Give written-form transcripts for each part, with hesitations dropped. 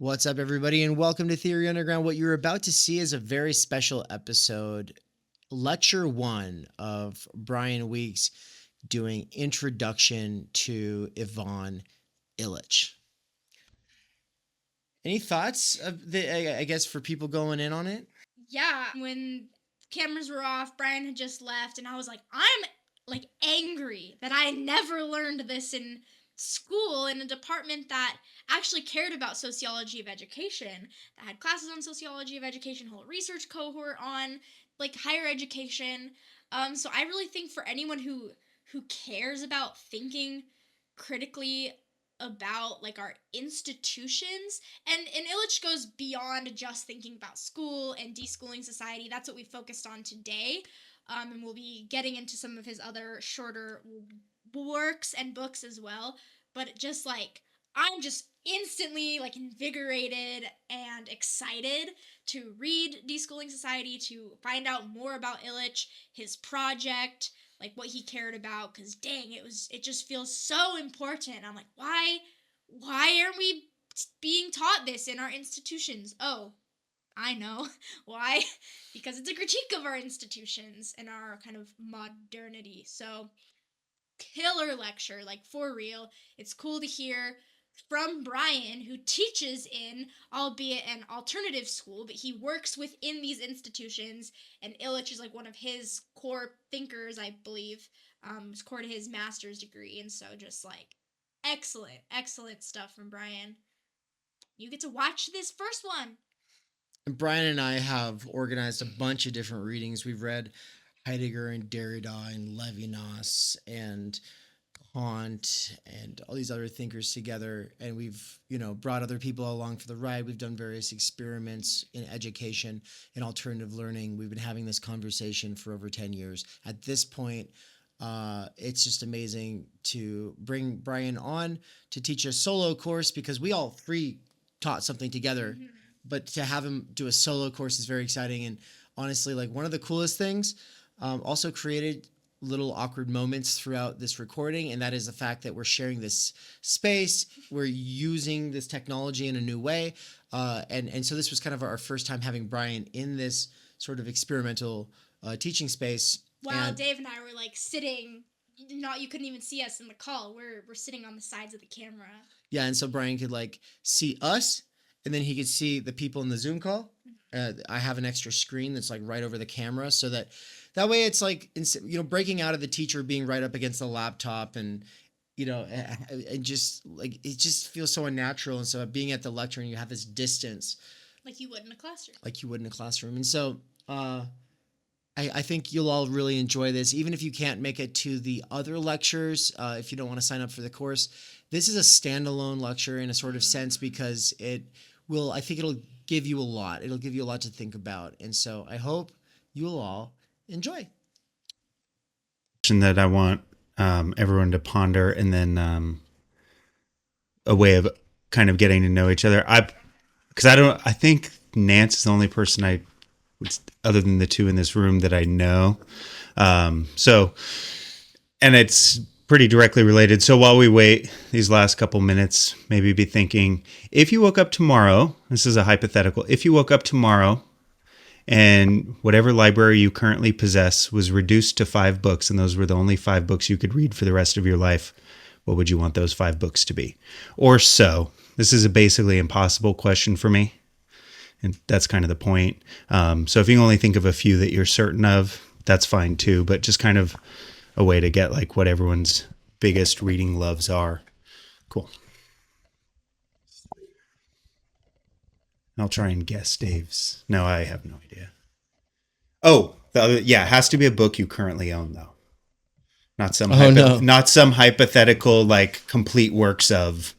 What's up, everybody, and welcome to Theory Underground. What you're about to see is a very special episode, Lecture 1 of Bryan Weeks doing Introduction to Ivan Illich. Any thoughts of I guess, for people going in on it? Yeah, when cameras were off, Bryan had just left, and I was like, I'm angry that I never learned this in school in a department that actually cared about sociology of education, that had classes on sociology of education, whole research cohort on higher education. So I really think for anyone who cares about thinking critically about our institutions, and Illich goes beyond just thinking about school and deschooling society. That's what we focused on today, and we'll be getting into some of his other shorter works and books as well. But I'm just instantly invigorated and excited to read Deschooling Society, to find out more about Illich, his project, what he cared about, because dang, it just feels so important. I'm like, why aren't we being taught this in our institutions? Oh, I know why. Because it's a critique of our institutions and our kind of modernity. So killer lecture, for real. It's cool to hear from Bryan, who teaches in, albeit an alternative school, but he works within these institutions, and Illich is one of his core thinkers, I believe. It's core to his master's degree, and so just excellent stuff from Bryan. You get to watch this first one. And Bryan and I have organized a bunch of different readings. We've read Heidegger and Derrida and Levinas and Kant and all these other thinkers together, and we've brought other people along for the ride. We've done various experiments in education and alternative learning. We've been having this conversation for over 10 years. At this point, it's just amazing to bring Bryan on to teach a solo course, because we all three taught something together. Mm-hmm. But to have him do a solo course is very exciting. And honestly, one of the coolest things, also created little awkward moments throughout this recording, and that is the fact that we're sharing this space, we're using this technology in a new way, and so this was kind of our first time having Bryan in this sort of experimental teaching space. While Dave and I were sitting, you couldn't even see us in the call. We're sitting on the sides of the camera. Yeah, and so Bryan could see us, and then he could see the people in the Zoom call. I have an extra screen that's right over the camera, so that way it's breaking out of the teacher being right up against the laptop, and it just feels so unnatural. And so being at the lecture and you have this distance, like you would in a classroom. And so I think you'll all really enjoy this, even if you can't make it to the other lectures. If you don't want to sign up for the course, this is a standalone lecture in a sort of sense, because I think it'll give you a lot. It'll give you a lot to think about. And so I hope you'll all enjoy. That I want everyone to ponder, and then a way of kind of getting to know each other. I think Nance is the only person other than the two in this room, that I know. So, and it's pretty directly related. So while we wait these last couple minutes, maybe be thinking, if you woke up tomorrow, this is a hypothetical, if you woke up tomorrow and whatever library you currently possess was reduced to 5 books, and those were the only 5 books you could read for the rest of your life, what would you want those 5 books to be? Or so. This is a basically impossible question for me, and that's kind of the point. So if you can only think of a few that you're certain of, that's fine too, but just kind of a way to get what everyone's biggest reading loves are. Cool. I'll try and guess Dave's. No, I have no idea. Oh, it has to be a book you currently own, though. Not some not some hypothetical complete works of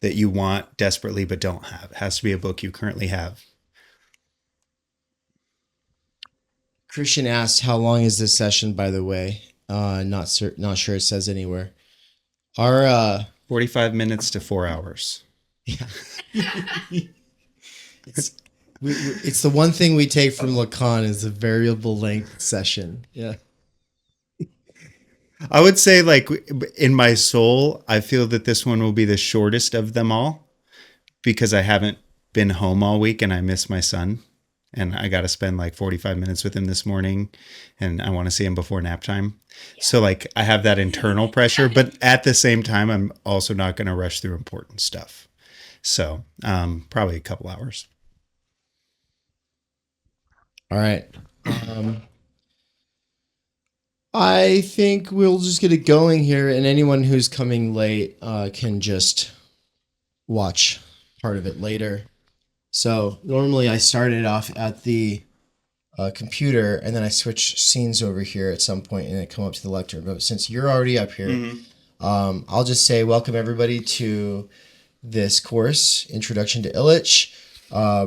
that you want desperately but don't have. It has to be a book you currently have. Christian asked, "How long is this session?" By the way, not sure it says anywhere. Our 45 minutes to 4 hours. Yeah. It's the one thing we take from Lacan is a variable length session. Yeah. I would say in my soul, I feel that this one will be the shortest of them all, because I haven't been home all week and I miss my son. And I got to spend like 45 minutes with him this morning, and I want to see him before nap time. So like I have that internal pressure, but at the same time, I'm also not going to rush through important stuff. So probably a couple hours. All right. I think we'll just get it going here, and anyone who's coming late can just watch part of it later. So normally I started off at the computer, and then I switch scenes over here at some point and then come up to the lectern. But since you're already up here, I'll just say welcome everybody to this course, Introduction to Illich.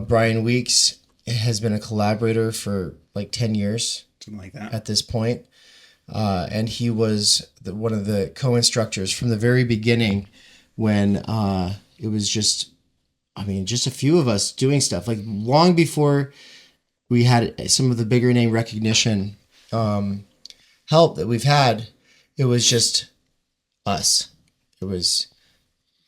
Bryan Weeks has been a collaborator for like 10 years. Something like that. At this point. And he was one of the co-instructors from the very beginning when it was just a few of us doing stuff. Like long before we had some of the bigger name recognition help that we've had, it was just us. It was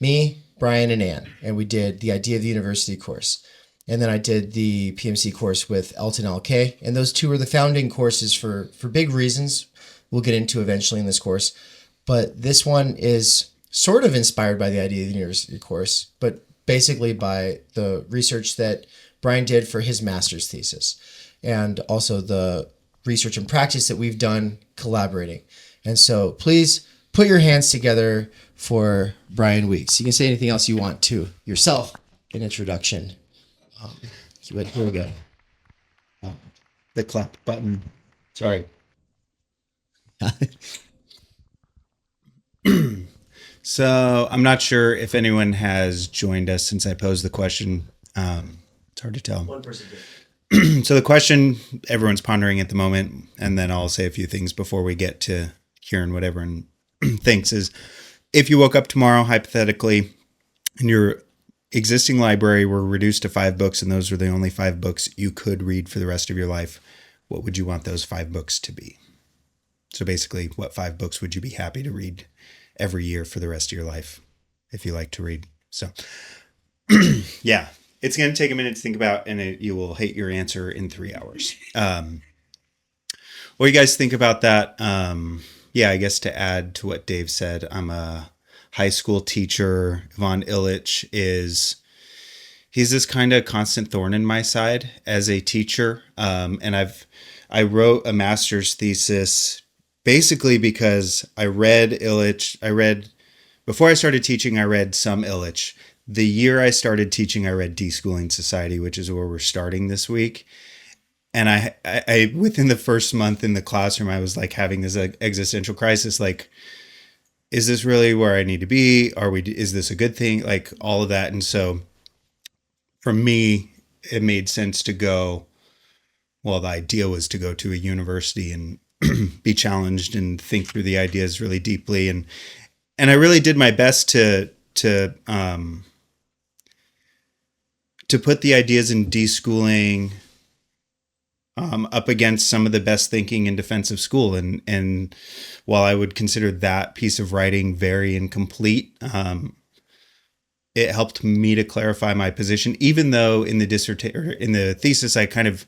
me, Bryan, and Ann. And we did the Idea of the University course. And then I did the PMC course with Elton LK. And those two were the founding courses for big reasons we'll get into eventually in this course. But this one is sort of inspired by the Idea of the University course, but basically by the research that Bryan did for his master's thesis, and also the research and practice that we've done collaborating. And so please put your hands together for Bryan Weeks. You can say anything else you want to yourself in introduction. But here we go. The clap button. Sorry. So I'm not sure if anyone has joined us since I posed the question. It's hard to tell. One person did. So the question everyone's pondering at the moment, and then I'll say a few things before we get to hearing what everyone thinks, is if you woke up tomorrow, hypothetically, and your existing library were reduced to 5 books, and those were the only 5 books you could read for the rest of your life, what would you want those 5 books to be? So basically, what 5 books would you be happy to read every year for the rest of your life if you like to read? So, yeah, it's going to take a minute to think about, and you will hate your answer in 3 hours. What do you guys think about that? Yeah, I guess to add to what Dave said, I'm a high school teacher. Von Illich he's this kind of constant thorn in my side as a teacher. And I wrote a master's thesis basically because I read Illich. Before I started teaching, I read some Illich. The year I started teaching, I read Deschooling Society, which is where we're starting this week. And I within the first month in the classroom, I was like having this existential crisis. Like, is this really where I need to be? Is this a good thing? Like all of that. And so for me, it made sense to go. Well, the idea was to go to a university and be challenged and think through the ideas really deeply. And I really did my best to put the ideas in Deschooling up against some of the best thinking in defense of school. And while I would consider that piece of writing very incomplete, it helped me to clarify my position, even though in the thesis, I kind of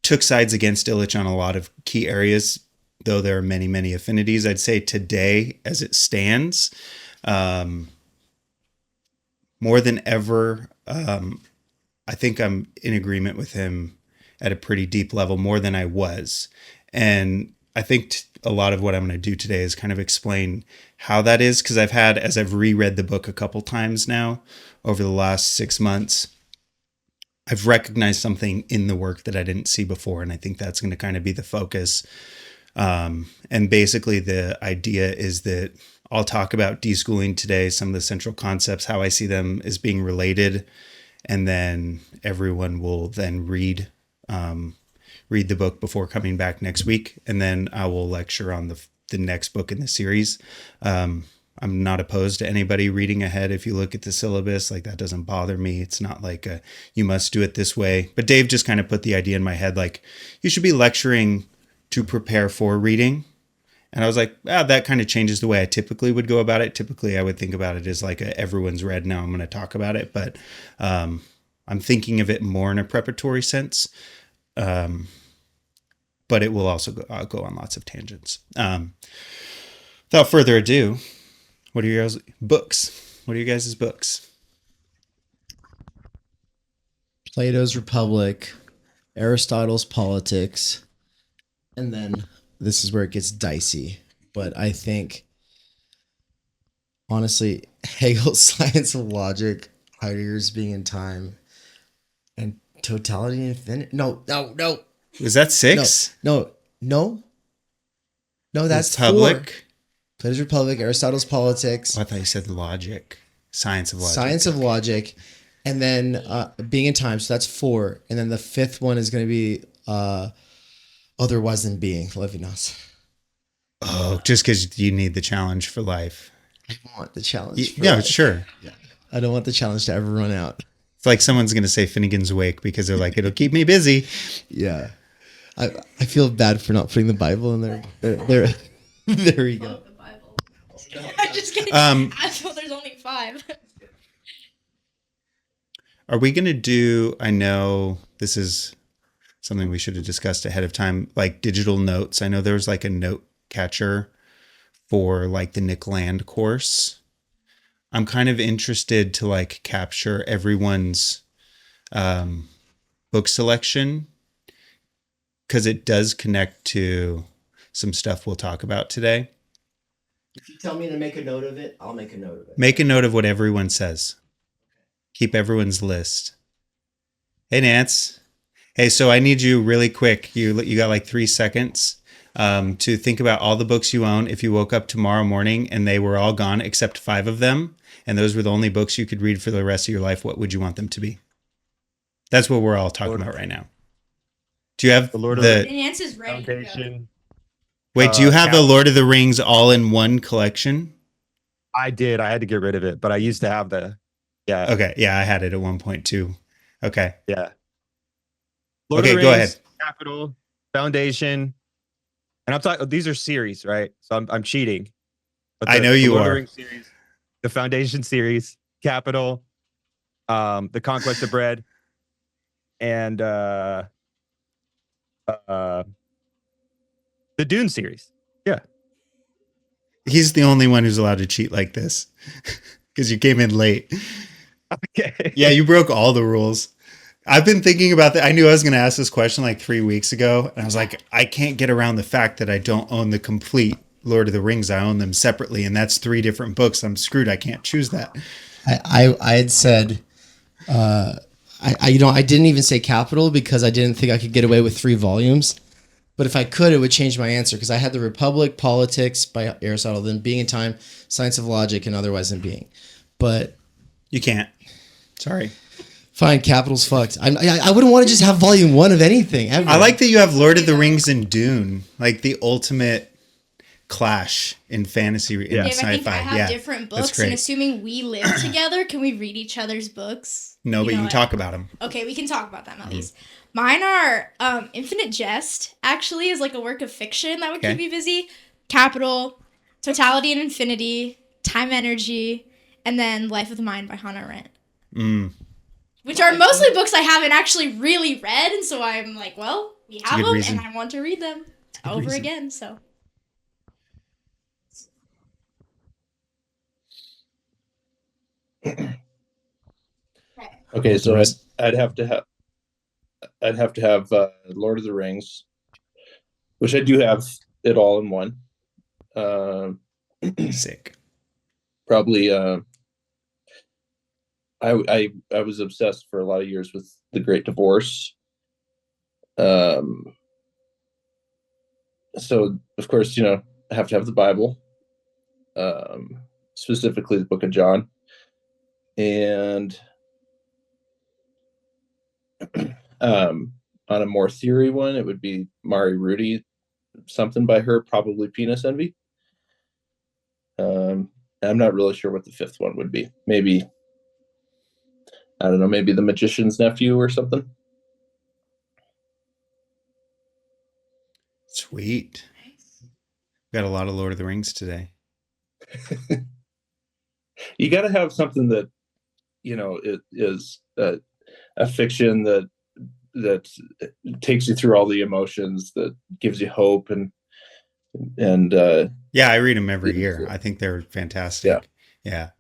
took sides against Illich on a lot of key areas, though there are many, many affinities. I'd say today, as it stands, more than ever, I think I'm in agreement with him at a pretty deep level, more than I was. And I think a lot of what I'm going to do today is kind of explain how that is, because as I've reread the book a couple times now over the last 6 months, I've recognized something in the work that I didn't see before. And I think that's going to kind of be the focus. And basically the idea is that I'll talk about deschooling today, some of the central concepts, how I see them as being related. And then everyone will then read the book before coming back next week. And then I will lecture on the next book in the series. I'm not opposed to anybody reading ahead. If you look at the syllabus, like that doesn't bother me. It's not like you must do it this way. But Dave just kind of put the idea in my head, like you should be lecturing to prepare for reading. And I was like, that kind of changes the way I typically would go about it. Typically, I would think about it as like everyone's read, now I'm going to talk about it. But I'm thinking of it more in a preparatory sense. But it will also go on lots of tangents. Without further ado, what are your guys' books? What are you guys' books? Plato's Republic, Aristotle's Politics, and then this is where it gets dicey. But I think, honestly, Hegel's Science of Logic, Heidegger's Being in Time, and Totality and Infinity. No. Was that 6? No. That's Republic. 4. Plato's Republic, Aristotle's Politics. Oh, I thought you said logic. Science of Logic. Science of Logic, and then Being in Time. So that's 4. And then the 5th one is going to be Otherwise Than Being, Levinas. Oh, just because you need the challenge for life. I want the challenge. Yeah, sure. Yeah. I don't want the challenge to ever run out. It's like someone's going to say Finnegan's Wake because they're like, it'll keep me busy. Yeah. I feel bad for not putting the Bible in there. There we go. The Bible. I'm just kidding. I thought there's only 5. Are we going to do, I know this is something we should have discussed ahead of time, like digital notes. I know there was like a note catcher for like the Nick Land course. I'm kind of interested to like capture everyone's book selection because it does connect to some stuff we'll talk about today. If you tell me to make a note of it, I'll make a note of it. Make a note of what everyone says. Keep everyone's list. Hey, Nance. Hey, so I need you really quick. You got like 3 seconds to think about all the books you own. If you woke up tomorrow morning and they were all gone except 5 of them, and those were the only books you could read for the rest of your life, what would you want them to be? That's what we're all talking about right now. Do you have The Lord of The Nance is ready to go. Foundation. Wait, do you have the Lord of the Rings all in one collection? I did. I had to get rid of it, but I used to have the. Yeah. Okay, yeah, I had it at one point too. Okay. Yeah. Okay, go ahead. Capital, Foundation, and I'm talking. These are series, right? So I'm cheating. But I know you Lord of the are. Rings series, the Foundation series, Capital, the Conquest of Bread, and the Dune series. Yeah. He's the only one who's allowed to cheat like this because you came in late. Okay. Yeah, you broke all the rules. I've been thinking about that. I knew I was going to ask this question like 3 weeks ago. And I was like, I can't get around the fact that I don't own the complete Lord of the Rings. I own them separately. And that's 3 different books. I'm screwed. I can't choose that. I had said, I didn't even say Capital because I didn't think I could get away with 3 volumes. But if I could, it would change my answer because I had the Republic, Politics by Aristotle, then Being in Time, Science of Logic, and Otherwise Than Being. But You can't. Sorry. fine, Capital's fucked. I wouldn't want to just have volume 1 of anything ever. I like that you have Lord of the Rings and Dune, like the ultimate clash in fantasy and Yeah. Dave, I think sci-fi. I have Yeah, different that's books, great. and assuming we live together, can we read each other's books? No, but you know can what? talk about them. Okay, we can talk about them at least. Mine are Infinite Jest, actually, is like a work of fiction that would Okay. keep me busy. Capital, Totality and Infinity, Timenergy, and then Life of the Mind by Hannah Arendt. Which are mostly books I haven't actually really read, and so I'm like, well, we have good them, reason. and I want to read them good over reason. again, so. Okay, so I'd have to have Lord of the Rings, which I do have it all in one. Sick. Probably I was obsessed for a lot of years with The Great Divorce. So of course, I have to have the Bible, specifically the Book of John, and on a more theory one, it would be Mari Rudy, something by her, probably Penis Envy. I'm not really sure what the 5th one would be. Maybe, I don't know, maybe The Magician's Nephew or something. Sweet. Got a lot of Lord of the Rings today. You got to have something that, it is, a fiction that takes you through all the emotions, that gives you hope, and yeah, I read them every year. I think they're fantastic. Yeah.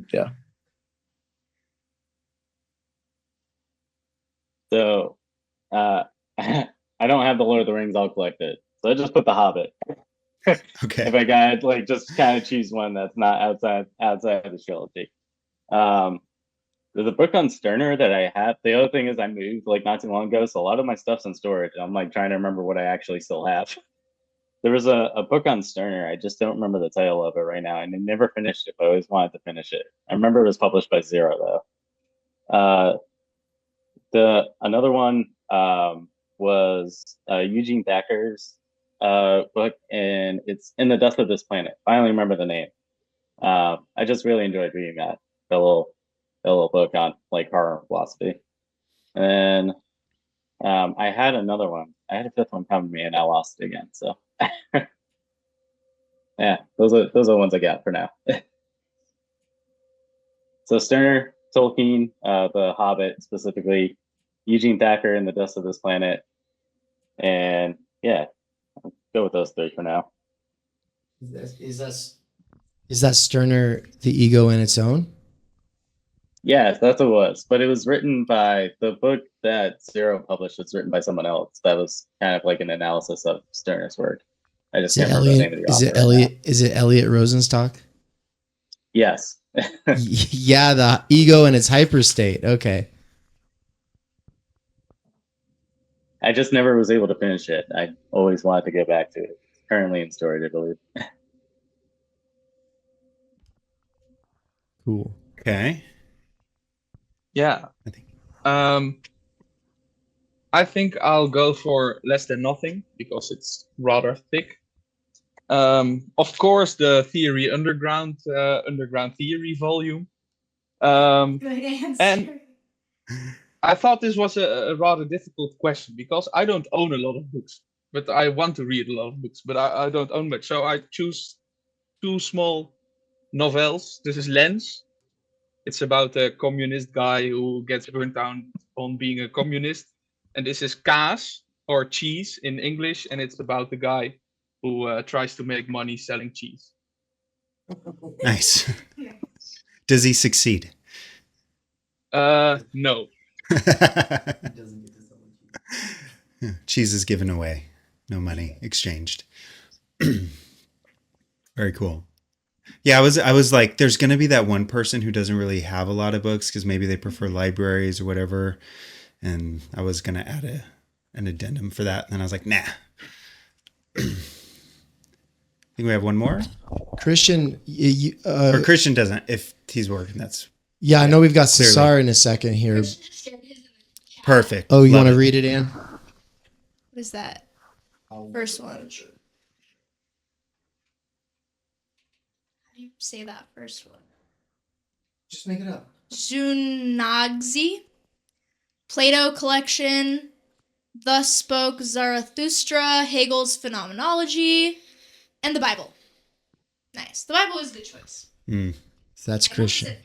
So, I don't have the Lord of the Rings all collected, so I just put the Hobbit. Okay. If I got like just kind of choose one that's not outside of the trilogy. There's a book on Sterner that I have. The other thing is I moved like not too long ago, so a lot of my stuff's in storage. I'm like trying to remember what I actually still have. There was a book on Sterner. I just don't remember the title of it right now, and I never finished it, but I always wanted to finish it. I remember it was published by Zero though. Another one was Eugene Thacker's book, and it's In the Dust of This Planet. I only remember the name. I just really enjoyed reading that. The little book on like horror and philosophy. And I had another one. I had a fifth one come to me, and I lost it again. So yeah, those are the ones I got for now. So Sterner, Tolkien, The Hobbit specifically, Eugene Thacker, In the Dust of This Planet, and yeah, I'll go with those three for now. Is that Sterner, The Ego in Its Own? Yes, that's what it was. But it was written by the book that Zero published. It's written by someone else. That was kind of like an analysis of Sterner's work. I just can't remember the name of the author. Is it Elliot Rosenstock? Yes. Yeah, the ego in its hyperstate. Okay. I just never was able to finish it. I always wanted to go back to it. It's currently in storage, I believe. Cool. Okay. Yeah. I think. I think I'll go for Less Than Nothing because it's rather thick. Of course, the Theory Underground Theory volume. Good answer. And I thought this was a rather difficult question because I don't own a lot of books, but I want to read a lot of books, but I don't own much. So I choose two small novels. This is Lens. It's about a communist guy who gets burnt down on being a communist. And this is Kaas, or cheese in English, and it's about the guy who tries to make money selling cheese. Nice. Does he succeed? No. Cheese is given away. No money exchanged. Very cool. Yeah, I was like, there's going to be that one person who doesn't really have a lot of books because maybe they prefer libraries or whatever. And I was going to add an addendum for that. And then I was like, nah. I think we have one more. Christian, Or Christian doesn't. If he's working, that's... Yeah, I know we've got clearly. Cesar in a second here. Perfect. Oh, you Love want to it. read it, Ann? What is that? First one. How do you say that first one? Just make it up. Zunagzi, Plato Collection, Thus Spoke Zarathustra, Hegel's Phenomenology, and the Bible. Nice. The Bible is the choice. So that's Christian.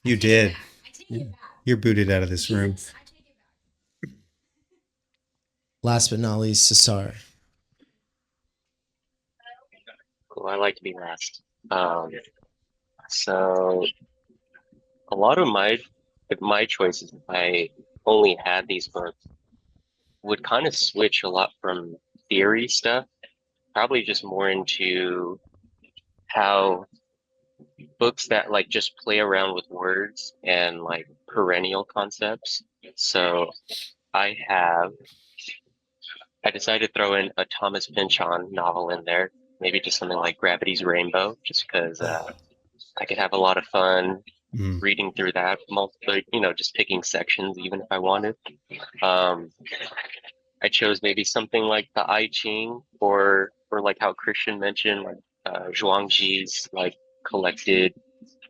You did. I take it back. You're booted out of this room. Jesus, I take it back. Last but not least, Cesar. Cool. I like to be last. So a lot of my choices, if I only had these books, would kind of switch a lot from theory stuff, probably just more into how books that like just play around with words and like perennial concepts. So I decided to throw in a Thomas Pynchon novel in there, maybe just something like Gravity's Rainbow, just because I could have a lot of fun reading through that, just picking sections, even if I wanted. I chose maybe something like the I Ching, or like how Christian mentioned, like Zhuangzi's like collected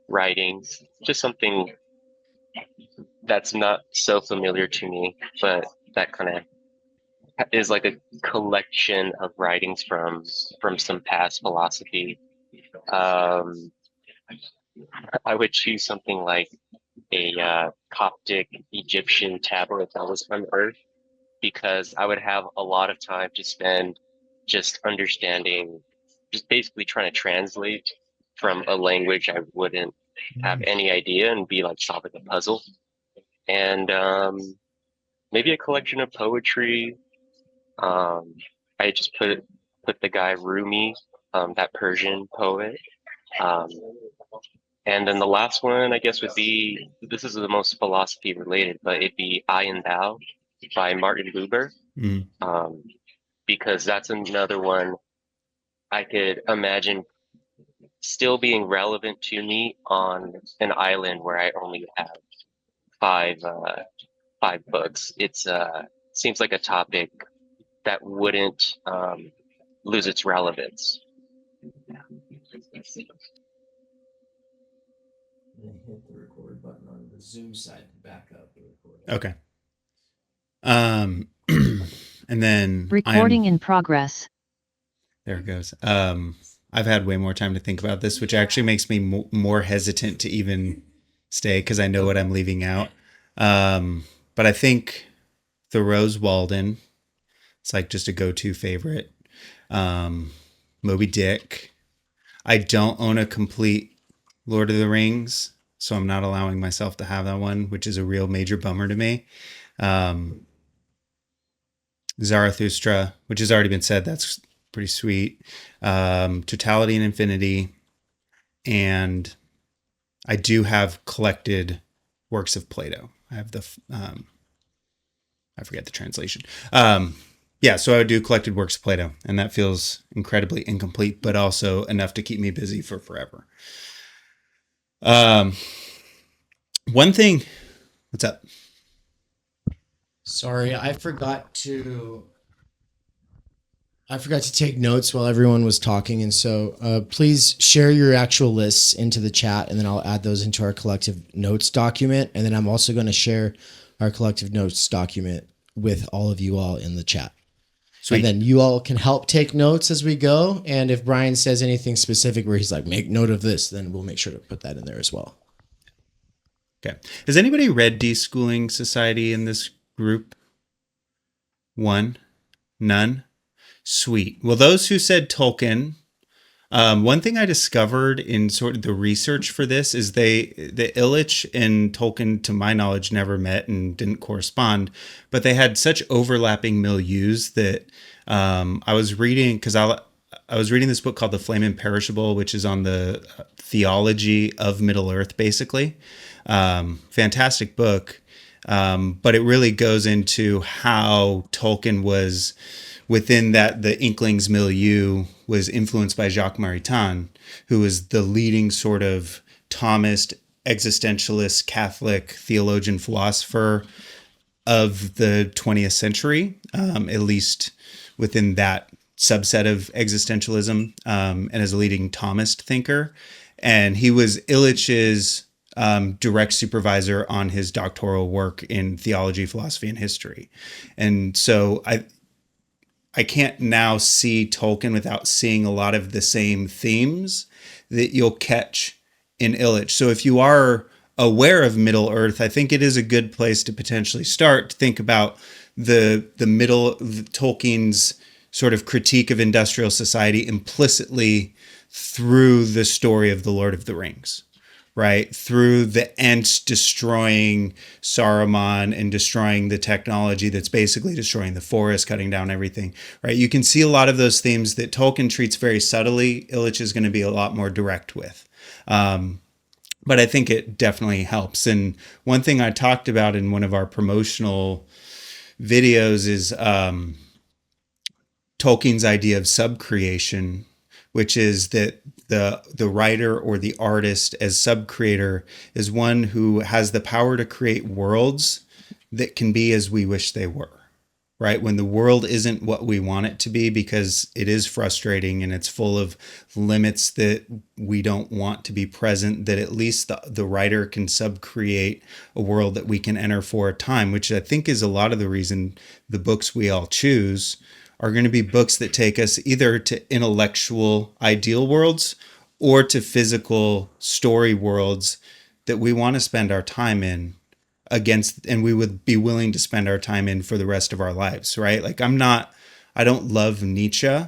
writings, just something that's not so familiar to me, but that kind of is like a collection of writings from some past philosophy. I would choose something like a Coptic Egyptian tablet that was unearthed, because I would have a lot of time to spend just understanding, just basically trying to translate from a language I wouldn't have any idea and be like solving a puzzle. And maybe a collection of poetry. I just put the guy Rumi, that Persian poet. Um, and then the last one, I guess, would be, this is the most philosophy related, but it'd be I and Thou by Martin Buber. Mm. Because that's another one I could imagine still being relevant to me on an island where I only have five books. It's seems like a topic that wouldn't lose its relevance. Hit the record button on the Zoom side to back up the recording. Okay. And then recording in progress. There it goes. I've had way more time to think about this, which actually makes me more hesitant to even stay because I know what I'm leaving out. But I think Thoreau's Walden, it's like just a go-to favorite. Moby Dick. I don't own a complete Lord of the Rings, so I'm not allowing myself to have that one, which is a real major bummer to me. Zarathustra, which has already been said, that's pretty sweet. Totality and Infinity. And I do have collected works of Plato. I have the, I forget the translation. Yeah, so I would do collected works of Plato, and that feels incredibly incomplete, but also enough to keep me busy for forever. One thing, what's up? Sorry, I forgot to take notes while everyone was talking, and so please share your actual lists into the chat, and then I'll add those into our collective notes document, and then I'm also going to share our collective notes document with all of you all in the chat. Sweet. And then you all can help take notes as we go, and if Bryan says anything specific where he's like, make note of this, then we'll make sure to put that in there as well. Okay. Has anybody read Deschooling Society in this group? One? None? Sweet. Well, those who said Tolkien, one thing I discovered in sort of the research for this is the Illich and Tolkien, to my knowledge, never met and didn't correspond, but they had such overlapping milieus that I was reading, because I was reading this book called The Flame Imperishable, which is on the theology of Middle Earth, basically. Fantastic book. But it really goes into how Tolkien was within that, the Inklings milieu was influenced by Jacques Maritain, who was the leading sort of Thomist, existentialist, Catholic theologian philosopher of the 20th century, at least within that subset of existentialism, and as a leading Thomist thinker. And he was Illich's direct supervisor on his doctoral work in theology, philosophy, and history. And so I can't now see Tolkien without seeing a lot of the same themes that you'll catch in Illich. So if you are aware of Middle Earth, I think it is a good place to potentially start to think about the Tolkien's sort of critique of industrial society implicitly through the story of the Lord of the Rings. Right, through the Ents destroying Saruman and destroying the technology that's basically destroying the forest, cutting down everything. Right, you can see a lot of those themes that Tolkien treats very subtly. Illich is going to be a lot more direct with, but I think it definitely helps. And one thing I talked about in one of our promotional videos is Tolkien's idea of subcreation, which is that the writer or the artist as sub-creator is one who has the power to create worlds that can be as we wish they were, right? When the world isn't what we want it to be, because it is frustrating and it's full of limits that we don't want to be present, that at least the writer can sub-create a world that we can enter for a time, which I think is a lot of the reason the books we all choose are going to be books that take us either to intellectual ideal worlds or to physical story worlds that we want to spend our time in against, and we would be willing to spend our time in for the rest of our lives, right? Like I don't love Nietzsche,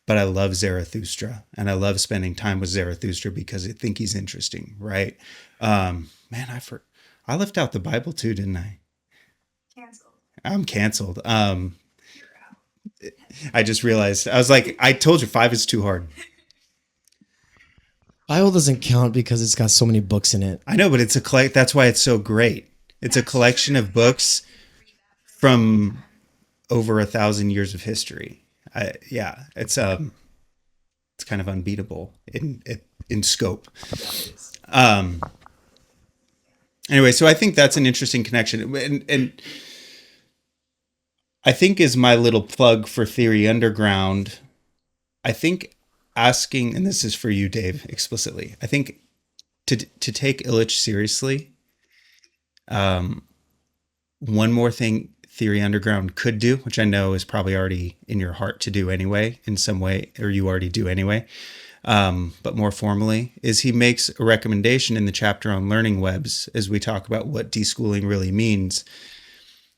but I love Zarathustra, and I love spending time with Zarathustra because I think he's interesting, right? Man, I left out the Bible too, didn't I? Canceled. I'm canceled. I just realized, I was like, I told you 5 is too hard. Bible doesn't count because it's got so many books in it. I know, but that's why it's so great. It's a collection of books from over 1,000 years of history. It's kind of unbeatable in scope. Anyway, so I think that's an interesting connection, and I think is my little plug for Theory Underground. I think asking, and this is for you, Dave, explicitly, I think to take Illich seriously, one more thing Theory Underground could do, which I know is probably already in your heart to do anyway, in some way, or you already do anyway, but more formally, is he makes a recommendation in the chapter on learning webs, as we talk about what deschooling really means,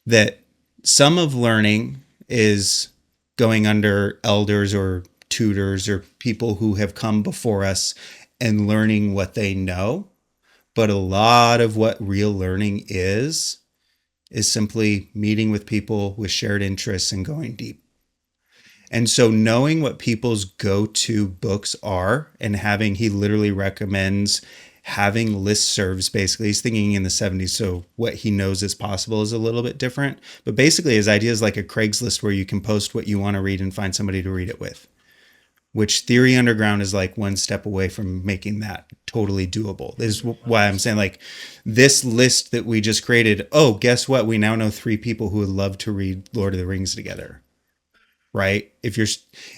that some of learning is going under elders or tutors or people who have come before us and learning what they know. But a lot of what real learning is simply meeting with people with shared interests and going deep. And so knowing what people's go-to books are and he literally recommends having listservs, basically. He's thinking in the 70s, so what he knows is possible is a little bit different. But basically his idea is like a Craigslist where you can post what you want to read and find somebody to read it with, which Theory Underground is like one step away from making that totally doable. This is why I'm saying, like, this list that we just created, oh, guess what? We now know 3 people who would love to read Lord of the Rings together. Right?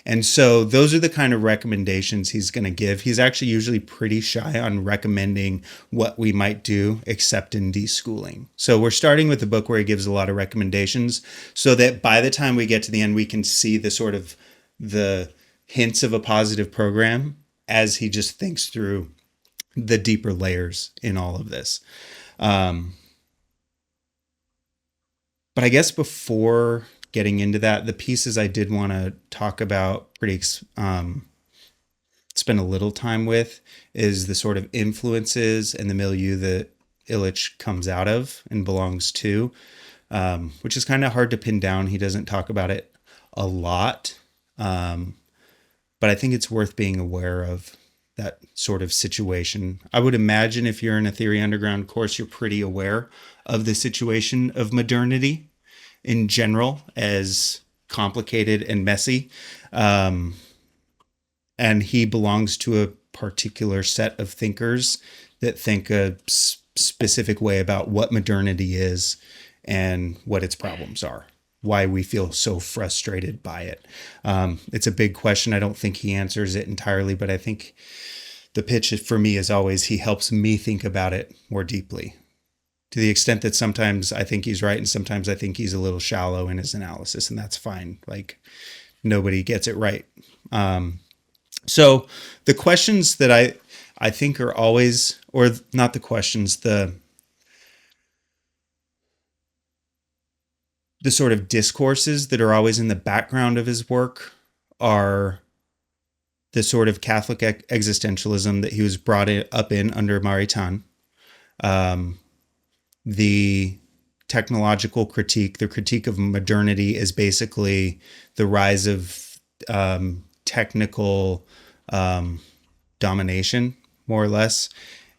And so those are the kind of recommendations he's going to give. He's actually usually pretty shy on recommending what we might do, except in deschooling. So we're starting with the book where he gives a lot of recommendations so that by the time we get to the end, we can see the sort of the hints of a positive program as he just thinks through the deeper layers in all of this. But I guess before getting into that, the pieces I did want to talk about spend a little time with is the sort of influences and the milieu that Illich comes out of and belongs to, which is kind of hard to pin down. He doesn't talk about it a lot, but I think it's worth being aware of that sort of situation. I would imagine if you're in a Theory Underground course, you're pretty aware of the situation of modernity in general as complicated and messy. And he belongs to a particular set of thinkers that think a specific way about what modernity is and what its problems are, why we feel so frustrated by it. It's a big question. I don't think he answers it entirely, but I think the pitch for me is always he helps me think about it more deeply, to the extent that sometimes I think he's right and sometimes I think he's a little shallow in his analysis, and that's fine. Like, nobody gets it right. So the questions that I think are always, or not the questions, the sort of discourses that are always in the background of his work are the sort of Catholic existentialism that he was brought up in under Maritain, the technological critique. The critique of modernity is basically the rise of technical domination, more or less.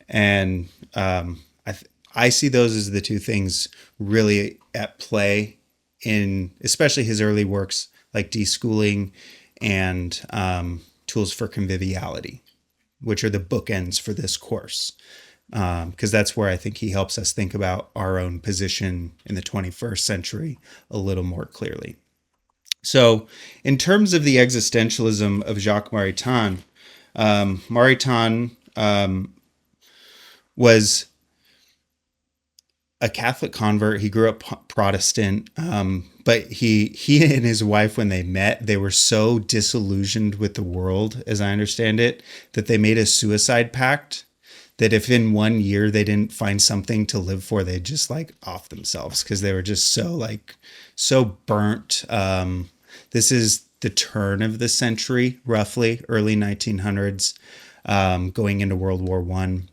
And I see those as the two things really at play in especially his early works like Deschooling and Tools for Conviviality, which are the bookends for this course. Because that's where I think he helps us think about our own position in the 21st century a little more clearly. So in terms of the existentialism of Jacques Maritain, Maritain was a Catholic convert. He grew up Protestant, but he and his wife, when they met, they were so disillusioned with the world, as I understand it, that they made a suicide pact that if in 1 year they didn't find something to live for, they'd just like off themselves because they were just so burnt. This is the turn of the century, roughly early 1900s, going into World War One.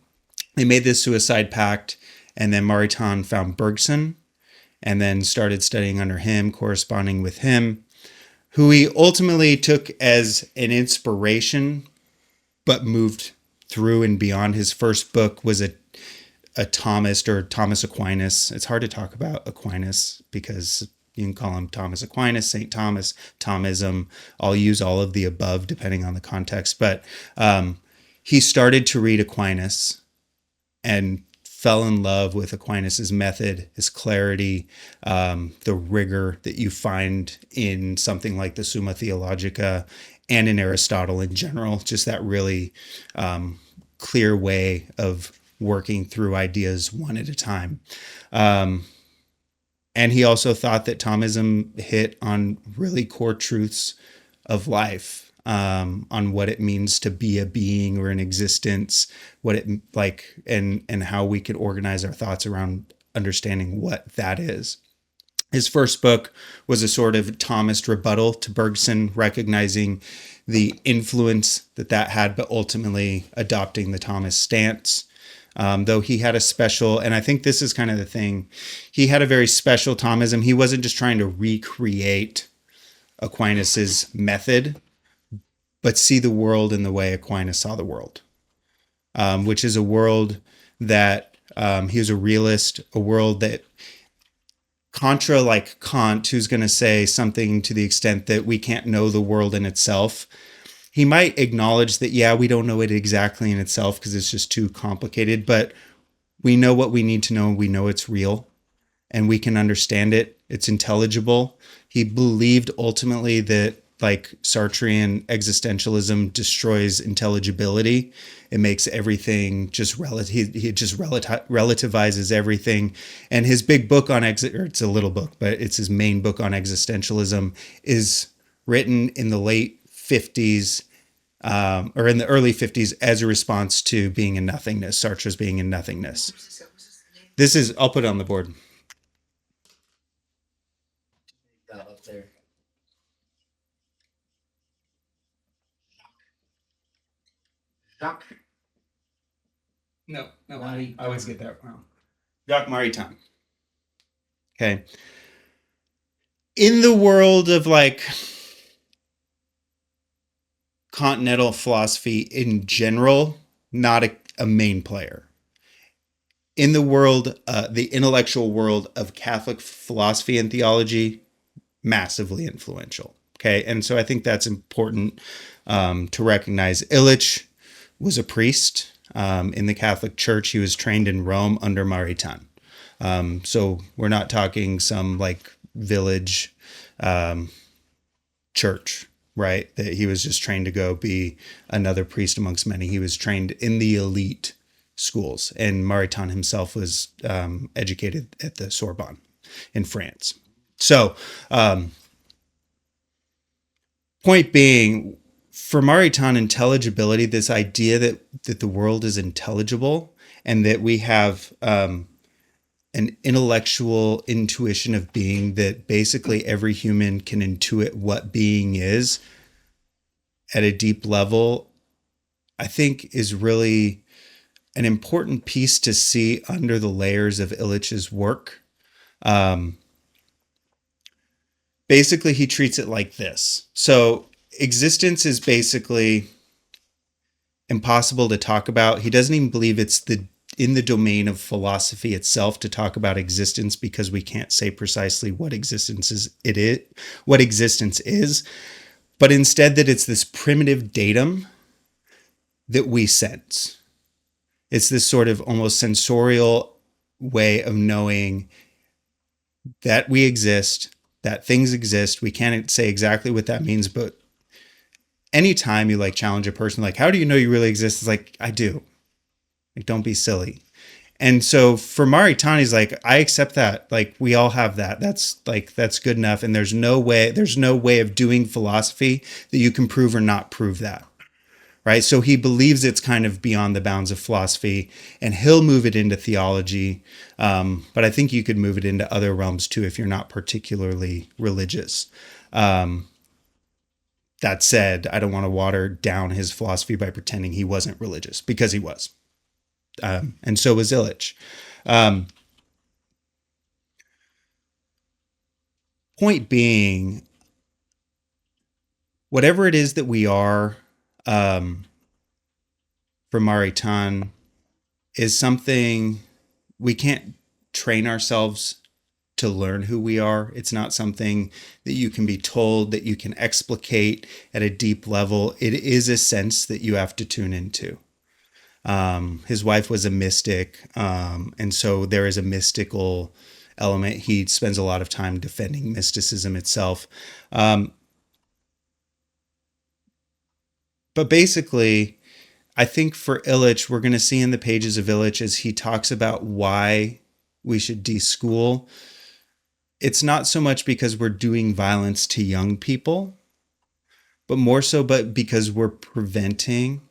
They made this suicide pact, and then Maritain found Bergson and then started studying under him, corresponding with him, who he ultimately took as an inspiration, but moved through and beyond. His first book was a Thomist, or Thomas Aquinas. It's hard to talk about Aquinas because you can call him Thomas Aquinas, St. Thomas, Thomism. I'll use all of the above depending on the context. But he started to read Aquinas and fell in love with Aquinas's method, his clarity, the rigor that you find in something like the Summa Theologica and in Aristotle in general, just that really clear way of working through ideas one at a time. And he also thought that Thomism hit on really core truths of life, on what it means to be a being or an existence, what it like, and how we could organize our thoughts around understanding what that is. His first book was a sort of Thomist rebuttal to Bergson, recognizing the influence that had, but ultimately adopting the Thomist stance. Though he had a special, and I think this is kind of the thing, he had a very special Thomism. He wasn't just trying to recreate Aquinas's method, but see the world in the way Aquinas saw the world, which is a world that he was a realist, a world that, contra like Kant, who's going to say something to the extent that we can't know the world in itself. He might acknowledge that, yeah, we don't know it exactly in itself because it's just too complicated, but we know what we need to know, and we know it's real, and we can understand it. It's intelligible. He believed ultimately that, like Sartrean existentialism, destroys intelligibility. It makes everything just relative. He just relativizes everything. And his big book on it's a little book, but it's his main book on existentialism, is written in the late 50s, or in the early 50s, as a response to being in nothingness, Sartre's being in nothingness. This is, I'll put it on the board. Up there. Jacques. No, I always get that wrong. Jacques Maritain. Okay. In the world of like continental philosophy in general, not a main player. In the world, the intellectual world of Catholic philosophy and theology, massively influential. Okay. And so I think that's important to recognize. Illich was a priest in the Catholic Church. He was trained in Rome under Maritain. So we're not talking some like village church, right? That he was just trained to go be another priest amongst many. He was trained in the elite schools, and Maritain himself was educated at the Sorbonne in France. So point being, for Maritain, intelligibility, this idea that the world is intelligible and that we have an intellectual intuition of being, that basically every human can intuit what being is at a deep level, I think is really an important piece to see under the layers of Illich's work. Basically, he treats it like this. So existence is basically impossible to talk about. He doesn't even believe it's in the domain of philosophy itself to talk about existence, because we can't say precisely what existence is, but instead that it's this primitive datum that we sense. It's this sort of almost sensorial way of knowing that we exist, that things exist. We can't say exactly what that means, but anytime you like challenge a person, like, how do you know you really exist? It's like, I do. Like, don't be silly. And so for Maritain, he's like, I accept that. Like, we all have that. That's good enough. And there's no way of doing philosophy that you can prove or not prove that. right? So he believes it's kind of beyond the bounds of philosophy, and he'll move it into theology. But I think you could move it into other realms too if you're not particularly religious. That said, I don't want to water down his philosophy by pretending he wasn't religious, because he was. And so was Illich. Point being, whatever it is that we are, for Maritain, is something we can't train ourselves to learn who we are. It's not something that you can be told, that you can explicate at a deep level. It is a sense that you have to tune into. His wife was a mystic, and so there is a mystical element. He spends a lot of time defending mysticism itself. But basically, I think for Illich, we're going to see in the pages of Illich as he talks about why we should deschool. It's not so much because we're doing violence to young people, but more so because we're preventing,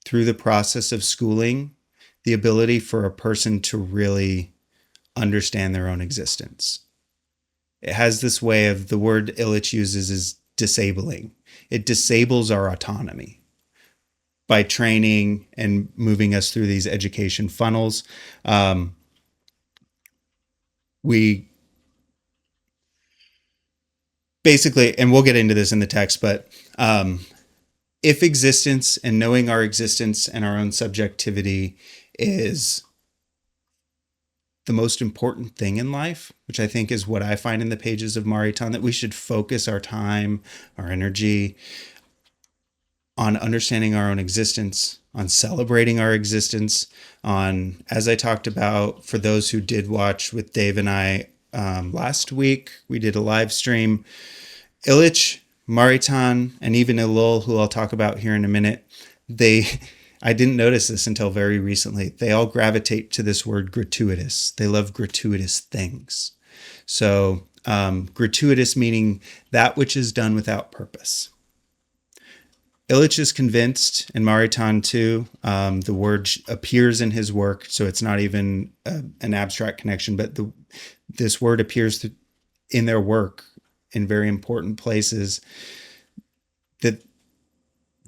through the process of schooling, the ability for a person to really understand their own existence. It has this way of, the word Illich uses is disabling. It disables our autonomy by training and moving us through these education funnels. We basically, and we'll get into this in the text, but if existence and knowing our existence and our own subjectivity is the most important thing in life, which I think is what I find in the pages of Maritain, that we should focus our time, our energy on understanding our own existence, on celebrating our existence, on, as I talked about, for those who did watch with Dave and I last week, we did a live stream. Illich, Maritain, and even Illich, who I'll talk about here in a minute, I didn't notice this until very recently. They all gravitate to this word gratuitous. They love gratuitous things. So gratuitous meaning that which is done without purpose. Illich is convinced, and Maritain too, the word appears in his work, so it's not even an abstract connection, but this word appears in their work in very important places, that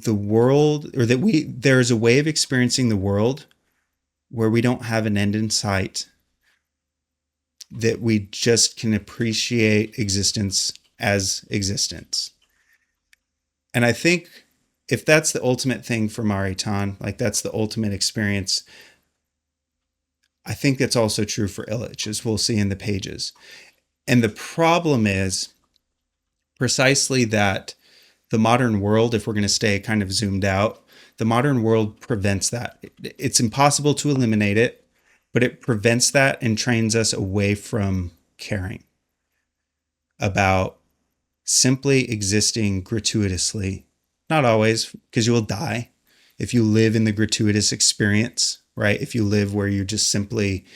the world, or that there is a way of experiencing the world where we don't have an end in sight, that we just can appreciate existence as existence. And I think if that's the ultimate thing for Maritain, like that's the ultimate experience, I think that's also true for Illich, as we'll see in the pages. And the problem is precisely that the modern world, if we're going to stay kind of zoomed out, the modern world prevents that. It's impossible to eliminate it, but it prevents that and trains us away from caring about simply existing gratuitously. Not always, because you will die if you live in the gratuitous experience, right? If you live where you're just simply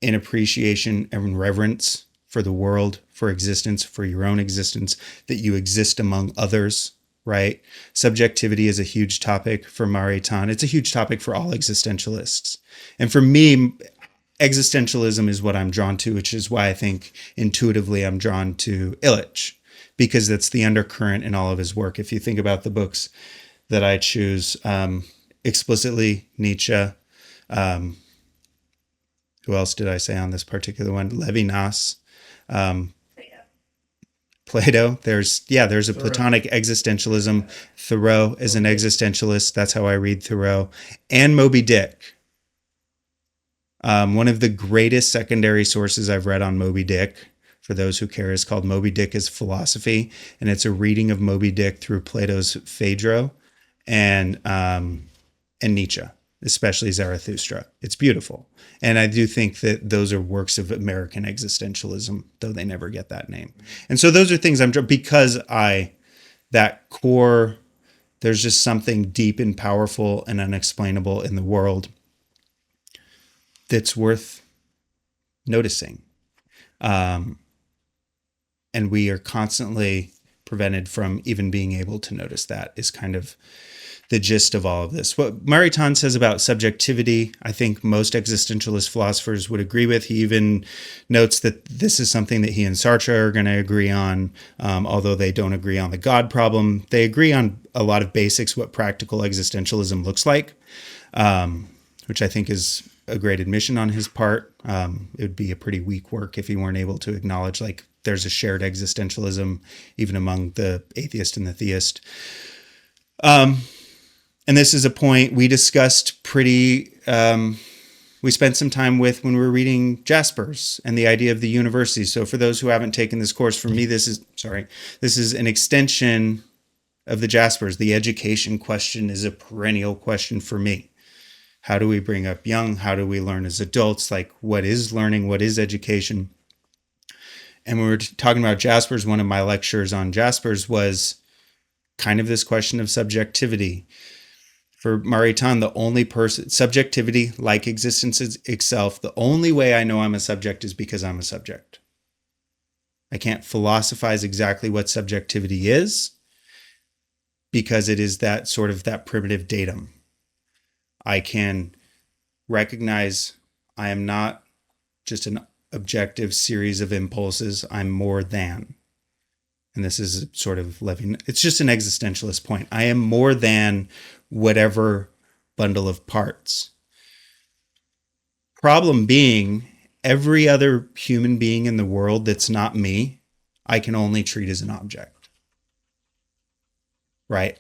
in appreciation and reverence for the world, for existence, for your own existence, that you exist among others, right? Subjectivity is a huge topic for Maritain. It's a huge topic for all existentialists. And for me, existentialism is what I'm drawn to, which is why I think intuitively I'm drawn to Illich, because that's the undercurrent in all of his work. If you think about the books that I choose, explicitly Nietzsche, who else did I say on this particular one? Levinas, Plato. There's a Platonic existentialism. Thoreau is an existentialist. That's how I read Thoreau. And Moby Dick. One of the greatest secondary sources I've read on Moby Dick, for those who care, is called Moby Dick is Philosophy. And it's a reading of Moby Dick through Plato's Phaedro and Nietzsche, especially Zarathustra. It's beautiful. And I do think that those are works of American existentialism, though they never get that name. And so those are things I'm drawn, because that core, there's just something deep and powerful and unexplainable in the world that's worth noticing. And we are constantly prevented from even being able to notice that, is kind of the gist of all of this. What Maritain says about subjectivity, I think most existentialist philosophers would agree with. He even notes that this is something that he and Sartre are going to agree on, although they don't agree on the God problem. They agree on a lot of basics, what practical existentialism looks like, which I think is a great admission on his part. It would be a pretty weak work if he weren't able to acknowledge like there's a shared existentialism even among the atheist and the theist. And this is a point we discussed we spent some time with when we were reading Jaspers and the idea of the university. So for those who haven't taken this course, for me, this is an extension of the Jaspers. The education question is a perennial question for me. How do we bring up young? How do we learn as adults? Like, what is learning? What is education? And when we were talking about Jaspers, one of my lectures on Jaspers was kind of this question of subjectivity. For Maritain, the only person, subjectivity, like existence itself, the only way I know I'm a subject is because I'm a subject. I can't philosophize exactly what subjectivity is because it is that sort of that primitive datum. I can recognize I am not just an objective series of impulses. I'm more than. And this is sort of it's just an existentialist point. I am more than whatever bundle of parts. Problem being, every other human being in the world that's not me, I can only treat as an object. Right?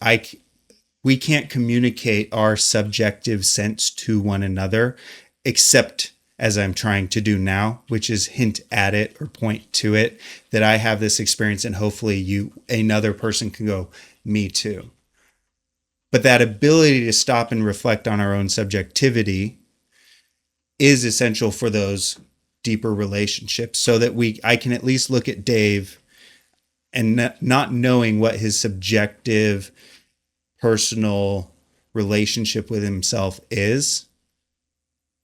We can't communicate our subjective sense to one another, except as I'm trying to do now, which is hint at it or point to it, that I have this experience and hopefully another person can go, me too. But that ability to stop and reflect on our own subjectivity is essential for those deeper relationships so that I can at least look at Dave and not knowing what his subjective personal relationship with himself is,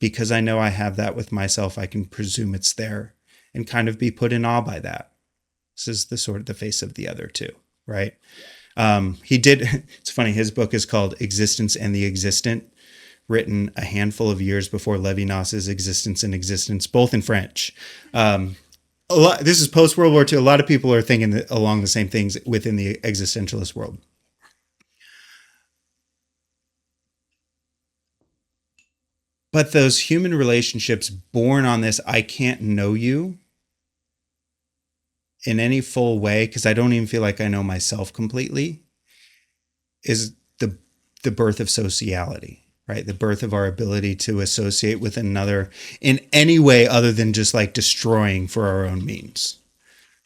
because I know I have that with myself, I can presume it's there and kind of be put in awe by that. This is the face of the other too, right? It's funny, his book is called Existence and the Existent, written a handful of years before Levinas's Existence and Existence, both in French. This is post-World War II. A lot of people are thinking along the same things within the existentialist world. But those human relationships born on this, I can't know you in any full way because I don't even feel like I know myself completely, is the birth of sociality, right? The birth of our ability to associate with another in any way other than just like destroying for our own means.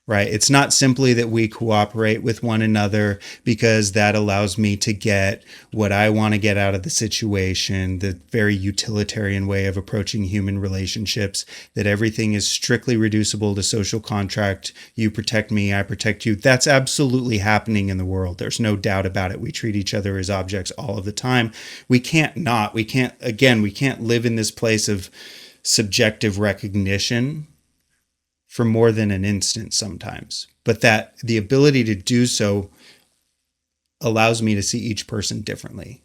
Right? It's not simply that we cooperate with one another because that allows me to get what I want to get out of the situation, the very utilitarian way of approaching human relationships, that everything is strictly reducible to social contract. You protect me, I protect you. That's absolutely happening in the world. There's no doubt about it. We treat each other as objects all of the time. We can't live in this place of subjective recognition for more than an instant sometimes, but that the ability to do so allows me to see each person differently,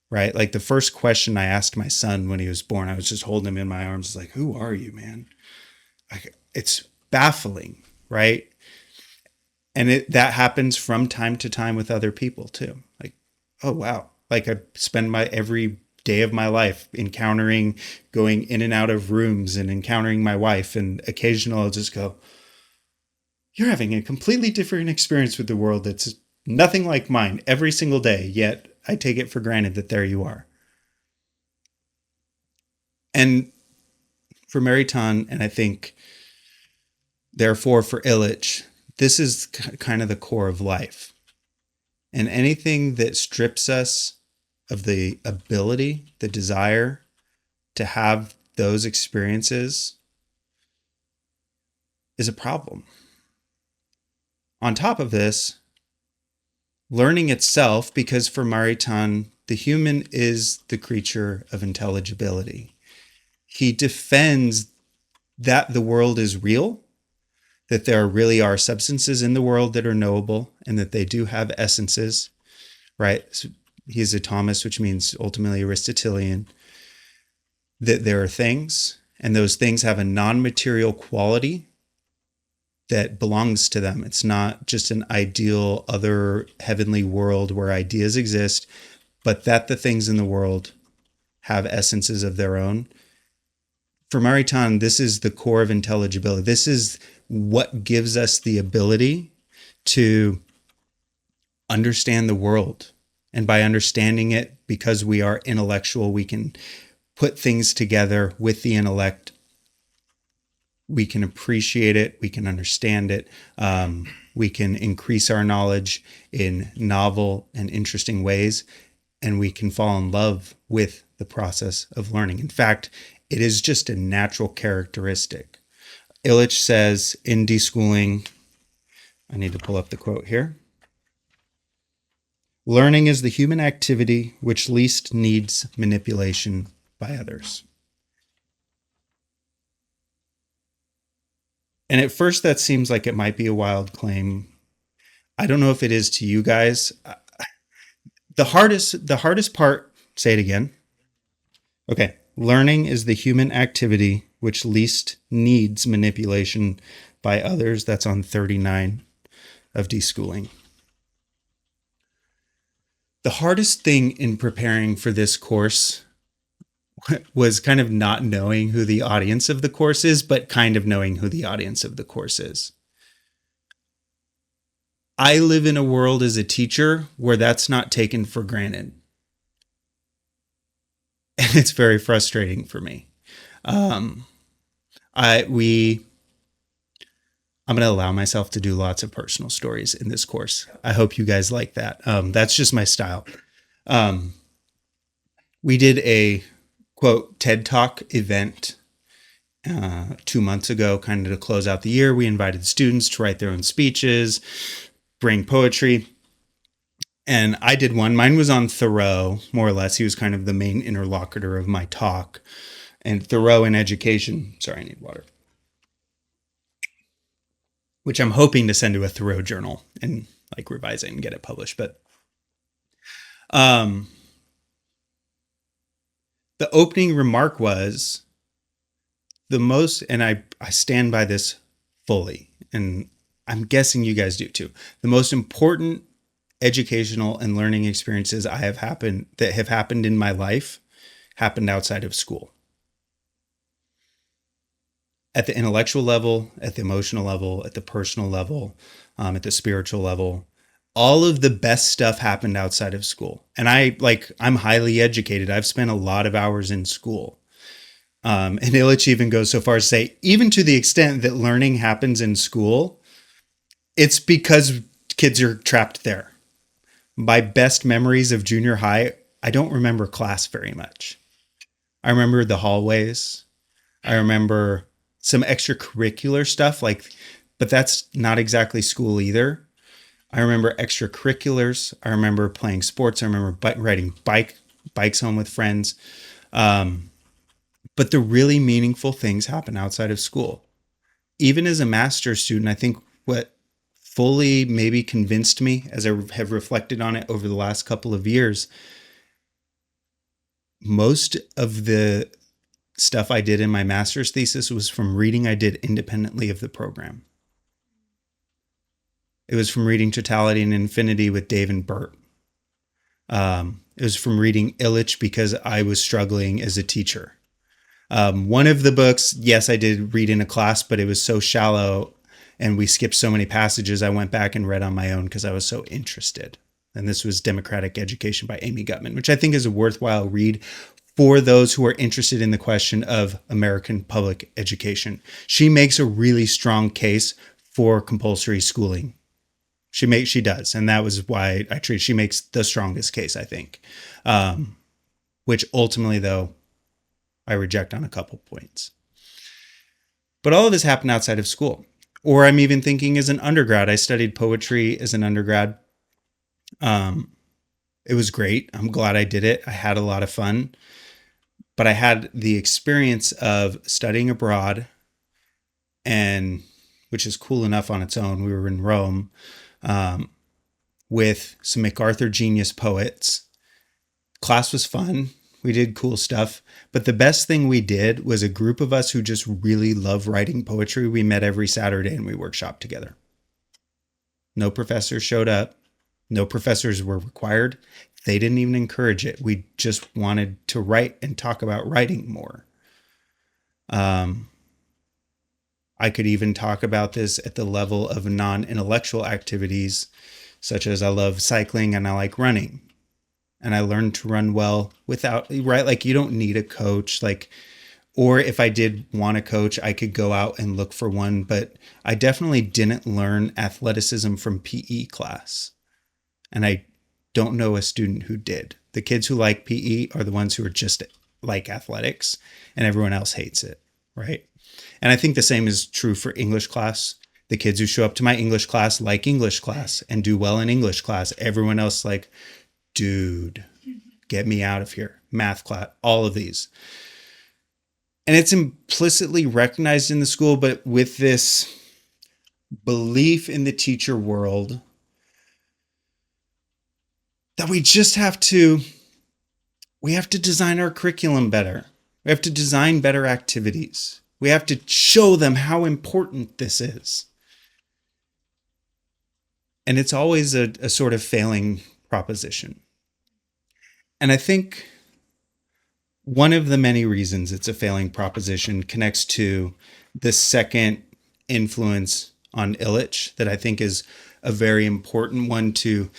right? Like the first question I asked my son when he was born, I was just holding him in my arms, like, who are you, man? It's baffling, right? And that happens from time to time with other people too. Like, oh, wow. Like I spend every day of my life going in and out of rooms and encountering my wife, and occasionally I'll just go, you're having a completely different experience with the world that's nothing like mine every single day, yet I take it for granted that there you are. And for Maritain, and I think therefore for Illich, this is kind of the core of life. And anything that strips us of the ability, the desire to have those experiences is a problem. On top of this, learning itself, because for Maritain, the human is the creature of intelligibility. He defends that the world is real, that there really are substances in the world that are knowable and that they do have essences, right? So he's a Thomist, which means ultimately Aristotelian, that there are things and those things have a non-material quality that belongs to them. It's not just an ideal other heavenly world where ideas exist, but that the things in the world have essences of their own. For Maritain, this is the core of intelligibility. This is what gives us the ability to understand the world. And by understanding it, because we are intellectual, we can put things together with the intellect. We can appreciate it. We can understand it. We can increase our knowledge in novel and interesting ways. And we can fall in love with the process of learning. In fact, it is just a natural characteristic. Illich says in Deschooling, I need to pull up the quote here. Learning is the human activity which least needs manipulation by others. And at first that seems like it might be a wild claim. I don't know if it is to you guys. The hardest part, say it again. Okay. Learning is the human activity which least needs manipulation by others. That's on 39 of Deschooling. The hardest thing in preparing for this course was kind of not knowing who the audience of the course is, but kind of knowing who the audience of the course is. I live in a world as a teacher where that's not taken for granted. And it's very frustrating for me. I'm going to allow myself to do lots of personal stories in this course. I hope you guys like that. That's just my style. We did a quote TED Talk event 2 months ago, kind of to close out the year. We invited students to write their own speeches, bring poetry. And I did one. Mine was on Thoreau, more or less. He was kind of the main interlocutor of my talk. And Thoreau in education. Sorry, I need water. Which I'm hoping to send to a Thoreau journal and like revise it and get it published. But the opening remark was the most, and I stand by this fully, and I'm guessing you guys do too. The most important educational and learning experiences that have happened in my life happened outside of school. At the intellectual level, at the emotional level, at the personal level, at the spiritual level, all of the best stuff happened outside of school. And I'm highly educated. I've spent a lot of hours in school. And Illich even goes so far as to say, even to the extent that learning happens in school, it's because kids are trapped there. My best memories of junior high, I don't remember class very much. I remember the hallways. I remember some extracurricular stuff, but that's not exactly school either. I remember extracurriculars. I remember playing sports. I remember riding bikes home with friends. But the really meaningful things happen outside of school. Even as a master's student, I think what fully maybe convinced me as I have reflected on it over the last couple of years, most of the stuff I did in my master's thesis was from reading I did independently of the program. It was from reading Totality and Infinity with Dave and Bert. It was from reading Illich because I was struggling as a teacher. One of the books, yes, I did read in a class, but it was so shallow and we skipped so many passages, I went back and read on my own because I was so interested. And this was Democratic Education by Amy Gutman, which I think is a worthwhile read for those who are interested in the question of American public education. She makes a really strong case for compulsory schooling. She does. And that was why she makes the strongest case, I think. Which ultimately, though, I reject on a couple points. But all of this happened outside of school. Or I'm even thinking as an undergrad. I studied poetry as an undergrad. It was great. I'm glad I did it. I had a lot of fun. But I had the experience of studying abroad and which is cool enough on its own. We were in Rome with some MacArthur genius poets. Class was fun. We did cool stuff. But the best thing we did was a group of us who just really love writing poetry. We met every Saturday and we workshopped together. No professors showed up. No professors were required. They didn't even encourage it. We just wanted to write and talk about writing more. I could even talk about this at the level of non-intellectual activities, such as I love cycling and I like running. And I learned to run well without, right? Like you don't need a coach, like, or if I did want a coach, I could go out and look for one, but I definitely didn't learn athleticism from PE class. And I don't know a student who did. The kids who like PE are the ones who are just like athletics and everyone else hates it, right? And I think the same is true for English class. The kids who show up to my English class like English class and do well in English class. Everyone else like, dude, get me out of here. Math class, all of these. And it's implicitly recognized in the school, but with this belief in the teacher world that we have to design our curriculum better. We have to design better activities. We have to show them how important this is. And it's always a sort of failing proposition. And I think one of the many reasons it's a failing proposition connects to the second influence on Illich that I think is a very important one to,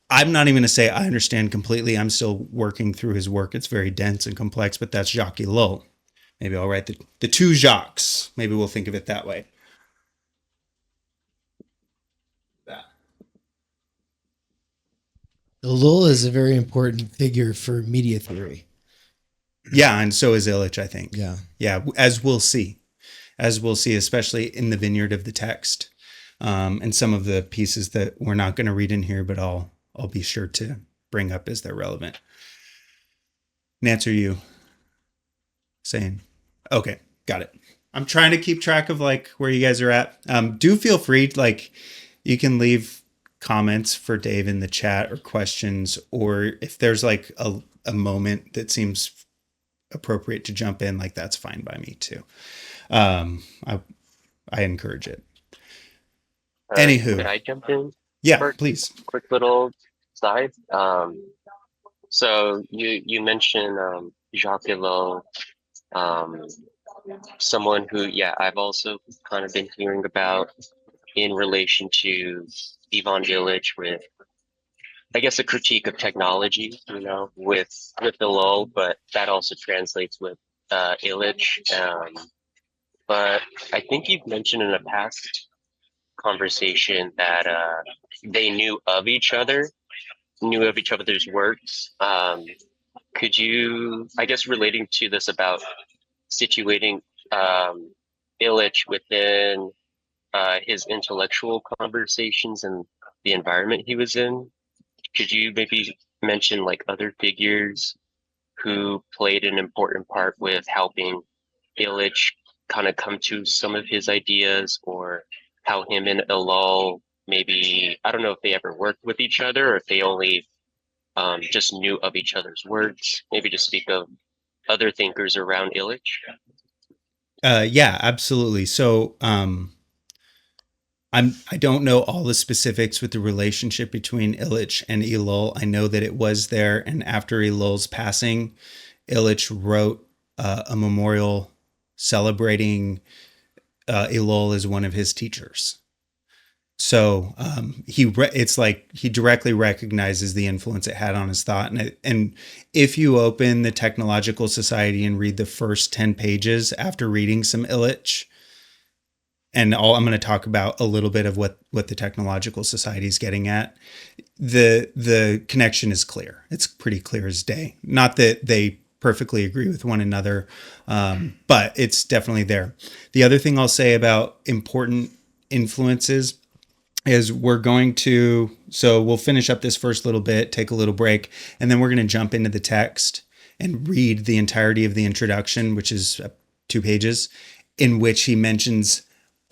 I'm not even going to say I understand completely. I'm still working through his work. It's very dense and complex, but that's Jacques Ellul. Maybe I'll write the two Jacques. Maybe we'll think of it that way. Ellul is a very important figure for media theory. Yeah, and so is Illich, I think. Yeah, as we'll see, especially in the vineyard of the text, and some of the pieces that we're not going to read in here, but I'll be sure to bring up as they're relevant. Nance, are you saying? Okay, got it. I'm trying to keep track of like where you guys are at. Do feel free, like you can leave comments for Dave in the chat or questions, or if there's like a moment that seems appropriate to jump in, like that's fine by me too. I encourage it. Anywho, can I jump in? Yeah, please. Quick little side. So you mentioned Jacques Ellul, someone who, I've also kind of been hearing about in relation to Ivan Illich with, I guess, a critique of technology, with Ellul, but that also translates with Illich. But I think you've mentioned in a past conversation that they knew of each other's works. Could you, I guess, relating to this about situating Illich within his intellectual conversations and the environment he was in, could you maybe mention like other figures who played an important part with helping Illich kind of come to some of his ideas, or how him and Ellul, maybe, I don't know if they ever worked with each other or if they only just knew of each other's works, maybe to speak of other thinkers around Illich? Yeah, absolutely. So I don't know all the specifics with the relationship between Illich and Ellul. I know that it was there, and after Ellul's passing, Illich wrote a memorial celebrating Ellul as one of his teachers. So it's like he directly recognizes the influence it had on his thought. And if you open the Technological Society and read the first 10 pages after reading some Illich, and I'm going to talk about a little bit of what the Technological Society is getting at, the connection is clear. It's pretty clear as day. Not that they perfectly agree with one another, but it's definitely there. The other thing I'll say about important influences is we'll finish up this first little bit, take a little break, and then we're going to jump into the text and read the entirety of the introduction, which is 2 pages, in which he mentions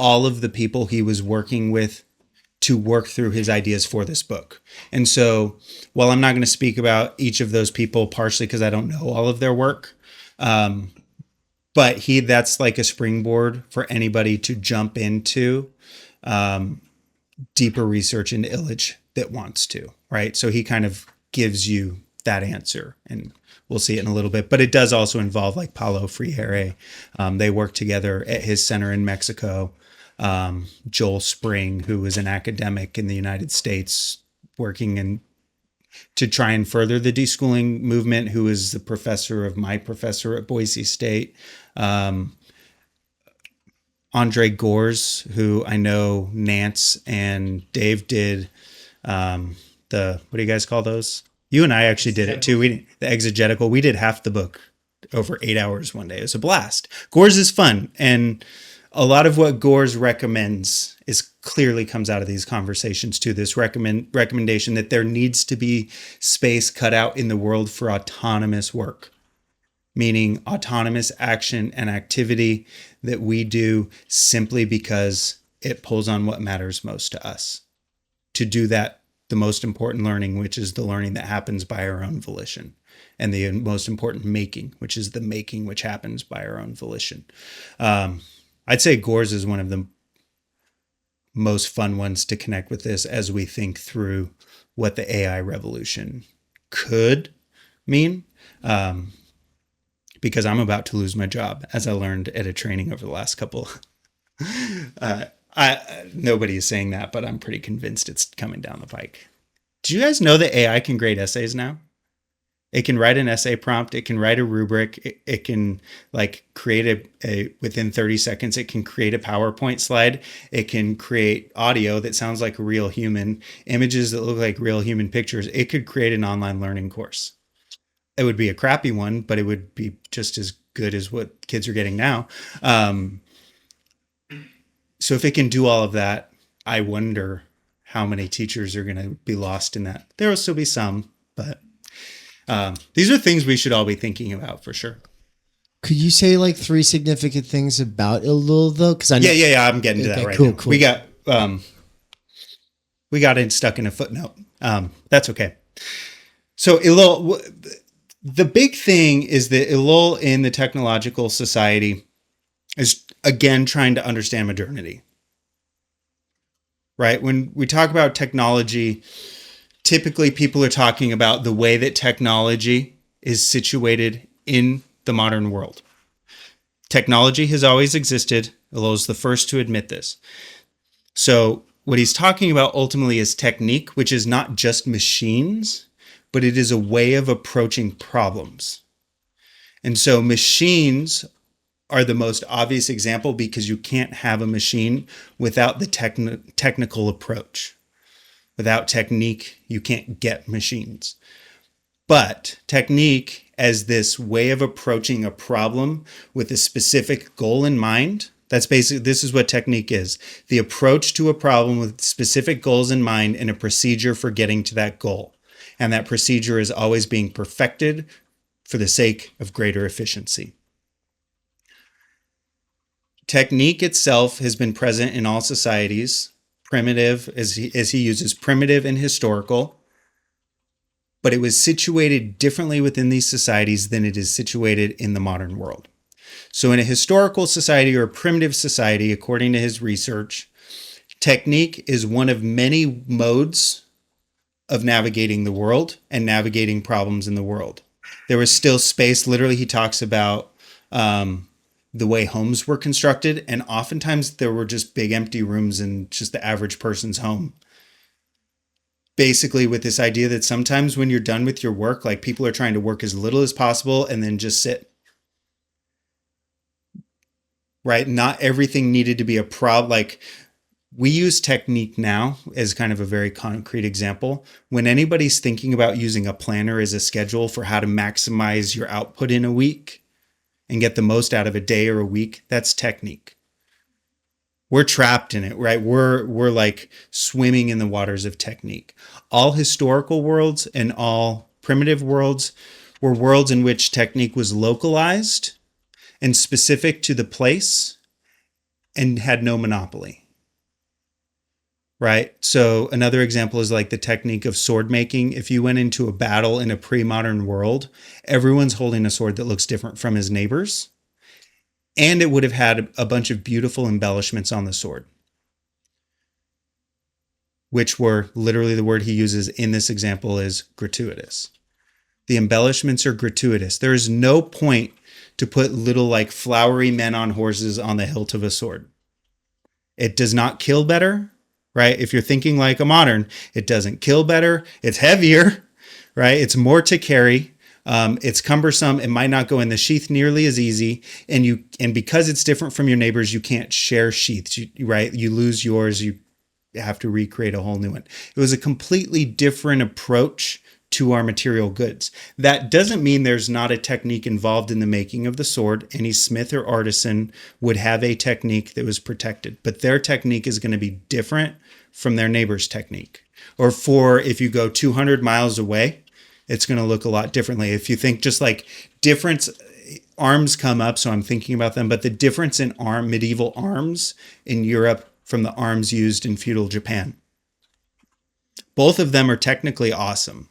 all of the people he was working with to work through his ideas for this book. And so while I'm not going to speak about each of those people, partially because I don't know all of their work, but that's like a springboard for anybody to jump into deeper research into Illich that wants to, right? So he kind of gives you that answer, and we'll see it in a little bit. But it does also involve like Paulo Freire. They work together at his center in Mexico. Joel Spring, who is an academic in the United States, working to try and further the deschooling movement, who is the professor of my professor at Boise State. Andre Gores, who I know Nance and Dave did what do you guys call those? You and I actually did it too. The exegetical. We did half the book over 8 hours one day. It was a blast. Gores is fun, and a lot of what Gores recommends clearly comes out of these conversations too. This recommendation that there needs to be space cut out in the world for autonomous work, meaning autonomous action and activity that we do simply because it pulls on what matters most to us. To do that, the most important learning, which is the learning that happens by our own volition, and the most important making, which is the making which happens by our own volition. I'd say Gores is one of the most fun ones to connect with this as we think through what the AI revolution could mean. Because I'm about to lose my job, as I learned at a training over the last couple. Nobody is saying that, but I'm pretty convinced it's coming down the pike. Do you guys know that AI can grade essays now? It can write an essay prompt. It can write a rubric. It can like create within 30 seconds, it can create a PowerPoint slide. It can create audio that sounds like a real human, images that look like real human pictures. It could create an online learning course. It would be a crappy one, but it would be just as good as what kids are getting now. So if it can do all of that, I wonder how many teachers are going to be lost in that. There will still be some, but these are things we should all be thinking about for sure. Could you say like 3 significant things about Illich though? Because I know. Yeah. I'm getting to that right now. Cool. We got stuck in a footnote. That's okay. So Illich, the big thing is that Illich in the technological society is again trying to understand modernity. Right? When we talk about technology, typically people are talking about the way that technology is situated in the modern world. Technology has always existed. Illich is the first to admit this. So what he's talking about ultimately is technique, which is not just machines, but it is a way of approaching problems. And so machines are the most obvious example because you can't have a machine without the technical approach. Without technique, you can't get machines. But technique as this way of approaching a problem with a specific goal in mind, this is what technique is. The approach to a problem with specific goals in mind and a procedure for getting to that goal. And that procedure is always being perfected for the sake of greater efficiency. Technique itself has been present in all societies, primitive, as he uses primitive and historical, but it was situated differently within these societies than it is situated in the modern world. So in a historical society or a primitive society, according to his research, technique is one of many modes of navigating the world and navigating problems in the world. There was still space. Literally, he talks about the way homes were constructed, and oftentimes there were just big empty rooms in just the average person's home. Basically with this idea that sometimes when you're done with your work, like people are trying to work as little as possible and then just sit. Right? Not everything needed to be a problem. Like we use technique now as kind of a very concrete example. When anybody's thinking about using a planner as a schedule for how to maximize your output in a week and get the most out of a day or a week, that's technique. We're trapped in it, right? We're like swimming in the waters of technique. All historical worlds and all primitive worlds were worlds in which technique was localized and specific to the place and had no monopoly. Right? So another example is like the technique of sword making. If you went into a battle in a pre-modern world, everyone's holding a sword that looks different from his neighbors. And it would have had a bunch of beautiful embellishments on the sword, which were literally the word he uses in this example is gratuitous. The embellishments are gratuitous. There is no point to put little like flowery men on horses on the hilt of a sword. It does not kill better. Right? If you're thinking like a modern, it doesn't kill better. It's heavier, right? It's more to carry. It's cumbersome. It might not go in the sheath nearly as easy. And because it's different from your neighbors, you can't share sheaths, right? You lose yours. You have to recreate a whole new one. It was a completely different approach to our material goods. That doesn't mean there's not a technique involved in the making of the sword. Any smith or artisan would have a technique that was protected, but their technique is going to be different from their neighbor's technique. Or for if you go 200 miles away, it's going to look a lot differently. If you think just like difference, arms come up, so I'm thinking about them, but the difference in medieval arms in Europe from the arms used in feudal Japan. Both of them are technically awesome,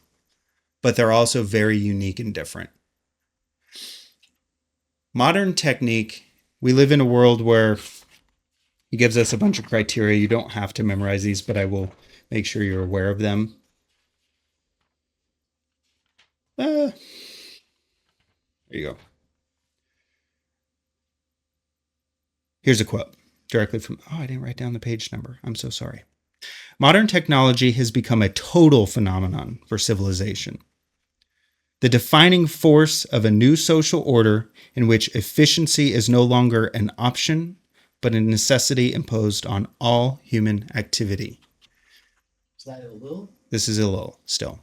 but they're also very unique and different. Modern technique, we live in a world where he gives us a bunch of criteria. You don't have to memorize these, but I will make sure you're aware of them. There you go. Here's a quote directly from, I didn't write down the page number. I'm so sorry. Modern technology has become a total phenomenon for civilization. The defining force of a new social order in which efficiency is no longer an option, but a necessity imposed on all human activity. Is that Illich? This is Illich still.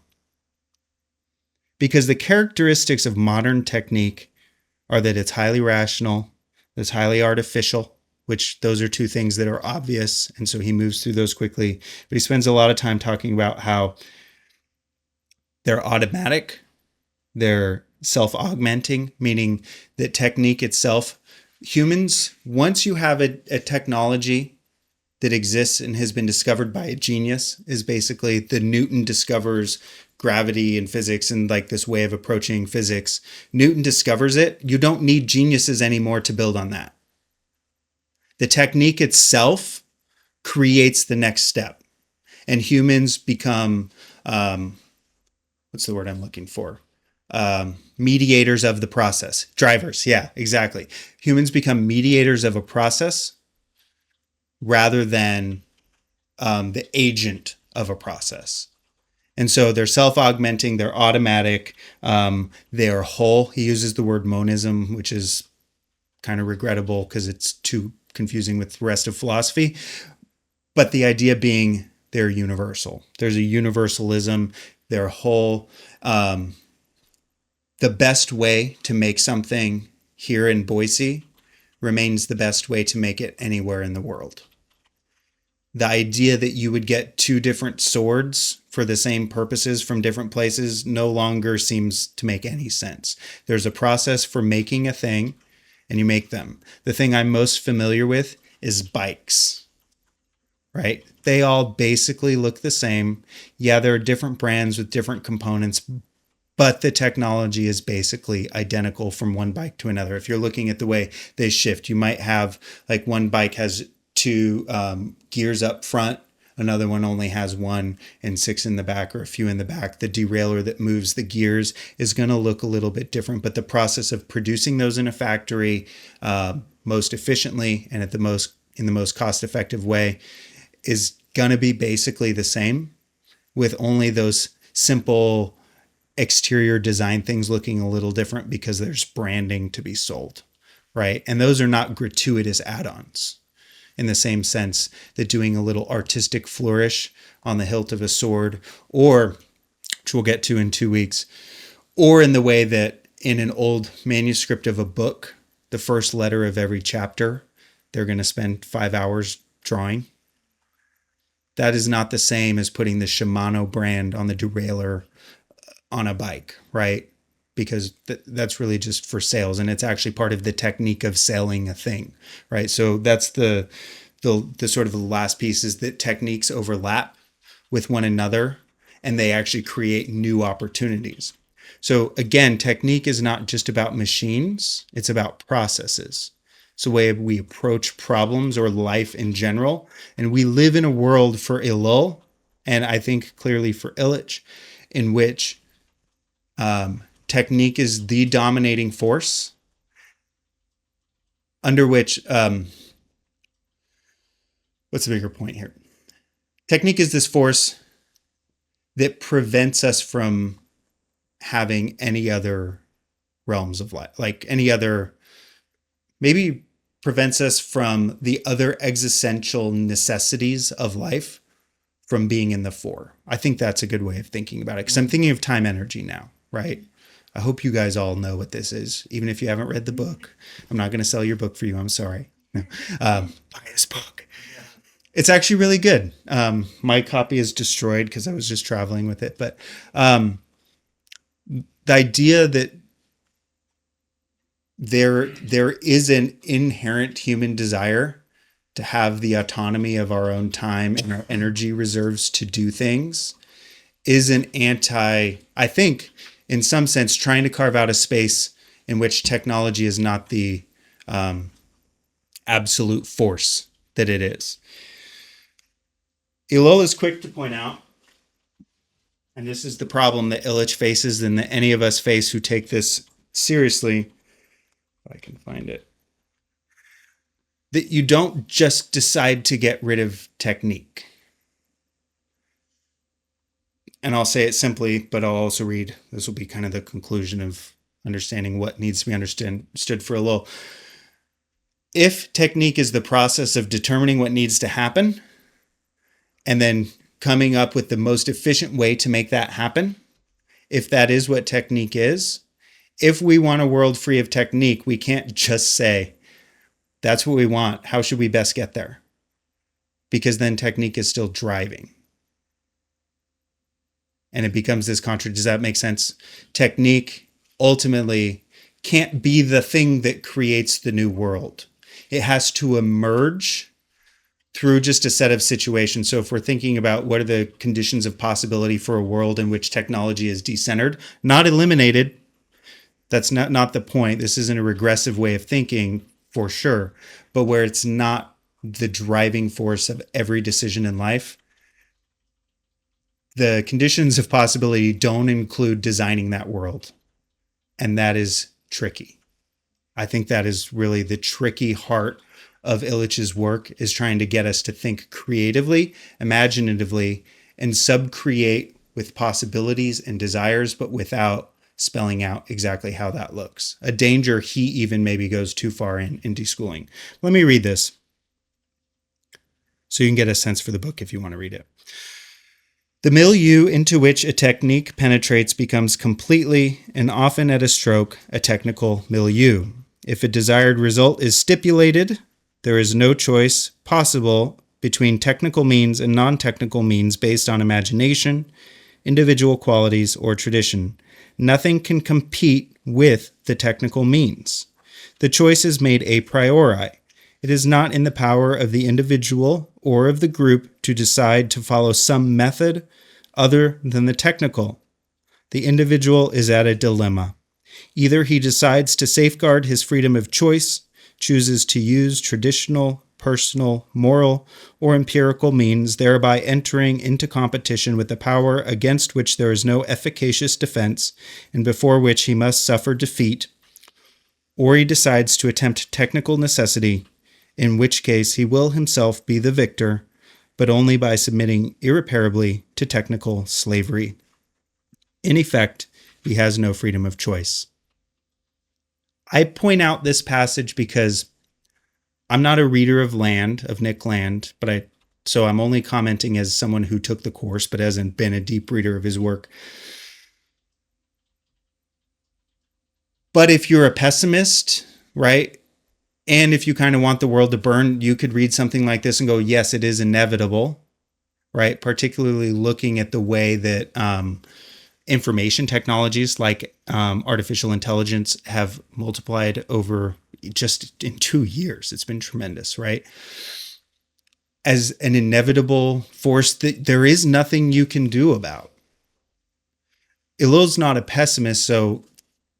Because the characteristics of modern technique are that it's highly rational, it's highly artificial, which those are two things that are obvious. And so he moves through those quickly. But he spends a lot of time talking about how they're automatic, they're self-augmenting, meaning that technique itself, humans, once you have a technology that exists and has been discovered by a genius, is basically the Newton discovers gravity and physics and like this way of approaching physics. Newton discovers it. You don't need geniuses anymore to build on that. The technique itself creates the next step, and humans become, what's the word I'm looking for? Mediators of the process. Drivers. Yeah, exactly. Humans become mediators of a process rather than the agent of a process. And so they're self-augmenting, they're automatic, they're whole. He uses the word monism, which is kind of regrettable because it's too confusing with the rest of philosophy. But the idea being they're universal. There's a universalism, they're whole. The best way to make something here in Boise remains the best way to make it anywhere in the world. The idea that you would get two different swords for the same purposes from different places no longer seems to make any sense. There's a process for making a thing, and you make them. The thing I'm most familiar with is bikes, right? They all basically look the same. Yeah, there are different brands with different components, but the technology is basically identical from one bike to another. If you're looking at the way they shift, you might have like one bike has two gears up front, another one only has one and 6 in the back or a few in the back. The derailleur that moves the gears is going to look a little bit different, but the process of producing those in a factory most efficiently and in the most cost-effective way is going to be basically the same, with only those simple exterior design things looking a little different because there's branding to be sold, right? And those are not gratuitous add-ons in the same sense that doing a little artistic flourish on the hilt of a sword, or, which we'll get to in 2 weeks, or in the way that in an old manuscript of a book, the first letter of every chapter, they're going to spend 5 hours drawing. That is not the same as putting the Shimano brand on the derailleur on a bike, right? because that's really just for sales, and it's actually part of the technique of selling a thing, right? So that's the sort of the last piece, is that techniques overlap with one another and they actually create new opportunities. So again, technique is not just about machines, it's about processes. It's the way we approach problems or life in general. And we live in a world for Illich, and I think clearly for Illich, in which technique is the dominating force, under which, what's the bigger point here? Technique is this force that prevents us from having any other realms of life, like any other, maybe prevents us from the other existential necessities of life from being in the fore. I think that's a good way of thinking about it, because I'm thinking of Timenergy now, right? I hope you guys all know what this is, even if you haven't read the book. I'm not going to sell your book for you. I'm sorry. No. Buy this book. It's actually really good. My copy is destroyed because I was just traveling with it. But the idea that there is an inherent human desire to have the autonomy of our own time and our energy reserves to do things is an I think, in some sense, trying to carve out a space in which technology is not the absolute force that it is. Illich is quick to point out, and this is the problem that Illich faces and that any of us face who take this seriously, if I can find it, that you don't just decide to get rid of technique. And I'll say it simply, but I'll also read, this will be kind of the conclusion of understanding what needs to be understood for Illich. If technique is the process of determining what needs to happen and then coming up with the most efficient way to make that happen, if that is what technique is, if we want a world free of technique, we can't just say, that's what we want. How should we best get there? Because then technique is still driving. And it becomes this contradiction. Does that make sense? Technique ultimately can't be the thing that creates the new world. It has to emerge through just a set of situations. So if we're thinking about what are the conditions of possibility for a world in which technology is decentered, not eliminated, that's not the point. This isn't a regressive way of thinking for sure, but where it's not the driving force of every decision in life, the conditions of possibility don't include designing that world. And that is tricky. I think that is really the tricky heart of Illich's work, is trying to get us to think creatively, imaginatively, and subcreate with possibilities and desires, but without spelling out exactly how that looks. A danger he even maybe goes too far in Deschooling. Let me read this so you can get a sense for the book if you want to read it. The milieu into which a technique penetrates becomes completely, and often at a stroke, a technical milieu. If a desired result is stipulated, there is no choice possible between technical means and non-technical means based on imagination, individual qualities, or tradition. Nothing can compete with the technical means. The choice is made a priori. It is not in the power of the individual or of the group to decide to follow some method other than the technical. The individual is at a dilemma. Either he decides to safeguard his freedom of choice, chooses to use traditional, personal, moral, or empirical means, thereby entering into competition with the power against which there is no efficacious defense and before which he must suffer defeat, or he decides to attempt technical necessity, in which case he will himself be the victor, but only by submitting irreparably to technical slavery. In effect, he has no freedom of choice. I point out this passage because I'm not a reader of Nick Land, so I'm only commenting as someone who took the course but hasn't been a deep reader of his work. But if you're a pessimist, right, and if you kind of want the world to burn, you could read something like this and go, yes, it is inevitable, right? Particularly looking at the way that information technologies like artificial intelligence have multiplied over just in 2 years. It's been tremendous, right? As an inevitable force that there is nothing you can do about. Ill's not a pessimist, so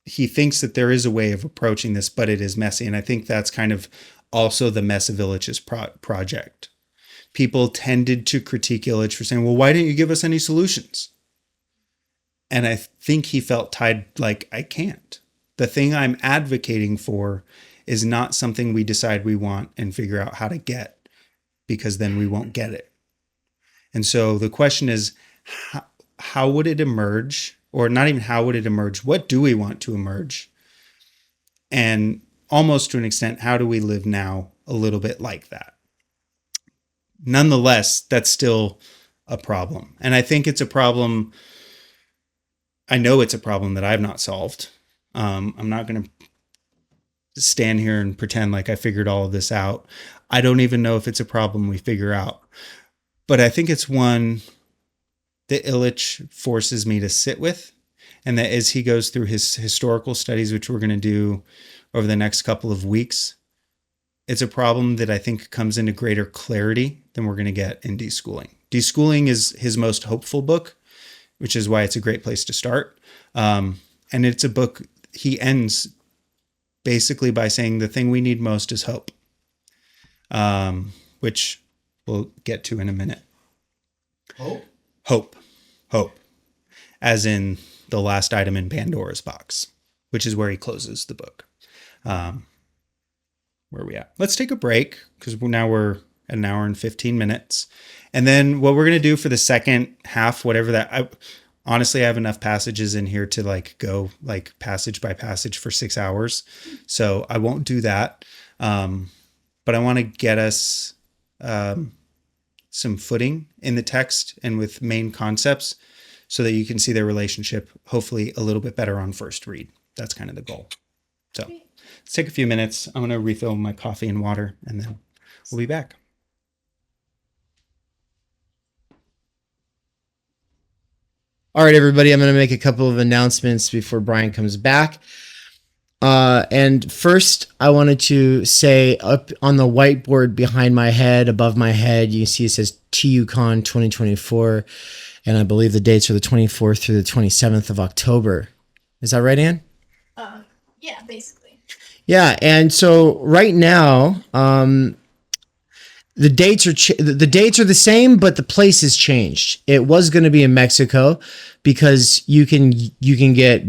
he thinks that there is a way of approaching this, but it is messy. And I think that's kind of also the mess of Illich's project. People tended to critique Illich for saying, well, why didn't you give us any solutions? And I think he felt tied, like, I can't. The thing I'm advocating for is not something we decide we want and figure out how to get, because then we won't get it. And so the question is, how would it emerge? Or not even how would it emerge? What do we want to emerge? And almost to an extent, how do we live now a little bit like that? Nonetheless, that's still a problem. And I think it's a problem. I know it's a problem that I've not solved. I'm not going to stand here and pretend like I figured all of this out. I don't even know if it's a problem we figure out. But I think it's one that Illich forces me to sit with. And that as he goes through his historical studies, which we're going to do over the next couple of weeks, it's a problem that I think comes into greater clarity than we're going to get in Deschooling. Deschooling is his most hopeful book, which is why it's a great place to start. And it's a book he ends basically by saying the thing we need most is hope, which we'll get to in a minute. Hope. As in the last item in Pandora's box, which is where he closes the book. Where are we at? Let's take a break, because now we're at an hour and 15 minutes. And then what we're going to do for the second half, whatever that, honestly, I have enough passages in here to like go like passage by passage for 6 hours. So I won't do that. But I want to get us some footing in the text and with main concepts so that you can see their relationship, hopefully a little bit better on first read. That's kind of the goal. So let's take a few minutes. I'm going to refill my coffee and water, and then we'll be back. All right, everybody, I'm going to make a couple of announcements before Bryan comes back. And first, I wanted to say up on the whiteboard behind my head, above my head, you can see it says TUCon 2024. And I believe the dates are the 24th through the 27th of October. Is that right, Ann? Yeah, basically. Yeah, and so right now, the dates are the same, but the place has changed. It was going to be in Mexico because you can get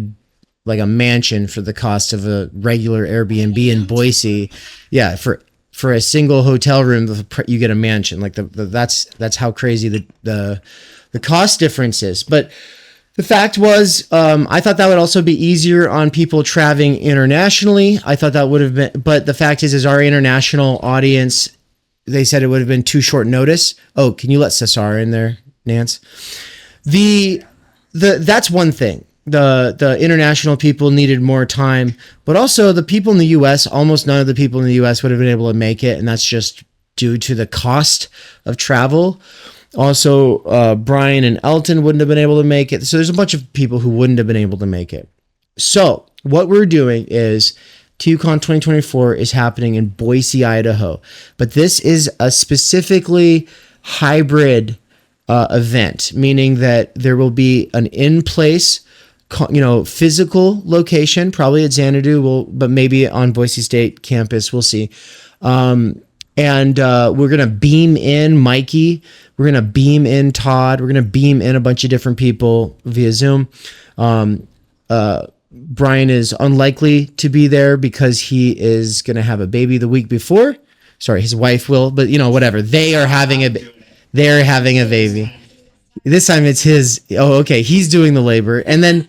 like a mansion for the cost of a regular Airbnb in Boise. Yeah, for a single hotel room, you get a mansion. Like that's how crazy the cost difference is. But the fact was, I thought that would also be easier on people traveling internationally. I thought that would have been, but the fact is our international audience, they said it would have been too short notice. Oh, can you let Cesar in there, Nance? That's one thing. The international people needed more time, but also the people in the U.S., almost none of the people in the U.S. would have been able to make it, and that's just due to the cost of travel. Also, Bryan and Elton wouldn't have been able to make it. So there's a bunch of people who wouldn't have been able to make it. So what we're doing is TUCon 2024 is happening in Boise, Idaho. But this is a specifically hybrid event, meaning that there will be an in-place, physical location, probably at Xanadu, but maybe on Boise State campus. We'll see. And we're going to beam in Mikey. We're going to beam in Todd. We're going to beam in a bunch of different people via Zoom. Bryan is unlikely to be there because he is going to have a baby the week before. Sorry, his wife will, but whatever. They're having a baby. This time it's his. Oh, okay. He's doing the labor. And then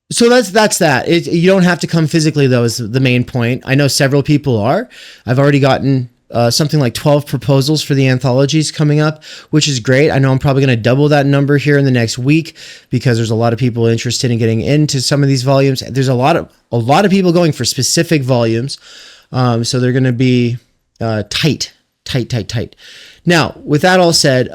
so that's that. You don't have to come physically, though, is the main point. I know several people are. I've already gotten something like 12 proposals for the anthologies coming up, which is great. I know I'm probably going to double that number here in the next week because there's a lot of people interested in getting into some of these volumes. There's a lot of people going for specific volumes, so they're going to be tight. Now, with that all said,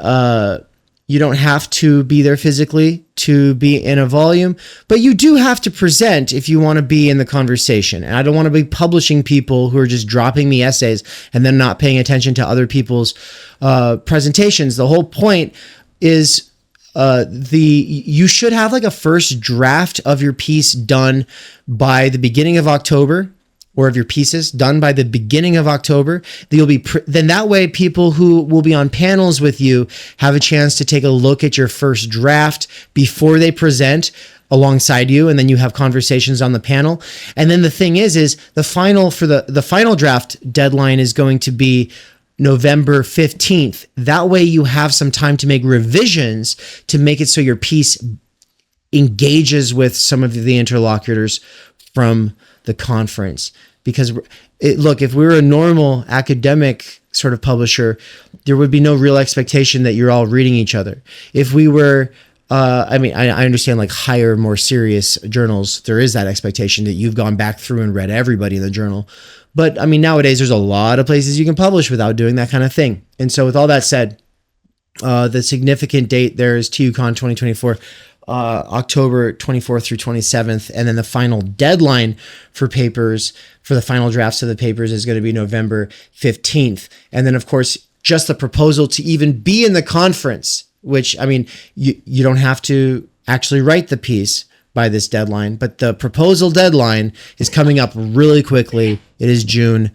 You don't have to be there physically to be in a volume, but you do have to present if you want to be in the conversation. And I don't want to be publishing people who are just dropping me essays and then not paying attention to other people's presentations. The whole point is you should have like a first draft of your piece done by the beginning of October, or of your pieces done by the beginning of October. Then that way people who will be on panels with you have a chance to take a look at your first draft before they present alongside you, and then you have conversations on the panel. And then the thing is the final draft deadline is going to be November 15th. That way you have some time to make revisions to make it so your piece engages with some of the interlocutors from the conference. Because look, if we were a normal academic sort of publisher, there would be no real expectation that you're all reading each other. If we were, I understand like higher, more serious journals, there is that expectation that you've gone back through and read everybody in the journal. But I mean, nowadays there's a lot of places you can publish without doing that kind of thing. And so with all that said, the significant date there is TUCon 2024. October 24th through 27th. And then the final deadline for papers, for the final drafts of the papers, is going to be November 15th. And then, of course, just the proposal to even be in the conference, which, I mean, you don't have to actually write the piece by this deadline, but the proposal deadline is coming up really quickly. It is June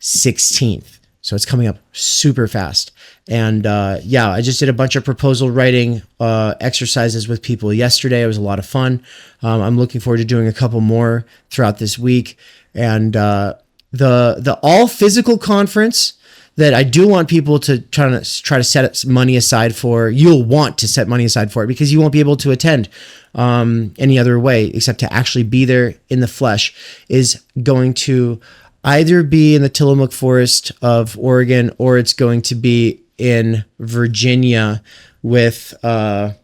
16th. So it's coming up super fast. And I just did a bunch of proposal writing exercises with people yesterday. It was a lot of fun. I'm looking forward to doing a couple more throughout this week. And the all physical conference that I do want people to try to set money aside for, you'll want to set money aside for it, because you won't be able to attend any other way except to actually be there in the flesh, is going to either be in the Tillamook Forest of Oregon, or it's going to be in Virginia with, at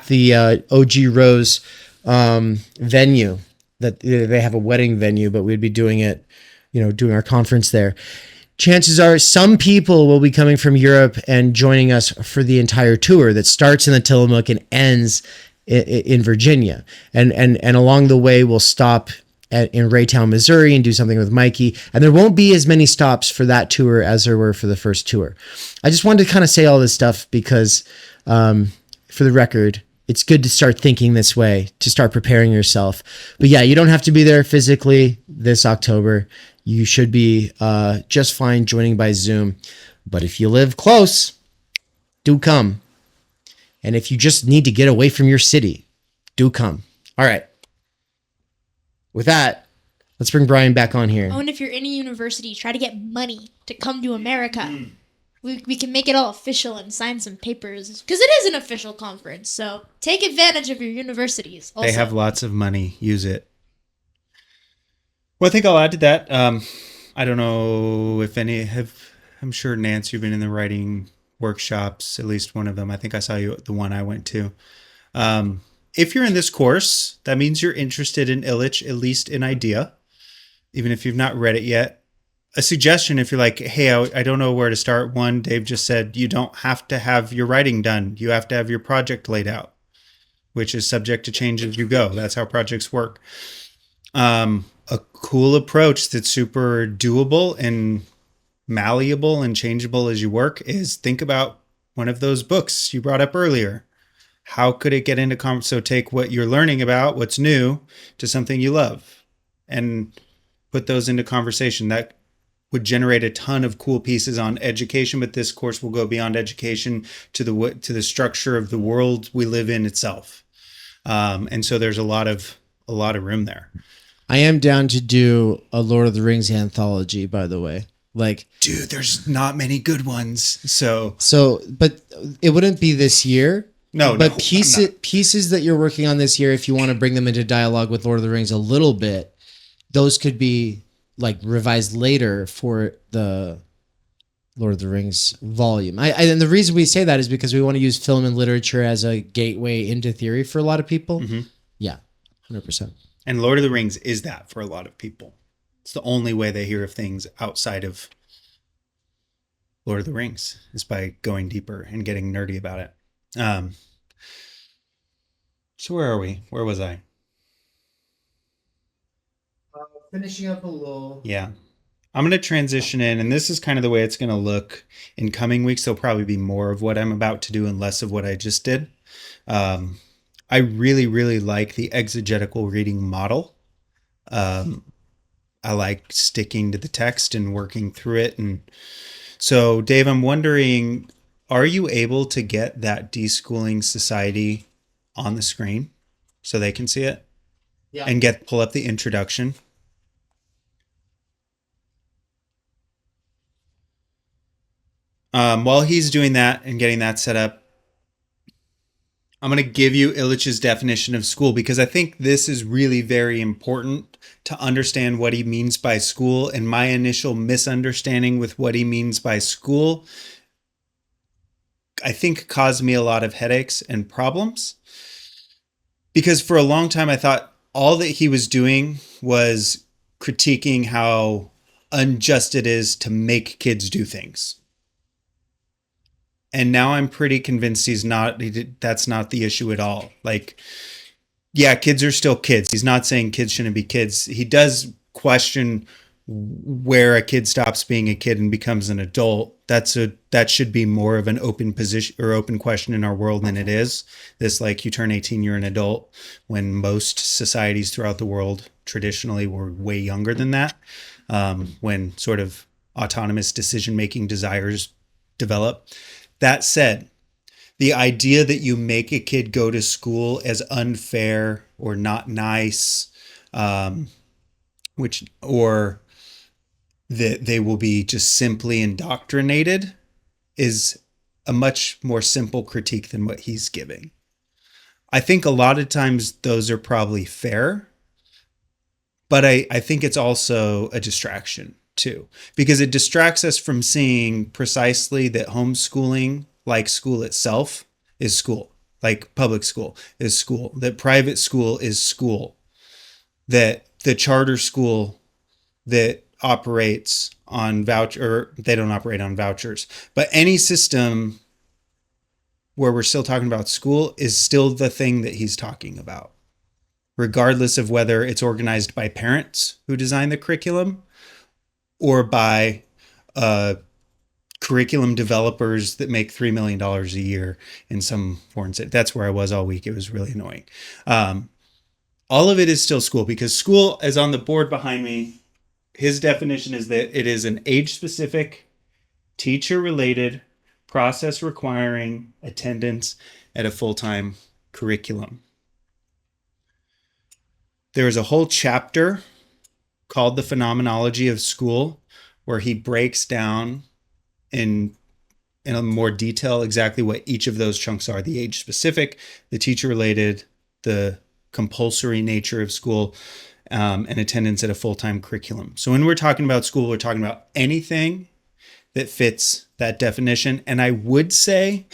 the OG Rose venue. That they have a wedding venue, but we'd be doing it, doing our conference there. Chances are some people will be coming from Europe and joining us for the entire tour that starts in the Tillamook and ends in Virginia. And along the way, we'll stop in Raytown, Missouri, and do something with Mikey. And there won't be as many stops for that tour as there were for the first tour. I just wanted to kind of say all this stuff because, for the record, it's good to start thinking this way, to start preparing yourself. But yeah, you don't have to be there physically this October. You should be just fine joining by Zoom. But if you live close, do come. And if you just need to get away from your city, do come. All right. With that, let's bring Bryan back on here. Oh, and if you're in a university, try to get money to come to America. We can make it all official and sign some papers, because it is an official conference. So take advantage of your universities. Also. They have lots of money. Use it. Well, I think I'll add to that. I don't know if any have. I'm sure, Nance, you've been in the writing workshops, at least one of them. I think I saw you at the one I went to. If you're in this course, that means you're interested in Illich, at least in idea, even if you've not read it yet. A suggestion, if you're like, hey, I don't know where to start. One, Dave just said, you don't have to have your writing done. You have to have your project laid out, which is subject to change as you go. That's how projects work. A cool approach that's super doable and malleable and changeable as you work is think about one of those books you brought up earlier. How could it get into so take what you're learning about, what's new, to something you love, and put those into conversation. That would generate a ton of cool pieces on education, but this course will go beyond education to the structure of the world we live in itself. And so there's a lot of room there. I am down to do a Lord of the Rings anthology, by the way. Like, dude, there's not many good ones. So, but it wouldn't be this year. But pieces that you're working on this year, if you want to bring them into dialogue with Lord of the Rings a little bit, those could be like revised later for the Lord of the Rings volume. And the reason we say that is because we want to use film and literature as a gateway into theory for a lot of people. Mm-hmm. Yeah, 100%. And Lord of the Rings is that for a lot of people. It's the only way they hear of things outside of Lord of the Rings is by going deeper and getting nerdy about it. Um, so where are we? Where was I? Finishing up a little. Yeah. I'm going to transition in, and this is kind of the way it's going to look in coming weeks. There'll probably be more of what I'm about to do and less of what I just did. I really, really like the exegetical reading model. I like sticking to the text and working through it. And so, Dave, I'm wondering, are you able to get that Deschooling Society on the screen so they can see it? Yeah. And pull up the introduction? While he's doing that and getting that set up, I'm going to give you Illich's definition of school, because I think this is really very important to understand what he means by school. And my initial misunderstanding with what he means by school, I think, caused me a lot of headaches and problems. Because for a long time, I thought all that he was doing was critiquing how unjust it is to make kids do things. And now I'm pretty convinced that's not the issue at all. Like, yeah, kids are still kids. He's not saying kids shouldn't be kids. He does question where a kid stops being a kid and becomes an adult. That should be more of an open position or open question in our world than it is. This, like, you turn 18, you're an adult, when most societies throughout the world traditionally were way younger than that. When sort of autonomous decision-making desires develop. That said, the idea that you make a kid go to school as unfair or not nice, or that they will be just simply indoctrinated, is a much more simple critique than what he's giving. I think a lot of times those are probably fair, but I think it's also a distraction too, because it distracts us from seeing precisely that homeschooling, like school itself, is school, like public school is school, that private school is school, that the charter school that operates on they don't operate on vouchers, but any system where we're still talking about school is still the thing that he's talking about, regardless of whether it's organized by parents who design the curriculum or by curriculum developers that make $3 million a year in some foreign state. That's where I was all week. It was really annoying. All of it is still school, because school, as on the board behind me, his definition is that it is an age-specific, teacher-related process requiring attendance at a full-time curriculum. There is a whole chapter called The Phenomenology of School, where he breaks down in a more detail exactly what each of those chunks are: the age specific, the teacher related, the compulsory nature of school, and attendance at a full-time curriculum. So when we're talking about school, we're talking about anything that fits that definition. And I would say,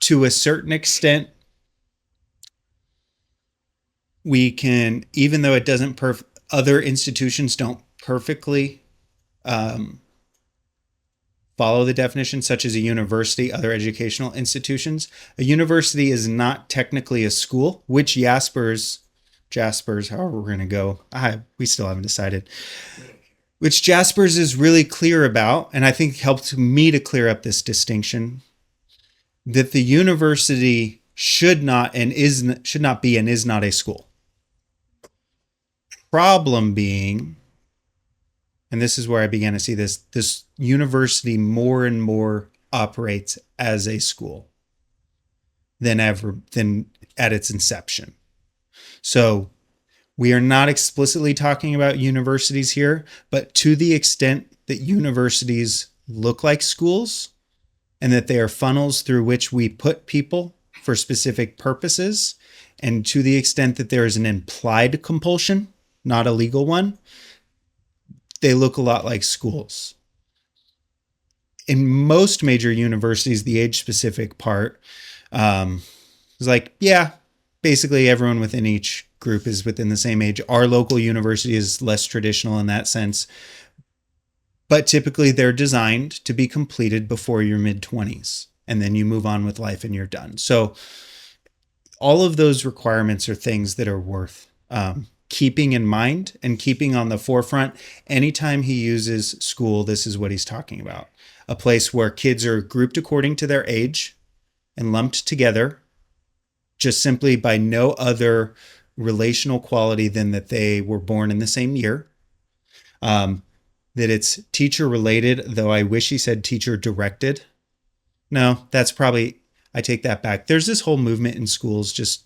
to a certain extent, we can, even though it doesn't other institutions don't perfectly follow the definition, such as a university, other educational institutions. A university is not technically a school, which Jaspers, however we're going to go, we still haven't decided, which Jaspers is really clear about, and I think helped me to clear up this distinction, that the university should not be and is not a school. Problem being, and this is where I began to see this university more and more operates as a school than at its inception. So we are not explicitly talking about universities here, but to the extent that universities look like schools and that they are funnels through which we put people for specific purposes, and to the extent that there is an implied compulsion, not a legal one, they look a lot like schools. In most major universities, the age-specific part is like, yeah, basically everyone within each group is within the same age. Our local university is less traditional in that sense, but typically they're designed to be completed before your mid-20s. and then you move on with life and you're done. So all of those requirements are things that are worth keeping in mind and keeping on the forefront. Anytime he uses school, this is what he's talking about. A place where kids are grouped according to their age and lumped together just simply by no other relational quality than that they were born in the same year. That it's teacher related, though I wish he said teacher directed. No, that's probably, I take that back. There's this whole movement in schools just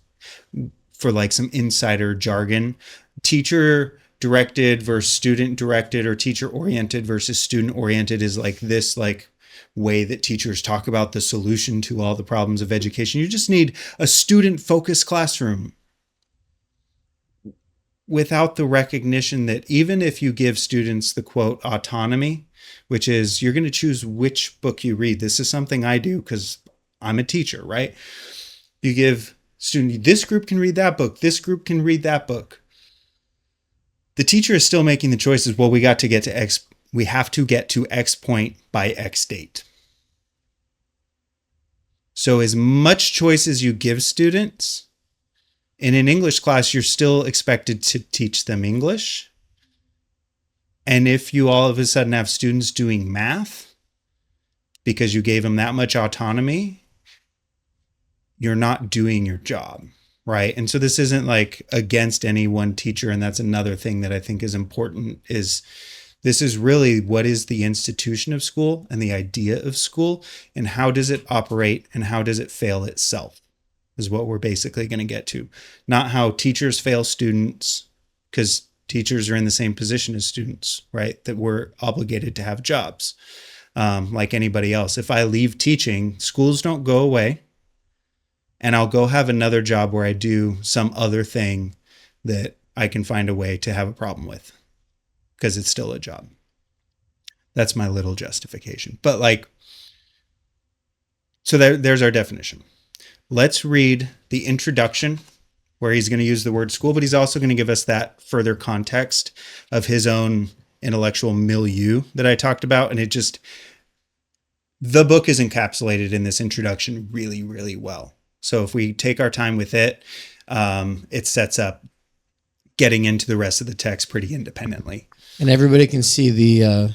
for like some insider jargon, teacher directed versus student directed, or teacher oriented versus student oriented is like this like way that teachers talk about the solution to all the problems of education. You just need a student focused classroom, without the recognition that even if you give students the quote autonomy, which is you're going to choose which book you read. This is something I do because I'm a teacher, right? You give student, this group can read that book. This group can read that book. The teacher is still making the choices. Well, we have to get to X point by X date. So as much choice as you give students, in an English class, you're still expected to teach them English. And if you all of a sudden have students doing math because you gave them that much autonomy, you're not doing your job, right? And so this isn't like against any one teacher. And that's another thing that I think is important, is this is really what is the institution of school and the idea of school, and how does it operate and how does it fail itself, is what we're basically going to get to. Not how teachers fail students, because teachers are in the same position as students, right? That we're obligated to have jobs like anybody else. If I leave teaching, schools don't go away, and I'll go have another job where I do some other thing that I can find a way to have a problem with, because it's still a job. That's my little justification. But like, so there's our definition. Let's read the introduction, where he's going to use the word school, but he's also going to give us that further context of his own intellectual milieu that I talked about. And the book is encapsulated in this introduction really, really well. So if we take our time with it, it sets up getting into the rest of the text pretty independently. And everybody can see the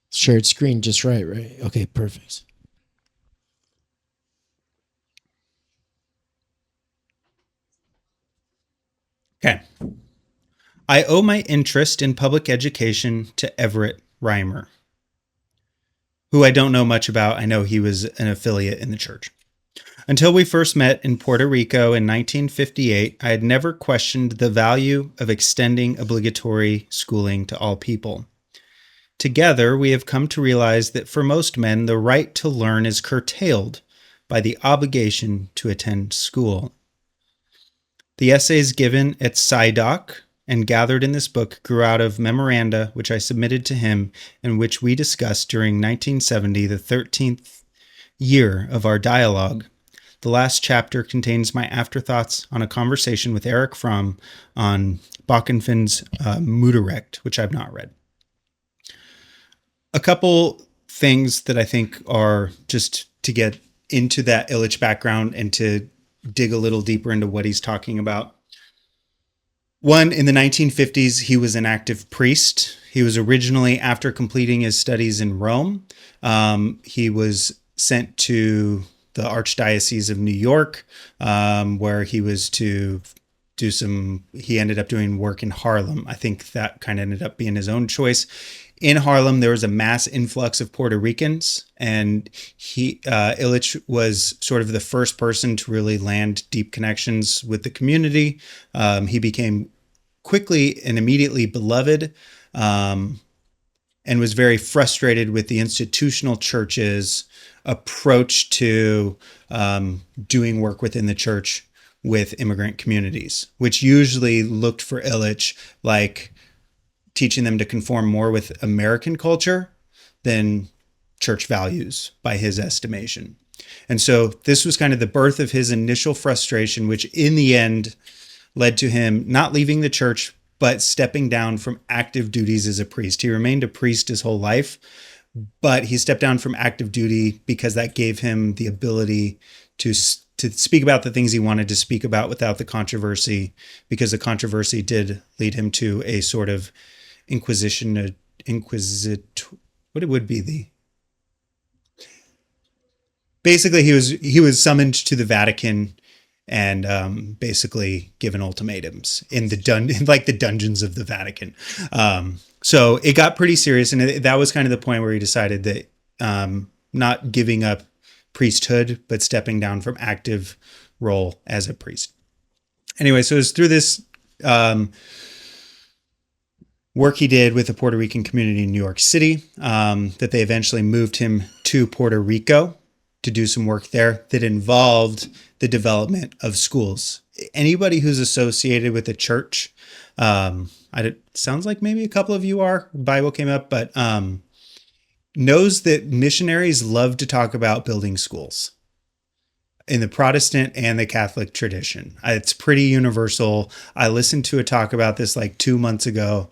shared screen just right? Okay, perfect. Okay. I owe my interest in public education to Everett Reimer, who I don't know much about. I know he was an affiliate in the church. Until we first met in Puerto Rico in 1958, I had never questioned the value of extending obligatory schooling to all people. Together, we have come to realize that for most men, the right to learn is curtailed by the obligation to attend school. The essays given at SciDoc and gathered in this book grew out of memoranda which I submitted to him and which we discussed during 1970, the 13th year of our dialogue. The last chapter contains my afterthoughts on a conversation with Eric Fromm on Bockenfin's Muterecht, which I've not read. A couple things that I think are just to get into that Illich background and to dig a little deeper into what he's talking about. One, in the 1950s, he was an active priest. He was originally, after completing his studies in Rome, he was sent to the Archdiocese of New York, where he was to he ended up doing work in Harlem. I think that kind of ended up being his own choice. In Harlem, there was a mass influx of Puerto Ricans, and Illich was sort of the first person to really land deep connections with the community. He became quickly and immediately beloved, and was very frustrated with the institutional church's approach to doing work within the church with immigrant communities, which usually looked for Illich like teaching them to conform more with American culture than church values, by his estimation. And so this was kind of the birth of his initial frustration, which in the end led to him not leaving the church, but stepping down from active duties as a priest. He remained a priest his whole life, but he stepped down from active duty because that gave him the ability to speak about the things he wanted to speak about without the controversy, because the controversy did lead him to a sort of what it would be basically he was summoned to the Vatican and basically given ultimatums in the dungeons of the Vatican. So it got pretty serious, and that was kind of the point where he decided that not giving up priesthood, but stepping down from active role as a priest. Anyway, so it was through this work he did with the Puerto Rican community in New York City that they eventually moved him to Puerto Rico to do some work there that involved the development of schools. Anybody who's associated with the church, it sounds like maybe a couple of you are, Bible came up, but knows that missionaries love to talk about building schools in the Protestant and the Catholic tradition. It's pretty universal. I listened to a talk about this like 2 months ago,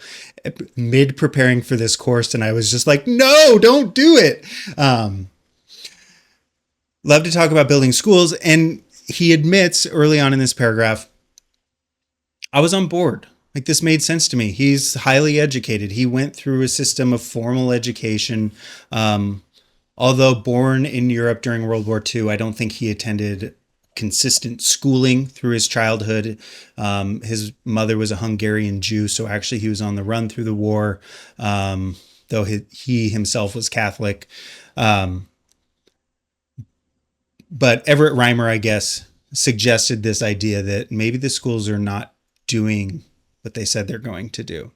mid preparing for this course, and I was just like, no, don't do it. Love to talk about building schools. And he admits early on in this paragraph, I was on board. Like, this made sense to me. He's highly educated. He went through a system of formal education. Although born in Europe during World War II, I don't think he attended consistent schooling through his childhood. His mother was a Hungarian Jew, so actually he was on the run through the war, though he himself was Catholic. But Everett Reimer, I guess, suggested this idea that maybe the schools are not doing what they said they're going to do.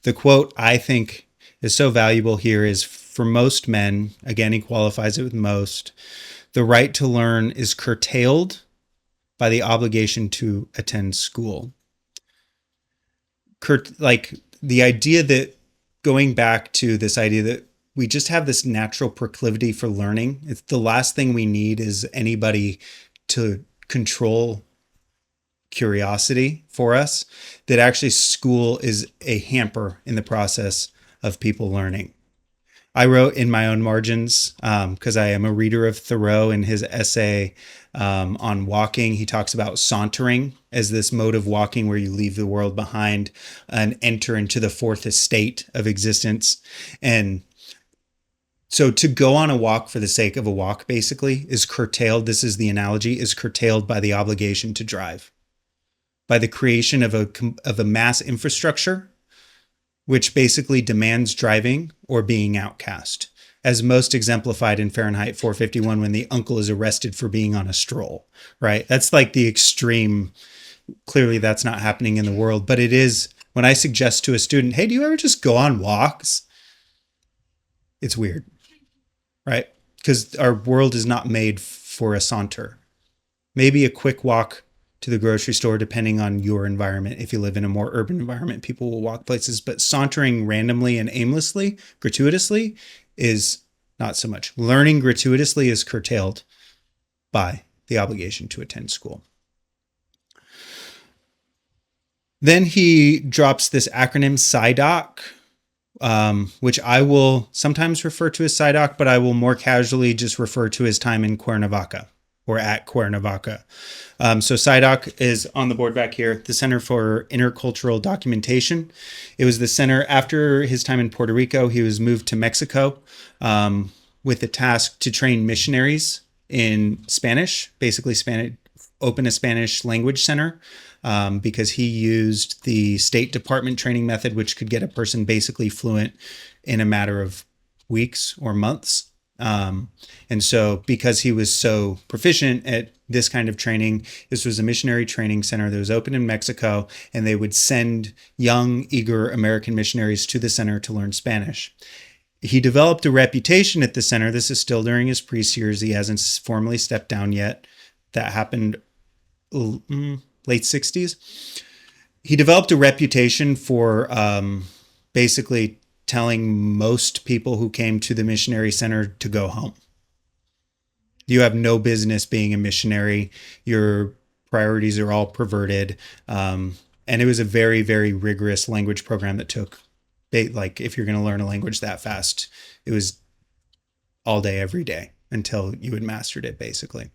The quote I think is so valuable here is, for most men, again, he qualifies it with most, the right to learn is curtailed by the obligation to attend school. Like the idea that, going back to this idea that we just have this natural proclivity for learning. It's the last thing we need is anybody to control curiosity for us, that actually school is a hamper in the process of people learning. I wrote in my own margins, because I am a reader of Thoreau, in his essay on walking, he talks about sauntering as this mode of walking where you leave the world behind and enter into the fourth estate of existence. And so to go on a walk for the sake of a walk, basically, is curtailed. This is the analogy, is curtailed by the obligation to drive, by the creation of a mass infrastructure, which basically demands driving or being outcast, as most exemplified in Fahrenheit 451 when the uncle is arrested for being on a stroll, right? That's like the extreme. Clearly, that's not happening in the world, but it is. When I suggest to a student, hey, do you ever just go on walks? It's weird, right? Because our world is not made for a saunter. Maybe a quick walk to the grocery store, depending on your environment. If you live in a more urban environment, people will walk places, but sauntering randomly and aimlessly, gratuitously, is not so much. Learning gratuitously is curtailed by the obligation to attend school. Then he drops this acronym SciDoc, which I will sometimes refer to as SciDoc, but I will more casually just refer to his time in Cuernavaca, or at Cuernavaca. So SciDoc is on the board back here, the Center for Intercultural Documentation. It was the center after his time in Puerto Rico. He was moved to Mexico with the task to train missionaries in Spanish, basically open a Spanish language center, because he used the State Department training method, which could get a person basically fluent in a matter of weeks or months. And so because he was so proficient at this kind of training, this was a missionary training center that was open in Mexico, and they would send young, eager American missionaries to the center to learn Spanish. He developed a reputation at the center. This is still during his priest years. He hasn't formally stepped down yet. That happened late 60s. He developed a reputation for basically telling most people who came to the missionary center to go home. You have no business being a missionary. Your priorities are all perverted. And it was a very, very rigorous language program that took, like, if you're going to learn a language that fast, it was all day, every day until you had mastered it, basically.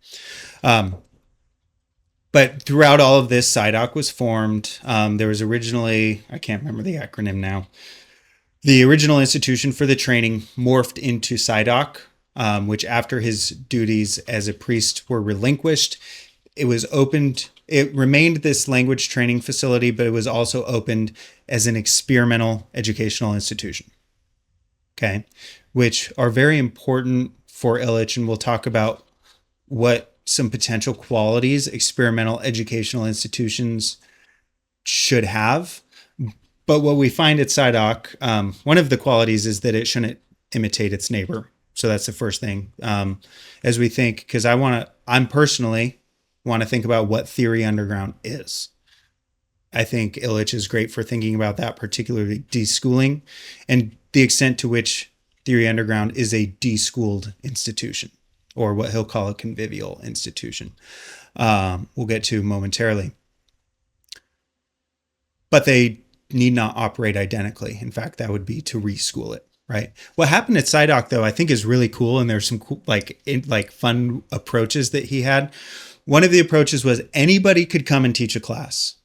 But throughout all of this, SciDoc was formed. There was originally, I can't remember the acronym now, the original institution for the training morphed into SciDoc, which after his duties as a priest were relinquished, it was opened. It remained this language training facility, but it was also opened as an experimental educational institution. Okay, which are very important for Illich, and we'll talk about what some potential qualities experimental educational institutions should have. But what we find at SciDoc, one of the qualities is that it shouldn't imitate its neighbor. So that's the first thing. As we think, because I'm personally want to think about what Theory Underground is. I think Illich is great for thinking about that, particularly deschooling and the extent to which Theory Underground is a deschooled institution, or what he'll call a convivial institution. We'll get to momentarily. But they need not operate identically. In fact, that would be to reschool it, right? What happened at SciDoc, though, I think is really cool, and there's some cool, fun approaches that he had. One of the approaches was anybody could come and teach a class.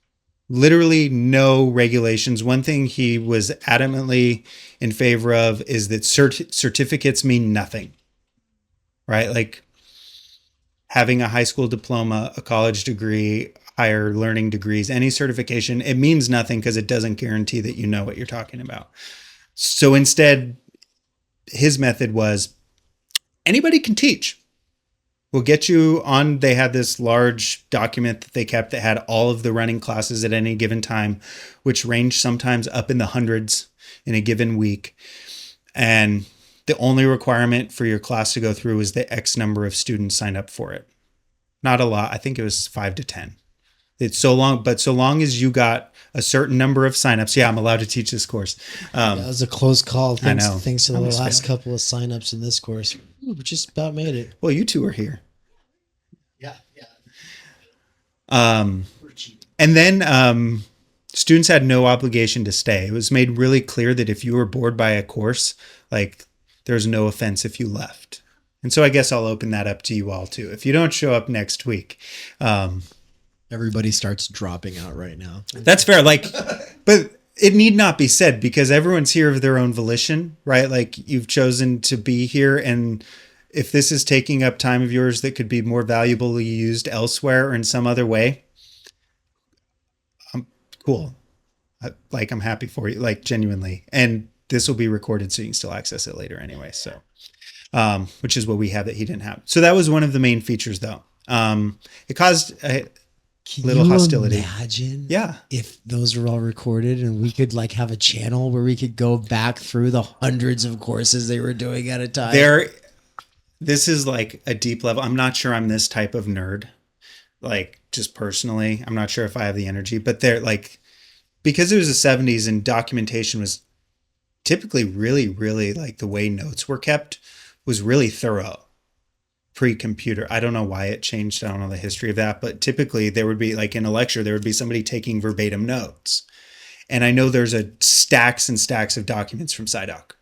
Literally no regulations. One thing he was adamantly in favor of is that certificates mean nothing, right? Like having a high school diploma, a college degree, higher learning degrees, any certification, it means nothing because it doesn't guarantee that you know what you're talking about. So instead, his method was anybody can teach. We'll get you on. They had this large document that they kept that had all of the running classes at any given time, which ranged sometimes up in the hundreds in a given week. And the only requirement for your class to go through is that X number of students sign up for it. Not a lot. I think it was 5 to 10. It's so long, but so long as you got a certain number of signups, yeah, I'm allowed to teach this course. That was a close call. Thanks, I know. Thanks to the last couple of signups in this course. Ooh, we just about made it. Well, you two are here. Yeah. And then students had no obligation to stay. It was made really clear that if you were bored by a course, like there's no offense if you left. And so I guess I'll open that up to you all too. If you don't show up next week, Everybody starts dropping out right now. that's fair. But it need not be said because everyone's here of their own volition, right? Like you've chosen to be here. And if this is taking up time of yours that could be more valuably used elsewhere or in some other way, cool. I'm happy for you, genuinely. And this will be recorded so you can still access it later anyway. So, which is what we have that he didn't have. So that was one of the main features though. It caused a little hostility. Imagine Yeah. if those were all recorded and we could have a channel where we could go back through the hundreds of courses they were doing at a time. This is a deep level. I'm not sure I'm this type of nerd. Just personally, I'm not sure if I have the energy, but they're because it was the 70s and documentation was typically really, really the way notes were kept was really thorough pre-computer. I don't know why it changed. I don't know the history of that, but typically there would be in a lecture, there would be somebody taking verbatim notes. And I know there's stacks and stacks of documents from SciDoc.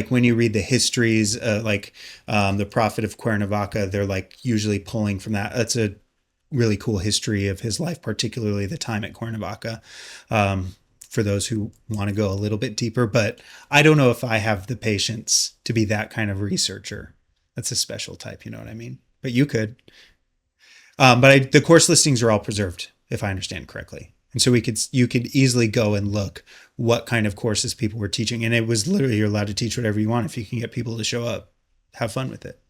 When you read the histories, the Prophet of Cuernavaca, they're usually pulling from that. That's a really cool history of his life, particularly the time at Cuernavaca, for those who want to go a little bit deeper. But I don't know if I have the patience to be that kind of researcher. That's a special type, you know what I mean? But you could. But the course listings are all preserved, if I understand correctly. And so you could easily go and look what kind of courses people were teaching. And it was literally, you're allowed to teach whatever you want if you can get people to show up. Have fun with it.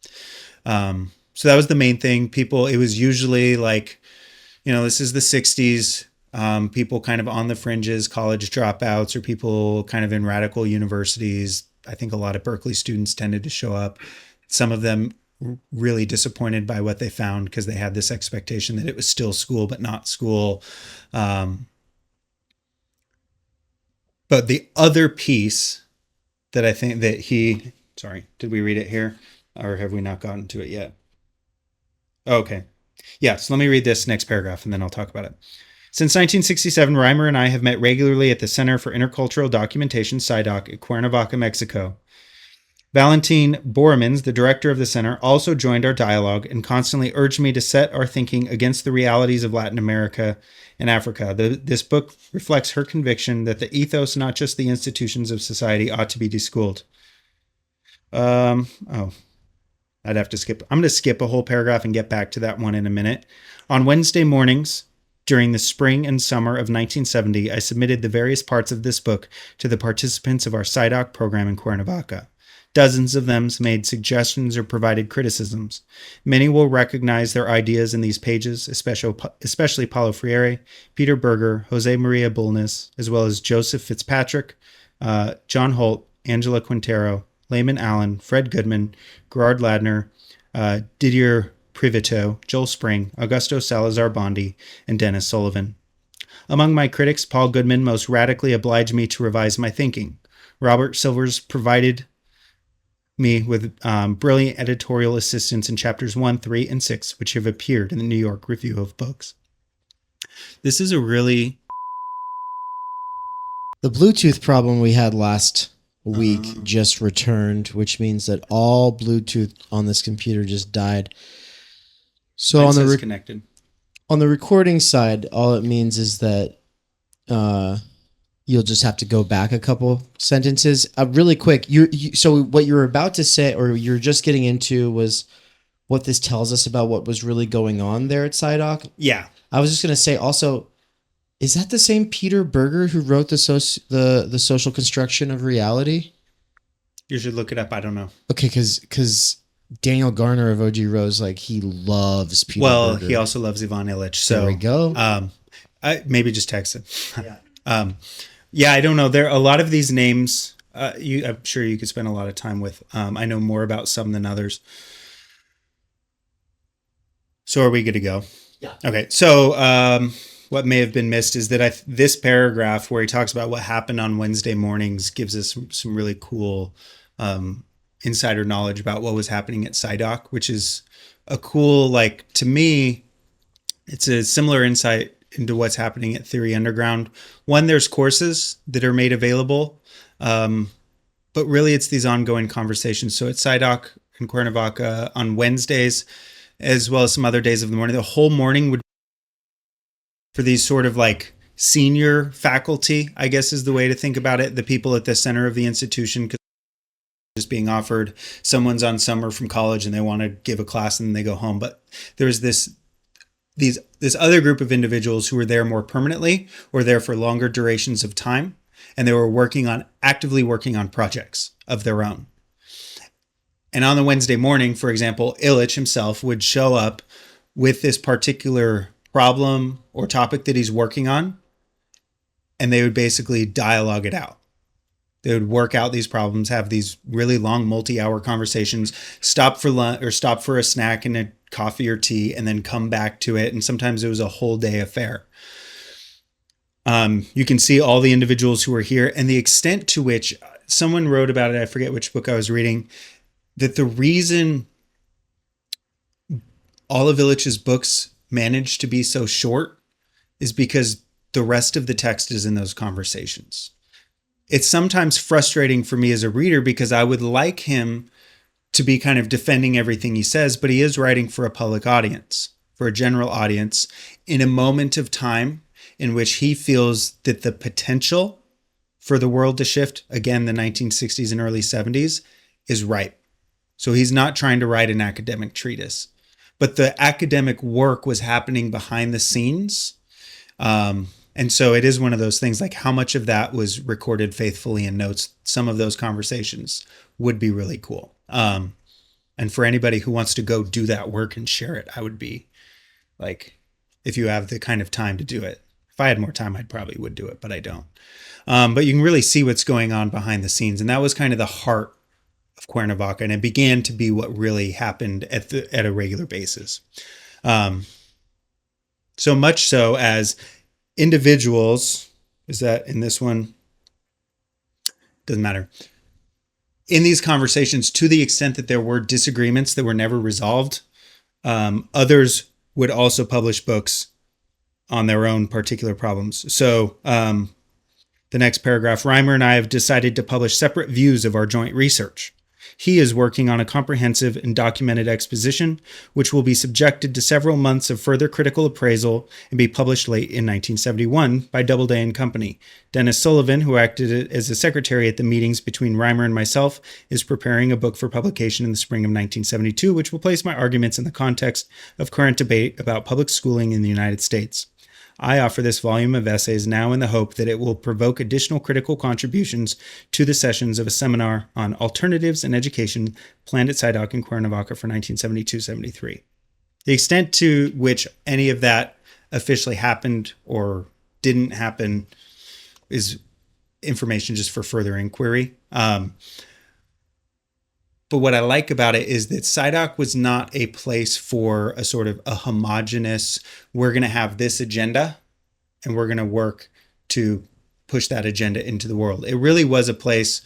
So that was the main thing. It was usually this is the 60s. People kind of on the fringes, college dropouts, or people kind of in radical universities. I think a lot of Berkeley students tended to show up. Some of them really disappointed by what they found because they had this expectation that it was still school, but not school. But the other piece that I think that did we read it here or have we not gotten to it yet? Okay. Yeah. So let me read this next paragraph and then I'll talk about it. Since 1967, Reimer and I have met regularly at the Center for Intercultural Documentation, SciDoc, at Cuernavaca, Mexico. Valentin Boremans, the director of the center, also joined our dialogue and constantly urged me to set our thinking against the realities of Latin America and Africa. This book reflects her conviction that the ethos, not just the institutions of society, ought to be deschooled. I'd have to skip. I'm going to skip a whole paragraph and get back to that one in a minute. On Wednesday mornings, during the spring and summer of 1970, I submitted the various parts of this book to the participants of our SciDoc program in Cuernavaca. Dozens of them made suggestions or provided criticisms. Many will recognize their ideas in these pages, especially Paulo Freire, Peter Berger, Jose Maria Bulnes, as well as Joseph Fitzpatrick, John Holt, Angela Quintero, Layman Allen, Fred Goodman, Gerard Ladner, Didier Privito, Joel Spring, Augusto Salazar Bondi, and Dennis Sullivan. Among my critics, Paul Goodman most radically obliged me to revise my thinking. Robert Silvers provided me with brilliant editorial assistance in chapters 1, 3, and 6, which have appeared in the New York Review of Books. This is a really... The Bluetooth problem we had last week just returned, which means that all Bluetooth on this computer just died. So on the connected. On the recording side, all it means is that you'll just have to go back a couple sentences. Really quick, so what you were about to say, or you're just getting into, was what this tells us about what was really going on there at SciDoc. Yeah, I was just gonna say also, is that the same Peter Berger who wrote the social construction of reality? You should look it up. I don't know. Okay, because Daniel Garner of OG Rose, like, he loves Peter Berger. He also loves Ivan Illich. So there we go. I maybe just text him. Yeah. I don't know. There are a lot of these names. I'm sure you could spend a lot of time with. I know more about some than others. So are we good to go? Yeah. Okay. So what may have been missed is that this paragraph where he talks about what happened on Wednesday mornings gives us some really cool insider knowledge about what was happening at SciDoc, which is a cool, like, to me, it's a similar insight into what's happening at Theory Underground. One, there's courses that are made available, but really it's these ongoing conversations. So at SciDoc in Cuernavaca on Wednesdays, as well as some other days of the morning, the whole morning would for these sort of like senior faculty, I guess is the way to think about it. The people at the center of the institution, just being offered, someone's on summer from college and they want to give a class and then they go home. But there's this other group of individuals who were there more permanently or there for longer durations of time. And they were actively working on projects of their own. And on the Wednesday morning, for example, Illich himself would show up with this particular problem or topic that he's working on, and they would basically dialogue it out. They would work out these problems, have these really long multi-hour conversations, stop for lunch or stop for a snack and a coffee or tea, and then come back to it. And sometimes it was a whole day affair. You can see all the individuals who were here and the extent to which someone wrote about it. I forget which book I was reading, that the reason all of Illich's books managed to be so short is because the rest of the text is in those conversations. It's sometimes frustrating for me as a reader because I would like him to be kind of defending everything he says, but he is writing for a public audience, for a general audience, in a moment of time in which he feels that the potential for the world to shift, again, the 1960s and early 70s, is ripe. So he's not trying to write an academic treatise, but the academic work was happening behind the scenes. And so it is one of those things, like how much of that was recorded faithfully in notes. Some of those conversations would be really cool. And for anybody who wants to go do that work and share it, I would be like, if you have the kind of time to do it. If I had more time, I probably would do it, but I don't. But you can really see what's going on behind the scenes. And that was kind of the heart of Cuernavaca, and it began to be what really happened at a regular basis. So much so as individuals, is that in this one? Doesn't matter. In these conversations, to the extent that there were disagreements that were never resolved, others would also publish books on their own particular problems. So the next paragraph, Reimer and I have decided to publish separate views of our joint research. He is working on a comprehensive and documented exposition, which will be subjected to several months of further critical appraisal and be published late in 1971 by Doubleday and Company. Dennis Sullivan, who acted as a secretary at the meetings between Reimer and myself, is preparing a book for publication in the spring of 1972, which will place my arguments in the context of current debate about public schooling in the United States. I offer this volume of essays now in the hope that it will provoke additional critical contributions to the sessions of a seminar on alternatives in education planned at SciDoc in Cuernavaca for 1972-73. The extent to which any of that officially happened or didn't happen is information just for further inquiry. But what I like about it is that SciDoc was not a place for a sort of a homogenous, we're going to have this agenda and we're going to work to push that agenda into the world. It really was a place,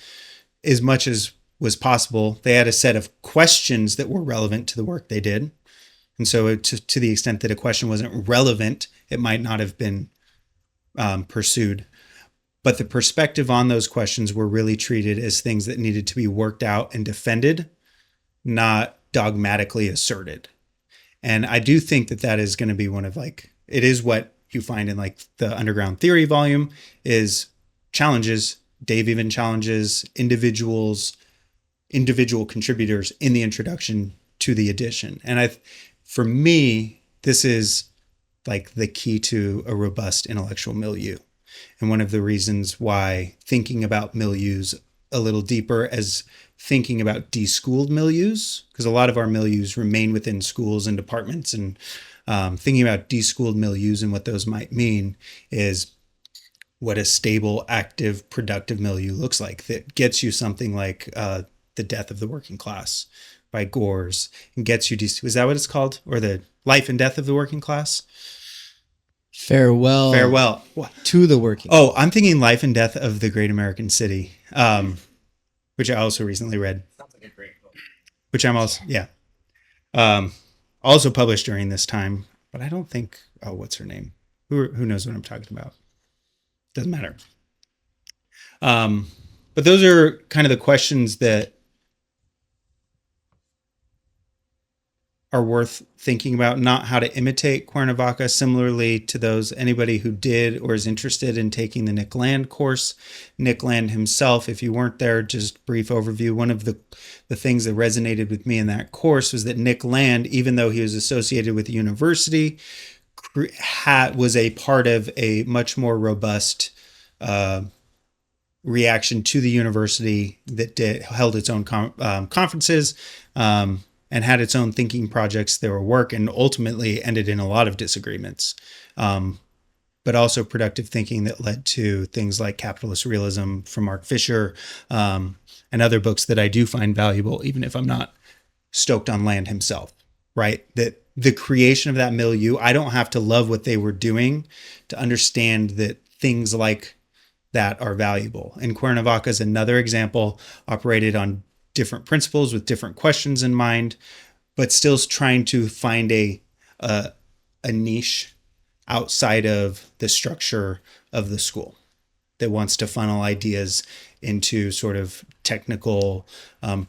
as much as was possible, they had a set of questions that were relevant to the work they did. And so to the extent that a question wasn't relevant, it might not have been pursued. But the perspective on those questions were really treated as things that needed to be worked out and defended, not dogmatically asserted. And I do think that that is going to be one of it is what you find in the Underground Theory volume is challenges. Dave even challenges individual contributors in the introduction to the edition. And for me, this is the key to a robust intellectual milieu. And one of the reasons why thinking about milieus a little deeper as thinking about deschooled milieus, because a lot of our milieus remain within schools and departments, and thinking about deschooled milieus and what those might mean is what a stable, active, productive milieu looks like that gets you something like The Death of the Working Class by Gores, and gets you, is that what it's called? Or The Life and Death of the Working Class? Farewell to the working. Oh, I'm thinking Life and Death of the Great American City, which I also recently read. Sounds like a great book. Which I'm also, also published during this time, but I don't think, what's her name? Who knows what I'm talking about? Doesn't matter. But those are kind of the questions that are worth thinking about, not how to imitate Cuernavaca, similarly to those, anybody who did or is interested in taking the Nick Land course. Nick Land himself, if you weren't there, just brief overview. One of the things that resonated with me in that course was that Nick Land, even though he was associated with the university, was a part of a much more robust reaction to the university that held its own conferences, and had its own thinking projects that were work, and ultimately ended in a lot of disagreements, but also productive thinking that led to things like Capitalist Realism from Mark Fisher, and other books that I do find valuable, even if I'm not stoked on Land himself, right? That the creation of that milieu, I don't have to love what they were doing to understand that things like that are valuable. And Cuernavaca is another example, operated on different principles with different questions in mind, but still trying to find a niche outside of the structure of the school that wants to funnel ideas into sort of technical,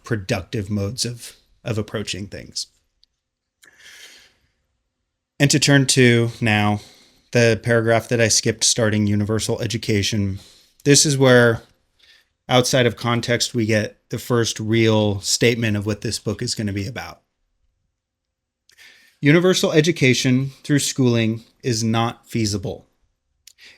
productive modes of approaching things. And to turn to now the paragraph that I skipped, starting universal education. This is where, outside of context, we get the first real statement of what this book is going to be about. Universal education through schooling is not feasible.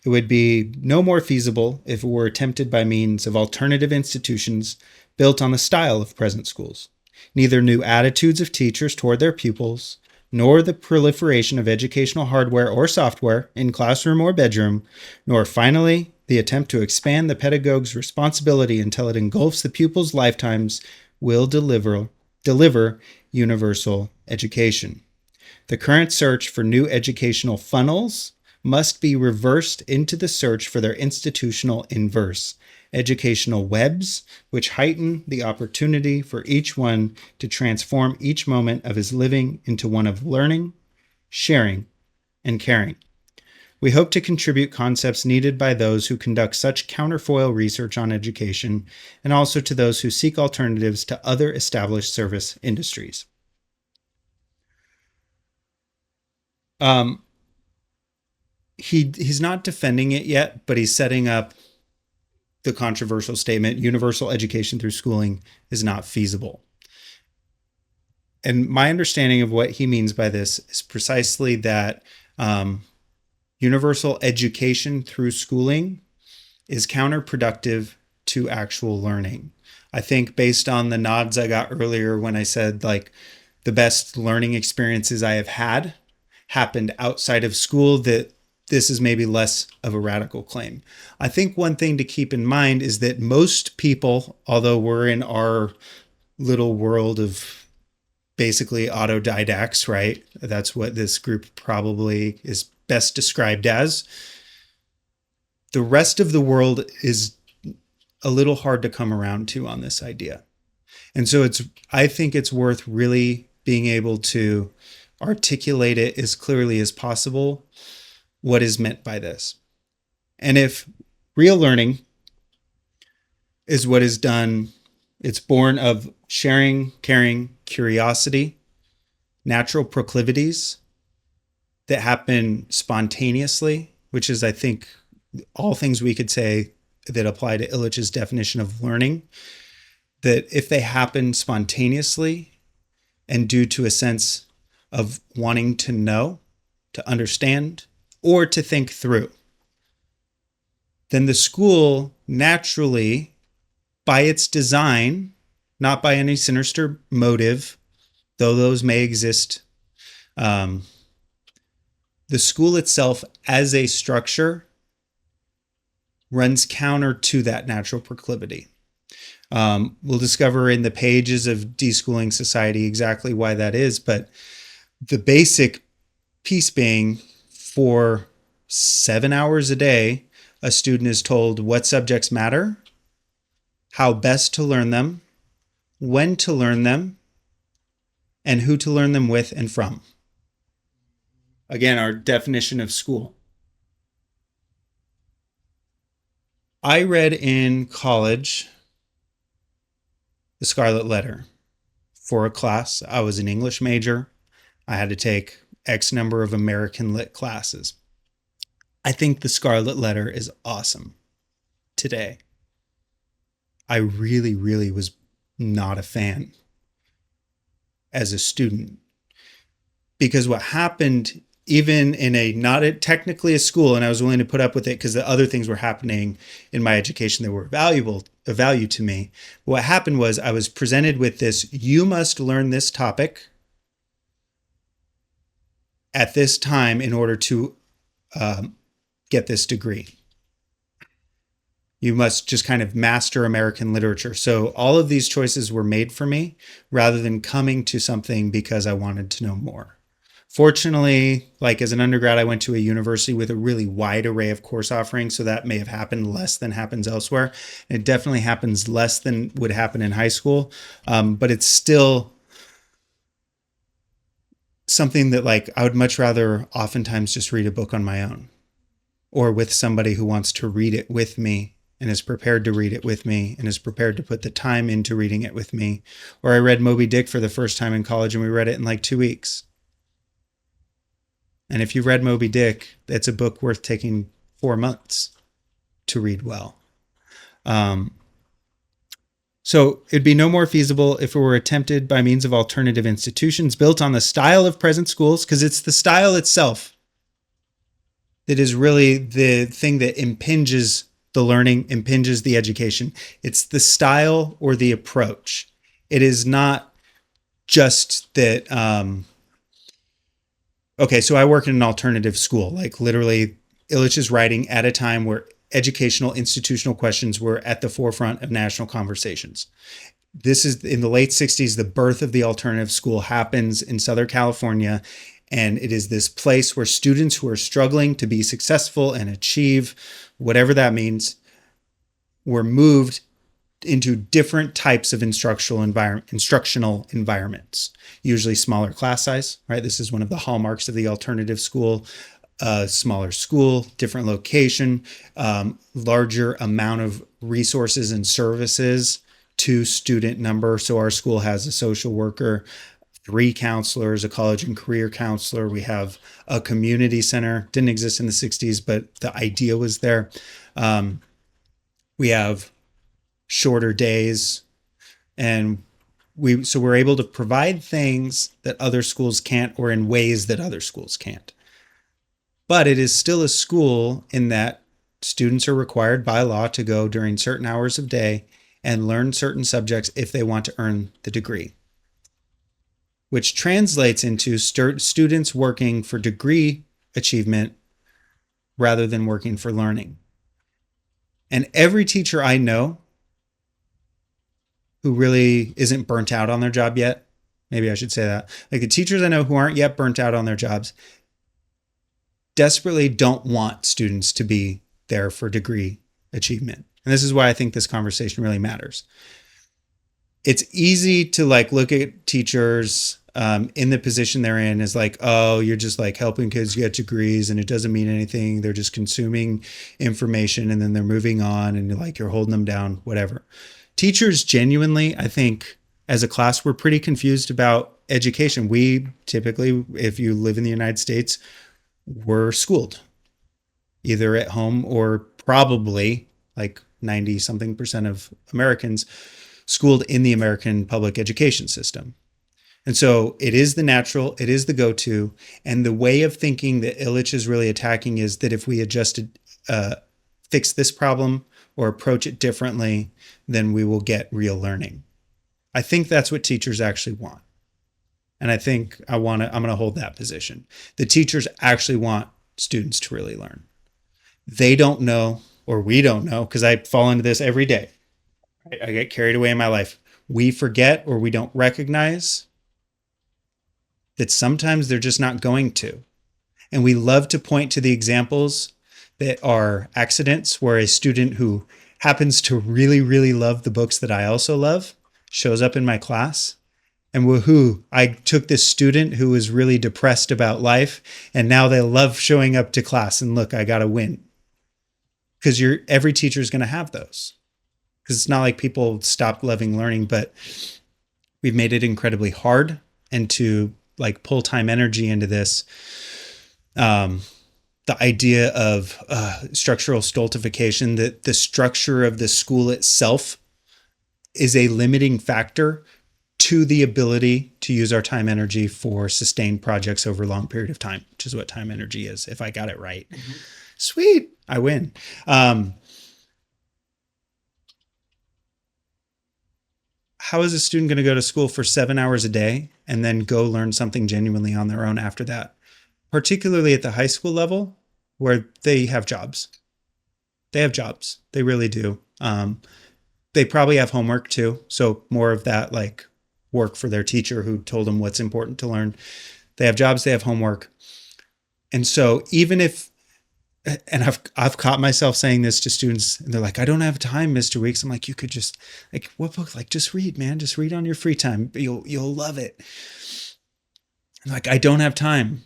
It would be no more feasible if it were attempted by means of alternative institutions built on the style of present schools. Neither new attitudes of teachers toward their pupils, nor the proliferation of educational hardware or software in classroom or bedroom, nor finally the attempt to expand the pedagogue's responsibility until it engulfs the pupils' lifetimes will deliver universal education. The current search for new educational funnels must be reversed into the search for their institutional inverse, educational webs, which heighten the opportunity for each one to transform each moment of his living into one of learning, sharing, and caring. We hope to contribute concepts needed by those who conduct such counterfoil research on education, and also to those who seek alternatives to other established service industries. He's not defending it yet, but he's setting up the controversial statement: universal education through schooling is not feasible. And my understanding of what he means by this is precisely that universal education through schooling is counterproductive to actual learning. I think based on the nods I got earlier when I said like the best learning experiences I have had happened outside of school, that this is maybe less of a radical claim. I think one thing to keep in mind is that most people, although we're in our little world of basically autodidacts, right? That's what this group probably is best described as. The rest of the world is a little hard to come around to on this idea. And so I think it's worth really being able to articulate it as clearly as possible what is meant by this. And if real learning is what is done, it's born of sharing, caring, curiosity, natural proclivities that happen spontaneously, which is, I think, all things we could say that apply to Illich's definition of learning, that if they happen spontaneously and due to a sense of wanting to know, to understand, or to think through, then the school naturally, by its design, not by any sinister motive, though those may exist, the school itself as a structure runs counter to that natural proclivity. We'll discover in the pages of Deschooling Society exactly why that is, but the basic piece being, for 7 hours a day, a student is told what subjects matter, how best to learn them, when to learn them, and who to learn them with and from. Again, our definition of school. I read in college The Scarlet Letter for a class. I was an English major. I had to take X number of American Lit classes. I think The Scarlet Letter is awesome today. I really, really was not a fan as a student, because what happened, even in a not technically a school, and I was willing to put up with it because the other things were happening in my education that were of value to me. But what happened was I was presented with this: you must learn this topic at this time in order to get this degree. You must just kind of master American literature. So all of these choices were made for me rather than coming to something because I wanted to know more. Fortunately, like as an undergrad, I went to a university with a really wide array of course offerings, so that may have happened less than happens elsewhere. And it definitely happens less than would happen in high school, but it's still something that, like, I would much rather oftentimes just read a book on my own, or with somebody who wants to read it with me and is prepared to read it with me and is prepared to put the time into reading it with me. Or I read Moby Dick for the first time in college and we read it in like 2 weeks. And if you've read Moby Dick, it's a book worth taking 4 months to read well. So it'd be no more feasible if it were attempted by means of alternative institutions built on the style of present schools, because it's the style itself that is really the thing that impinges the learning, impinges the education. It's the style or the approach. It is not just that, okay, so I work in an alternative school, like literally Illich is writing at a time where educational institutional questions were at the forefront of national conversations. This is in the late 60s, the birth of the alternative school happens in Southern California. And it is this place where students who are struggling to be successful and achieve whatever that means were moved into different types of instructional environments, usually smaller class size, right? This is one of the hallmarks of the alternative school. a smaller school, different location, larger amount of resources and services to student number. So our school has a social worker, 3 counselors, a college and career counselor. We have a community center. Didn't exist in the 60s, but the idea was there. We have shorter days, and we're able to provide things that other schools can't, or in ways that other schools can't. But it is still a school in that students are required by law to go during certain hours of day and learn certain subjects if they want to earn the degree, which translates into students working for degree achievement rather than working for learning. And every teacher I know who really isn't burnt out on their job yet, maybe I should say that, like the teachers I know who aren't yet burnt out on their jobs, desperately don't want students to be there for degree achievement. And this is why I think this conversation really matters. It's easy to like look at teachers in the position they're in as like, oh, you're just like helping kids get degrees and it doesn't mean anything. They're just consuming information and then they're moving on and like you're holding them down, whatever. Teachers genuinely, I think, as a class, we're pretty confused about education. We typically, if you live in the United States, we're schooled either at home or probably like 90 something percent of Americans schooled in the American public education system. And so it is the natural, it is the go-to. And the way of thinking that Illich is really attacking is that if we adjusted, fix this problem or approach it differently, then we will get real learning. I think that's what teachers actually want. And I think I'm going to hold that position. The teachers actually want students to really learn. They don't know, or we don't know, because I fall into this every day. I get carried away in my life. We forget or we don't recognize that sometimes they're just not going to. And we love to point to the examples that are accidents where a student who happens to really, really love the books that I also love shows up in my class. And woohoo, I took this student who was really depressed about life, and now they love showing up to class. And look, I got to win. Because every teacher is going to have those. Because it's not like people stopped loving learning, but we've made it incredibly hard. And to like pull Timenergy into this, the idea of structural stultification, that the structure of the school itself is a limiting factor to the ability to use our time energy for sustained projects over a long period of time, which is what time energy is. If I got it right, sweet, I win. How is a student going to go to school for 7 hours a day and then go learn something genuinely on their own after that? Particularly at the high school level where they have jobs. They have jobs. They really do. They probably have homework too. So more of that like work for their teacher who told them what's important to learn. They have jobs, they have homework. And so even if, and I've caught myself saying this to students and they're like, I don't have time, Mr. Weeks. I'm like, you could just like, what book? Like just read, man, just read on your free time. You'll love it. And like, I don't have time.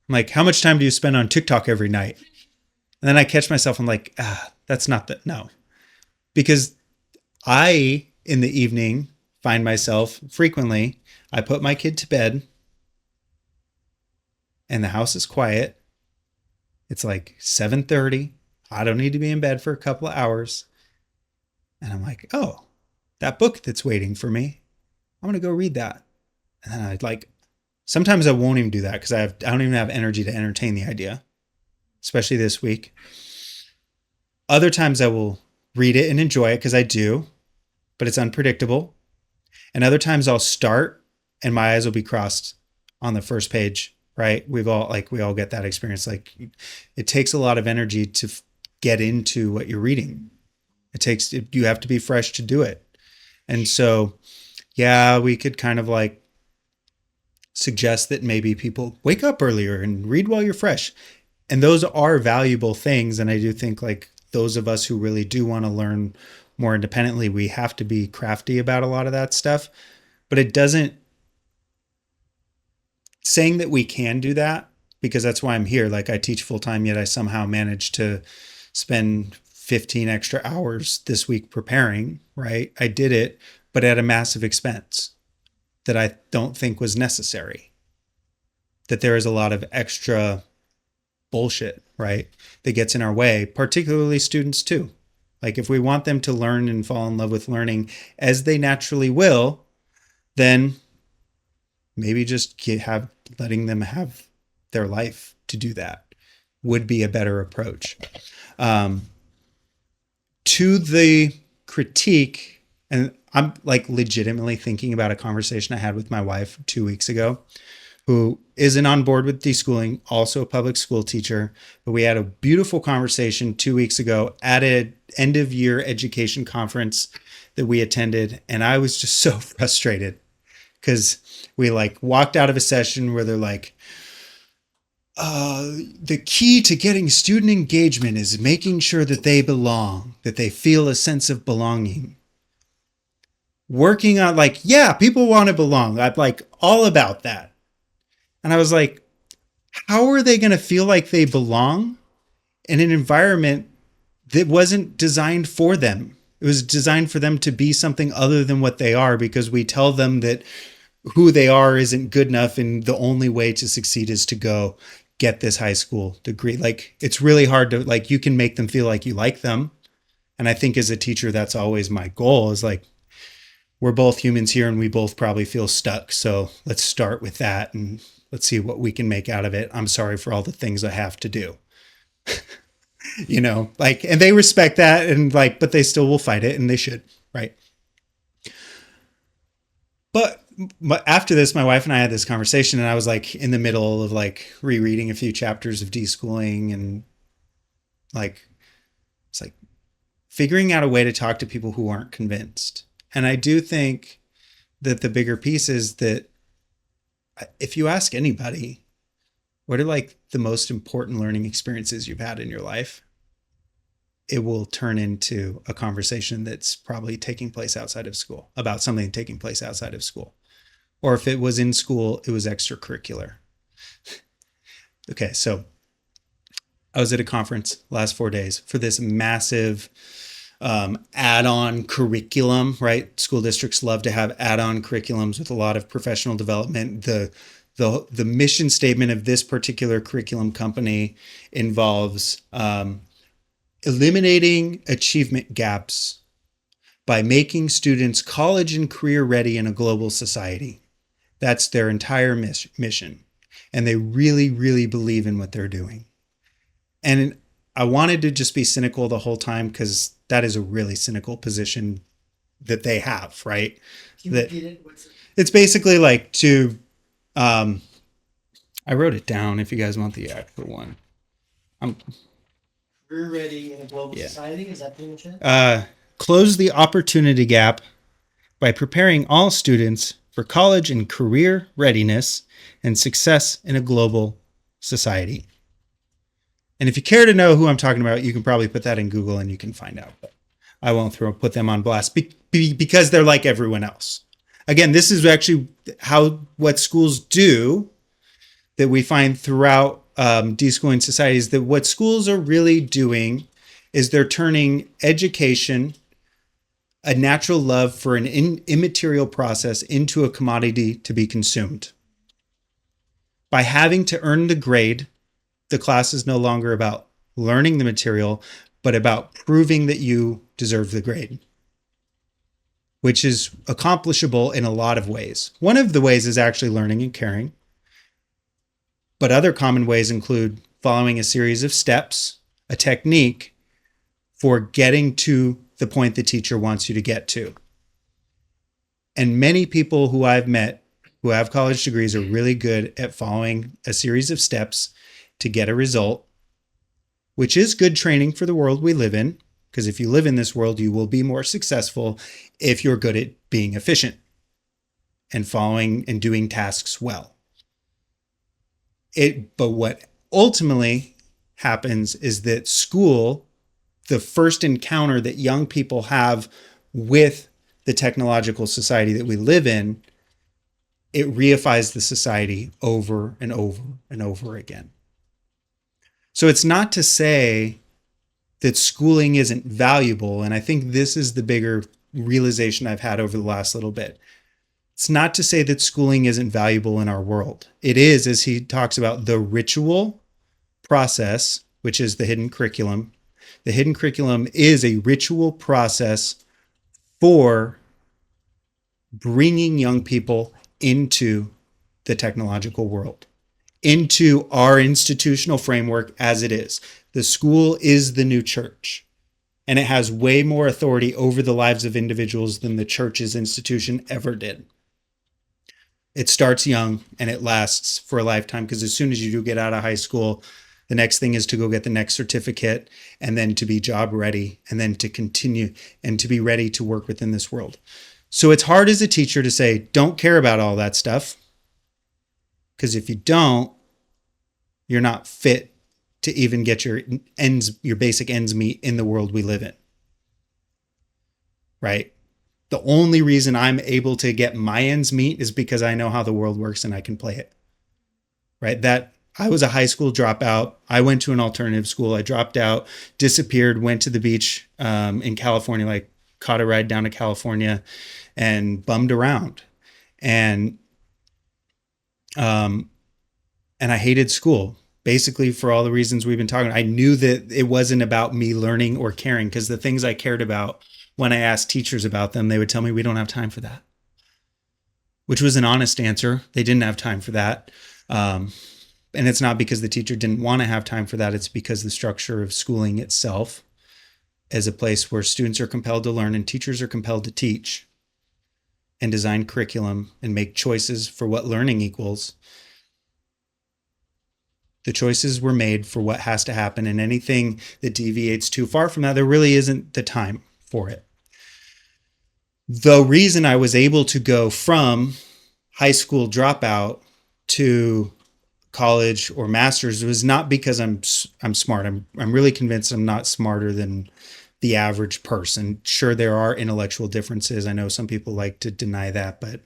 I'm like, how much time do you spend on TikTok every night? And then I catch myself, I'm like, that's not the, no. Because I, in the evening, find myself frequently, I put my kid to bed and the house is quiet. It's like 7:30. I don't need to be in bed for a couple of hours. And I'm like, oh, that book that's waiting for me, I'm going to go read that. And then I'd like, sometimes I won't even do that because I don't even have energy to entertain the idea, especially this week. Other times I will read it and enjoy it because I do, but it's unpredictable. And other times I'll start and my eyes will be crossed on the first page, right? We all get that experience. Like it takes a lot of energy to get into what you're reading. You have to be fresh to do it. And so, yeah, we could kind of like suggest that maybe people wake up earlier and read while you're fresh. And those are valuable things. And I do think like those of us who really do want to learn more independently, we have to be crafty about a lot of that stuff. But it doesn't, saying that we can do that because that's why I'm here. Like I teach full time, yet I somehow managed to spend 15 extra hours this week preparing, right? I did it, but at a massive expense that I don't think was necessary. That there is a lot of extra bullshit, right? That gets in our way, particularly students too. Like if we want them to learn and fall in love with learning as they naturally will, then maybe just letting them have their life to do that would be a better approach. To the critique, and I'm like legitimately thinking about a conversation I had with my wife 2 weeks ago, who isn't on board with deschooling, also a public school teacher. But we had a beautiful conversation 2 weeks ago at an end of year education conference that we attended. And I was just so frustrated because we like walked out of a session where they're like, the key to getting student engagement is making sure that they belong, that they feel a sense of belonging. Working on like, yeah, people want to belong. I'm like all about that. And I was like, how are they going to feel like they belong in an environment that wasn't designed for them? It was designed for them to be something other than what they are, because we tell them that who they are isn't good enough and the only way to succeed is to go get this high school degree. Like it's really hard to, like, you can make them feel like you like them. And I think as a teacher, that's always my goal, is like, we're both humans here and we both probably feel stuck. So let's start with that and let's see what we can make out of it. I'm sorry for all the things I have to do. You know, like, and they respect that and like, but they still will fight it, and they should, right? But after this, my wife and I had this conversation, and I was like in the middle of like rereading a few chapters of Deschooling, and like, it's like figuring out a way to talk to people who aren't convinced. And I do think that the bigger piece is that if you ask anybody, what are like the most important learning experiences you've had in your life, it will turn into a conversation that's probably taking place outside of school, about something taking place outside of school. Or if it was in school, it was extracurricular. Okay, so I was at a conference last 4 days for this massive add-on curriculum, right? School districts love to have add-on curriculums with a lot of professional development. The mission statement of this particular curriculum company involves eliminating achievement gaps by making students college and career ready in a global society. That's their entire mission. And they really, really believe in what they're doing. And I wanted to just be cynical the whole time, because that is a really cynical position that they have, right? It's basically like to, I wrote it down if you guys want the actual one. Career ready in a global society, is that the intent? Close the opportunity gap by preparing all students for college and career readiness and success in a global society. And if you care to know who I'm talking about, you can probably put that in Google and you can find out. But I won't put them on blast because they're like everyone else. Again, this is actually what schools do that we find throughout deschooling societies, that what schools are really doing is they're turning education, a natural love for an immaterial process, into a commodity to be consumed. By having to earn the grade, the class is no longer about learning the material, but about proving that you deserve the grade, which is accomplishable in a lot of ways. One of the ways is actually learning and caring. But other common ways include following a series of steps, a technique for getting to the point the teacher wants you to get to. And many people who I've met who have college degrees are really good at following a series of steps to get a result, which is good training for the world we live in. Because if you live in this world, you will be more successful if you're good at being efficient and following and doing tasks well. But what ultimately happens is that school, the first encounter that young people have with the technological society that we live in, it reifies the society over and over and over again. So it's not to say that schooling isn't valuable. And I think this is the bigger realization I've had over the last little bit. It's not to say that schooling isn't valuable in our world. It is, as he talks about, the ritual process, which is the hidden curriculum. The hidden curriculum is a ritual process for bringing young people into the technological world, into our institutional framework as it is. The school is the new church, and it has way more authority over the lives of individuals than the church's institution ever did. It starts young and it lasts for a lifetime, because as soon as you do get out of high school, the next thing is to go get the next certificate, and then to be job ready, and then to continue and to be ready to work within this world. So it's hard as a teacher to say, don't care about all that stuff, because if you don't, you're not fit to even get your basic ends meet in the world we live in. Right? The only reason I'm able to get my ends meet is because I know how the world works and I can play it. Right? That I was a high school dropout. I went to an alternative school. I dropped out, disappeared, went to the beach in California, like caught a ride down to California and bummed around. And I hated school, basically for all the reasons we've been talking about. I knew that it wasn't about me learning or caring, because the things I cared about, when I asked teachers about them, they would tell me, we don't have time for that, which was an honest answer. They didn't have time for that. And it's not because the teacher didn't want to have time for that. It's because the structure of schooling itself is a place where students are compelled to learn and teachers are compelled to teach and design curriculum and make choices for what learning equals. The choices were made for what has to happen, and anything that deviates too far from that, there really isn't the time for it. The reason I was able to go from high school dropout to college or master's was not because I'm smart. I'm really convinced I'm not smarter than the average person. Sure, there are intellectual differences. I know some people like to deny that, but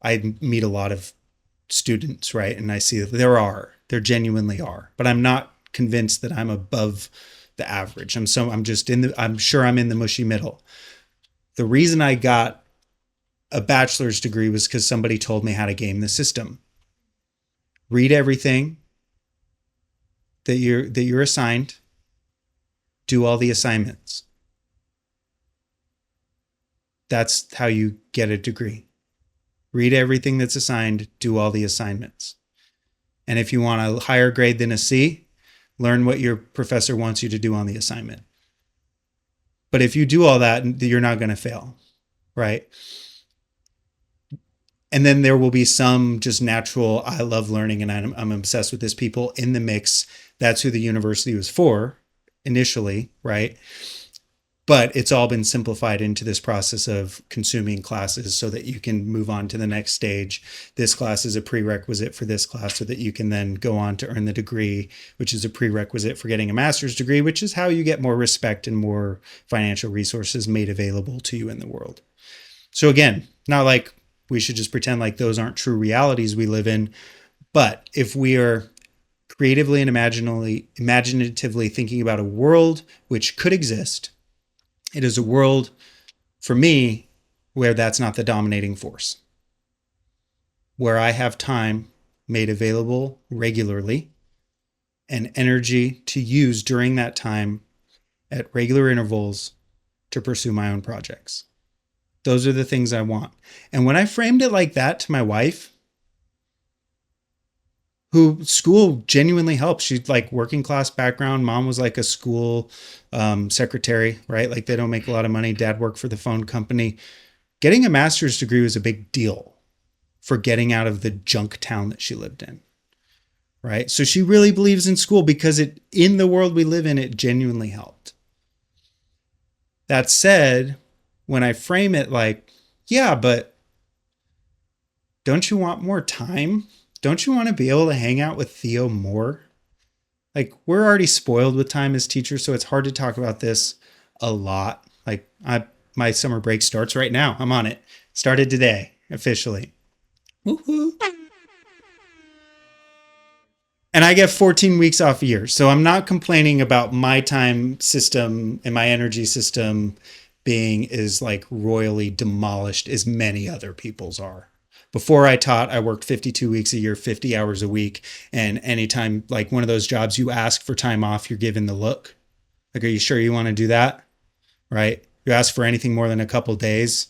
I meet a lot of students, right? And I see that there genuinely are, but I'm not convinced that I'm above the average. I'm sure I'm in the mushy middle. The reason I got a bachelor's degree was because somebody told me how to game the system. Read everything that you're assigned, do all the assignments. That's how you get a degree. Read everything that's assigned, do all the assignments. And if you want a higher grade than a C, learn what your professor wants you to do on the assignment. But if you do all that, you're not going to fail, right? And then there will be some just natural, I love learning and I'm obsessed with this people in the mix. That's who the university was for initially, right? But it's all been simplified into this process of consuming classes so that you can move on to the next stage. This class is a prerequisite for this class so that you can then go on to earn the degree, which is a prerequisite for getting a master's degree, which is how you get more respect and more financial resources made available to you in the world. So again, not like we should just pretend like those aren't true realities we live in. But if we are creatively and imaginatively thinking about a world which could exist, it is a world, for me, where that's not the dominating force. Where I have time made available regularly and energy to use during that time at regular intervals to pursue my own projects. Those are the things I want. And when I framed it like that to my wife, who school genuinely helps. She's like working class background. Mom was like a school secretary, right? Like they don't make a lot of money. Dad worked for the phone company. Getting a master's degree was a big deal for getting out of the junk town that she lived in, right? So she really believes in school because in the world we live in, it genuinely helped. That said, when I frame it like, yeah, but don't you want more time? Don't you want to be able to hang out with Theo more? Like, we're already spoiled with time as teachers, so it's hard to talk about this a lot. Like, my summer break starts right now. I'm on it. Started today, officially. Woo-hoo. And I get 14 weeks off a year. So I'm not complaining about my time system and my energy system being as like royally demolished as many other people's are. Before I taught, I worked 52 weeks a year, 50 hours a week. And anytime, like one of those jobs you ask for time off, you're given the look. Like, are you sure you want to do that? Right? You ask for anything more than a couple days,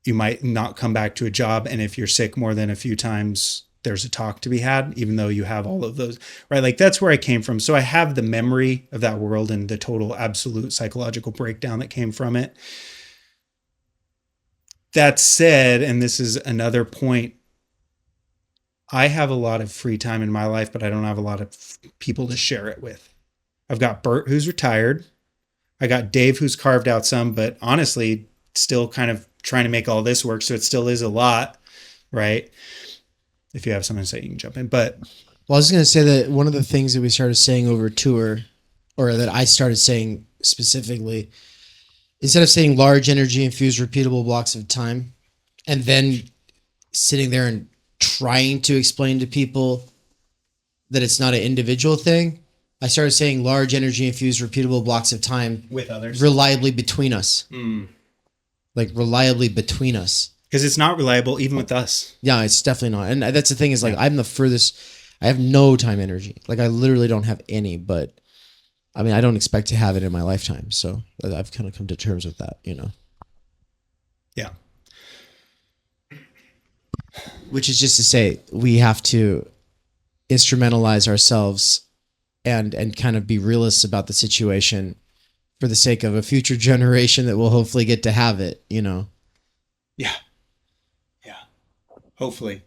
you might not come back to a job. And if you're sick more than a few times, there's a talk to be had, even though you have all of those, right? Like that's where I came from. So I have the memory of that world and the total absolute psychological breakdown that came from it. That said, and this is another point, I have a lot of free time in my life, but I don't have a lot of people to share it with. I've got Bert, who's retired. I got Dave, who's carved out some, but honestly, still kind of trying to make all this work. So it still is a lot, right? If you have something to say, you can jump in. But Well, I was going to say that one of the things that we started saying over tour, or that I started saying specifically, instead of saying large energy infused repeatable blocks of time, and then sitting there and trying to explain to people that it's not an individual thing, I started saying large energy infused repeatable blocks of time with others, reliably between us. Like reliably between us. Because it's not reliable even with us. Yeah, it's definitely not. And that's the thing is like, I'm the furthest, I have no time energy. Like I literally don't have any, but I mean, I don't expect to have it in my lifetime. So I've kind of come to terms with that, you know? Yeah. Which is just to say, we have to instrumentalize ourselves and kind of be realists about the situation for the sake of a future generation that will hopefully get to have it, you know? Yeah. Yeah. Hopefully.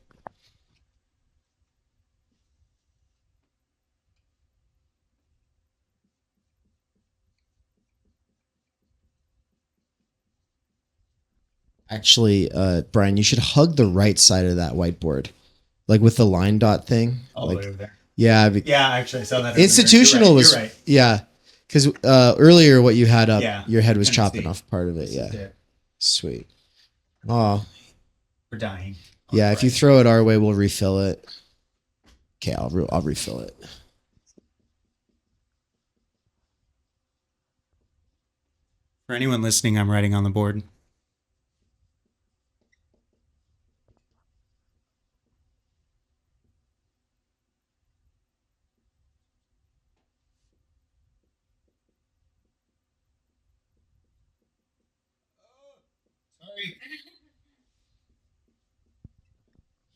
Actually, Bryan, you should hug the right side of that whiteboard, like with the line dot thing. All like, the way over there. Yeah. Yeah, actually, I saw that. Institutional You're was, right. yeah. Because earlier what you had up, Yeah, your head was couldn't chopping see. off part of it. This Yeah. is it. Sweet. Oh, We're dying. yeah. If you throw it our way, we'll refill it. Okay, I'll refill it. For anyone listening, I'm writing on the board.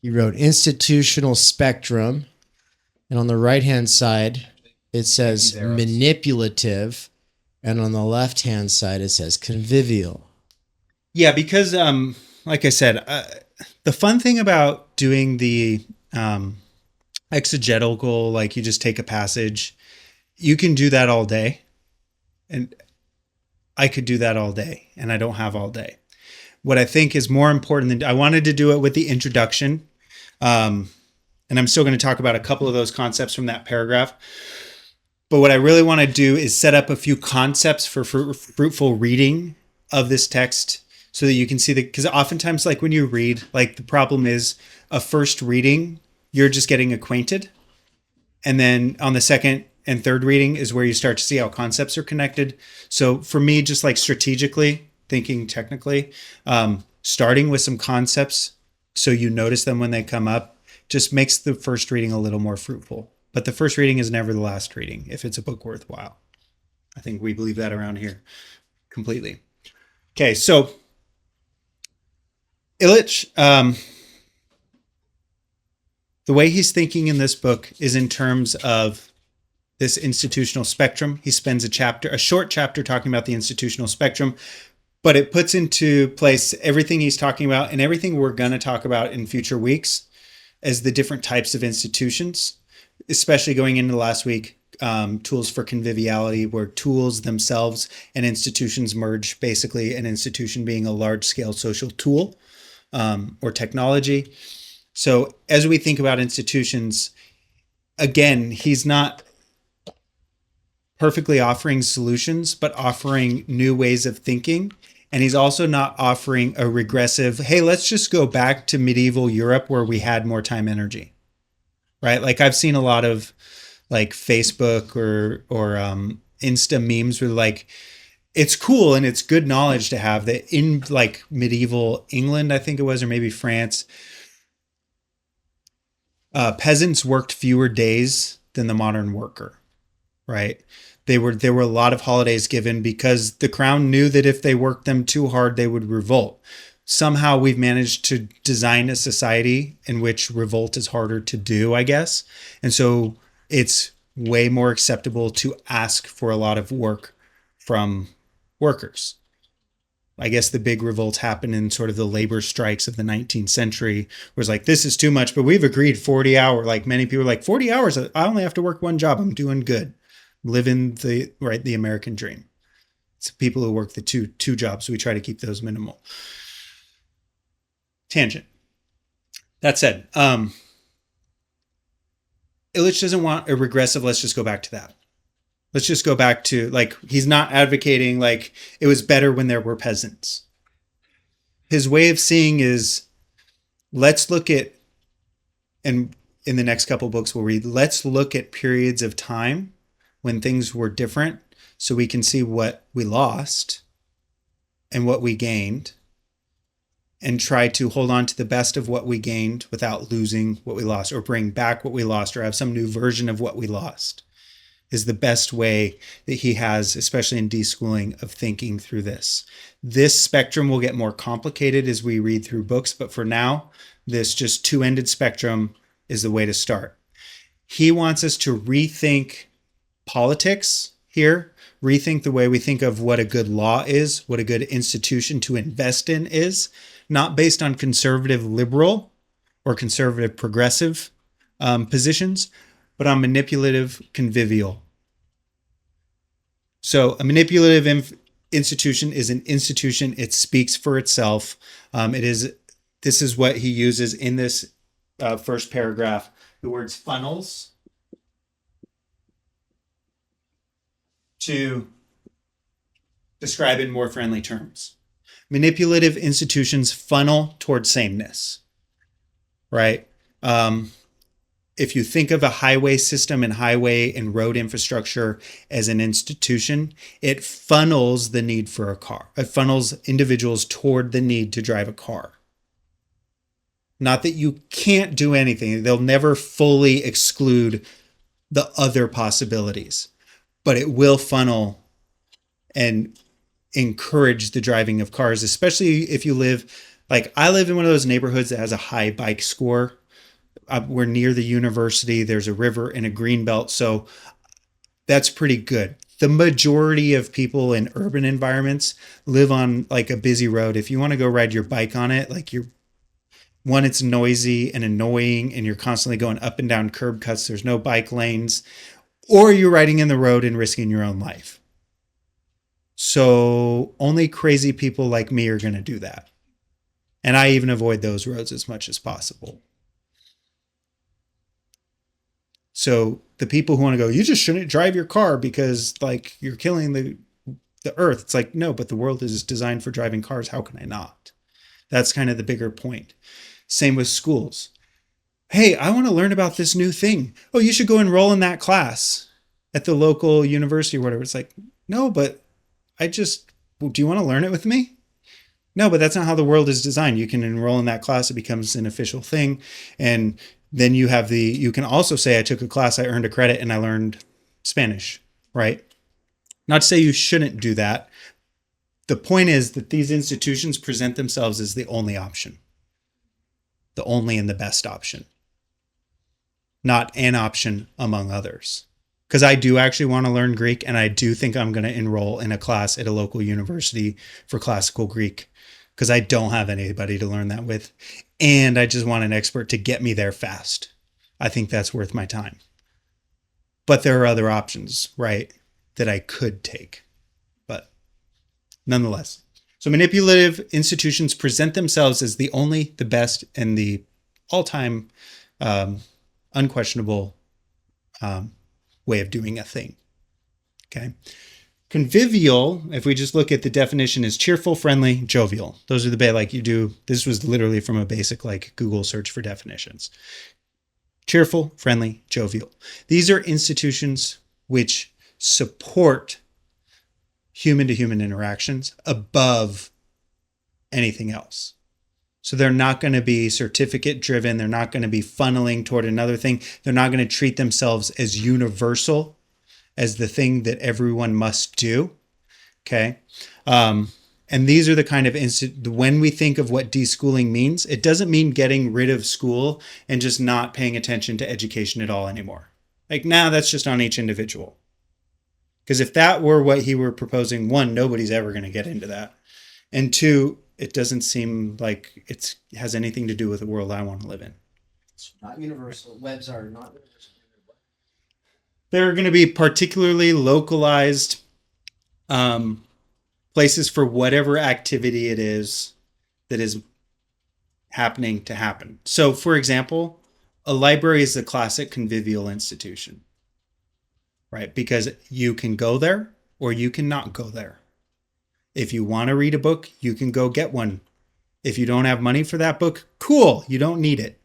He wrote institutional spectrum, and on the right hand side it says manipulative, and on the left hand side it says convivial. Yeah, because like I said, the fun thing about doing the exegetical, like you just take a passage, you can do that all day, and I could do that all day, and I don't have all day. What I think is more important than I wanted to do it with the introduction. And I'm still going to talk about a couple of those concepts from that paragraph. But what I really want to do is set up a few concepts for fruitful reading of this text so that you can see because oftentimes, like when you read, like the problem is a first reading, you're just getting acquainted. And then on the second and third reading is where you start to see how concepts are connected. So for me, just like strategically, thinking technically, starting with some concepts so you notice them when they come up just makes the first reading a little more fruitful. But the first reading is never the last reading if it's a book worthwhile. I think we believe that around here completely. Okay, so Illich, the way he's thinking in this book is in terms of this institutional spectrum. He spends a short chapter talking about the institutional spectrum, but it puts into place everything he's talking about and everything we're going to talk about in future weeks as the different types of institutions, especially going into last week, tools for conviviality, where tools themselves and institutions merge, basically an institution being a large-scale social tool or technology. So as we think about institutions, again, he's not perfectly offering solutions, but offering new ways of thinking And he's also not offering a regressive, hey, let's just go back to medieval Europe where we had more time energy, right? Like I've seen a lot of like Facebook or Insta memes where like, it's cool and it's good knowledge to have that in like medieval England, I think it was, or maybe France, peasants worked fewer days than the modern worker, right? There were a lot of holidays given because the crown knew that if they worked them too hard, they would revolt. Somehow we've managed to design a society in which revolt is harder to do, I guess. And so it's way more acceptable to ask for a lot of work from workers. I guess the big revolts happened in sort of the labor strikes of the 19th century, where it's like, this is too much, but we've agreed 40 hours. Like many people are like 40 hours. I only have to work one job. I'm doing good. Living the American dream. It's people who work the two jobs. So we try to keep those minimal. Tangent. That said, Illich doesn't want a regressive. Let's just go back to that. Let's just go back to, like, he's not advocating like it was better when there were peasants. His way of seeing is, let's look at, and in the next couple books we'll read, let's look at periods of time when things were different so we can see what we lost and what we gained, and try to hold on to the best of what we gained without losing what we lost, or bring back what we lost, or have some new version of what we lost, is the best way that he has, especially in Deschooling, of thinking through this. This spectrum will get more complicated as we read through books, but for now, this just two-ended spectrum is the way to start. He wants us to rethink politics here, rethink the way we think of what a good law is, what a good institution to invest in is, not based on conservative liberal or conservative progressive positions, but on manipulative convivial. So a manipulative institution is an institution. It speaks for itself. This is what he uses in this first paragraph, the words funnels, to describe in more friendly terms. Manipulative institutions funnel towards sameness, right? If you think of a highway system and highway and road infrastructure as an institution, it funnels the need for a car. It funnels individuals toward the need to drive a car. Not that you can't do anything. They'll never fully exclude the other possibilities, but it will funnel and encourage the driving of cars, especially if you live, like I live in one of those neighborhoods that has a high bike score. We're near the university. There's a river and a green belt. So that's pretty good. The majority of people in urban environments live on like a busy road. If you want to go ride your bike on it, like it's noisy and annoying and you're constantly going up and down curb cuts. There's no bike lanes, or you're riding in the road and risking your own life. So only crazy people like me are going to do that. And I even avoid those roads as much as possible. So the people who want to go, you just shouldn't drive your car because like you're killing the earth. It's like, no, but the world is designed for driving cars. How can I not? That's kind of the bigger point. Same with schools. Hey, I want to learn about this new thing. Oh, you should go enroll in that class at the local university or whatever. It's like, no, but do you want to learn it with me? No, but that's not how the world is designed. You can enroll in that class. It becomes an official thing. And then you can also say, I took a class, I earned a credit, and I learned Spanish, right? Not to say you shouldn't do that. The point is that these institutions present themselves as the only option, the only and the best option, not an option among others. Because I do actually want to learn Greek, and I do think I'm going to enroll in a class at a local university for classical Greek, because I don't have anybody to learn that with. And I just want an expert to get me there fast. I think that's worth my time. But there are other options, right, that I could take. But nonetheless. So manipulative institutions present themselves as the only, the best, and the all-time unquestionable way of doing a thing. Okay. Convivial, if we just look at the definition, is cheerful, friendly, jovial. Those are the like you do. This was literally from a basic like Google search for definitions. Cheerful, friendly, jovial. These are institutions which support human to human interactions above anything else. So they're not going to be certificate driven. They're not going to be funneling toward another thing. They're not going to treat themselves as universal as the thing that everyone must do. Okay. And these are the kind of when we think of what deschooling means, it doesn't mean getting rid of school and just not paying attention to education at all anymore. Like, nah, that's just on each individual. Because if that were what he were proposing, one, nobody's ever going to get into that. And two, it doesn't seem like it has anything to do with the world I want to live in. It's not universal. Webs are not universal. There are going to be particularly localized places for whatever activity it is that is happening to happen. So, for example, a library is a classic convivial institution, right? Because you can go there or you can not go there. If you want to read a book, you can go get one. If you don't have money for that book, cool, you don't need it.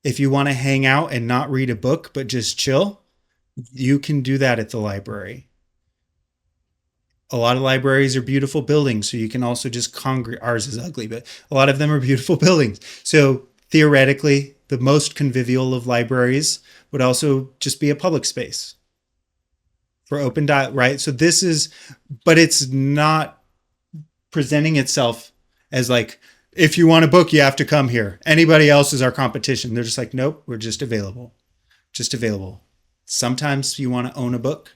If you want to hang out and not read a book, but just chill, you can do that at the library. A lot of libraries are beautiful buildings, so you can also just congregate. Ours is ugly, but a lot of them are beautiful buildings. So theoretically, the most convivial of libraries would also just be a public space for open dialogue, right? So this is, but it's not presenting itself as like, if you want a book, you have to come here. Anybody else is our competition. They're just like, nope, we're just available. Just available. Sometimes you want to own a book,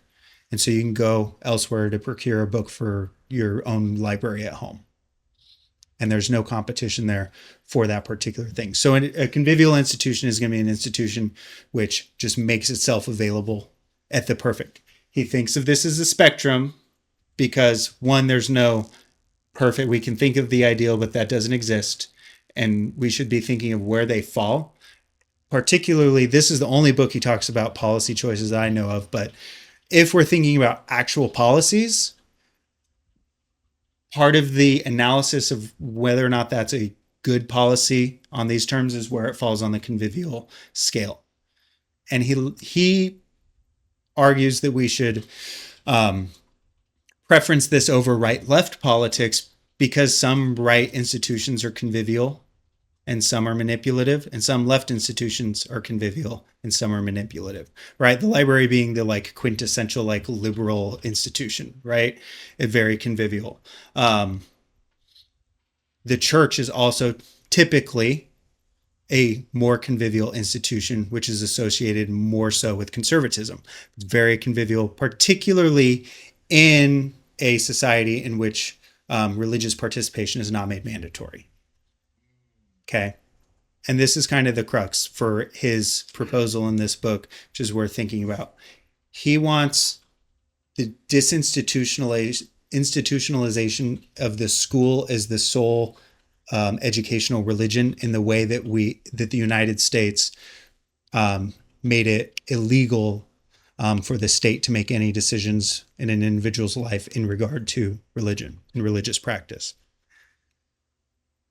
and so you can go elsewhere to procure a book for your own library at home. And there's no competition there for that particular thing. So a convivial institution is going to be an institution which just makes itself available at the perfect. He thinks of this as a spectrum because, one, there's no perfect. We can think of the ideal, but that doesn't exist. And we should be thinking of where they fall. Particularly, this is the only book he talks about policy choices I know of. But if we're thinking about actual policies, part of the analysis of whether or not that's a good policy on these terms is where it falls on the convivial scale. And he argues that we should preference this over right-left politics because some right institutions are convivial and some are manipulative, and some left institutions are convivial and some are manipulative, right? The library being the like quintessential like liberal institution, right? Very convivial. The church is also typically a more convivial institution, which is associated more so with conservatism. It's very convivial, particularly in a society in which religious participation is not made mandatory. Okay. And this is kind of the crux for his proposal in this book, which is worth thinking about. He wants the institutionalization of the school as the sole educational religion in the way that the United States made it illegal for the state to make any decisions in an individual's life in regard to religion and religious practice.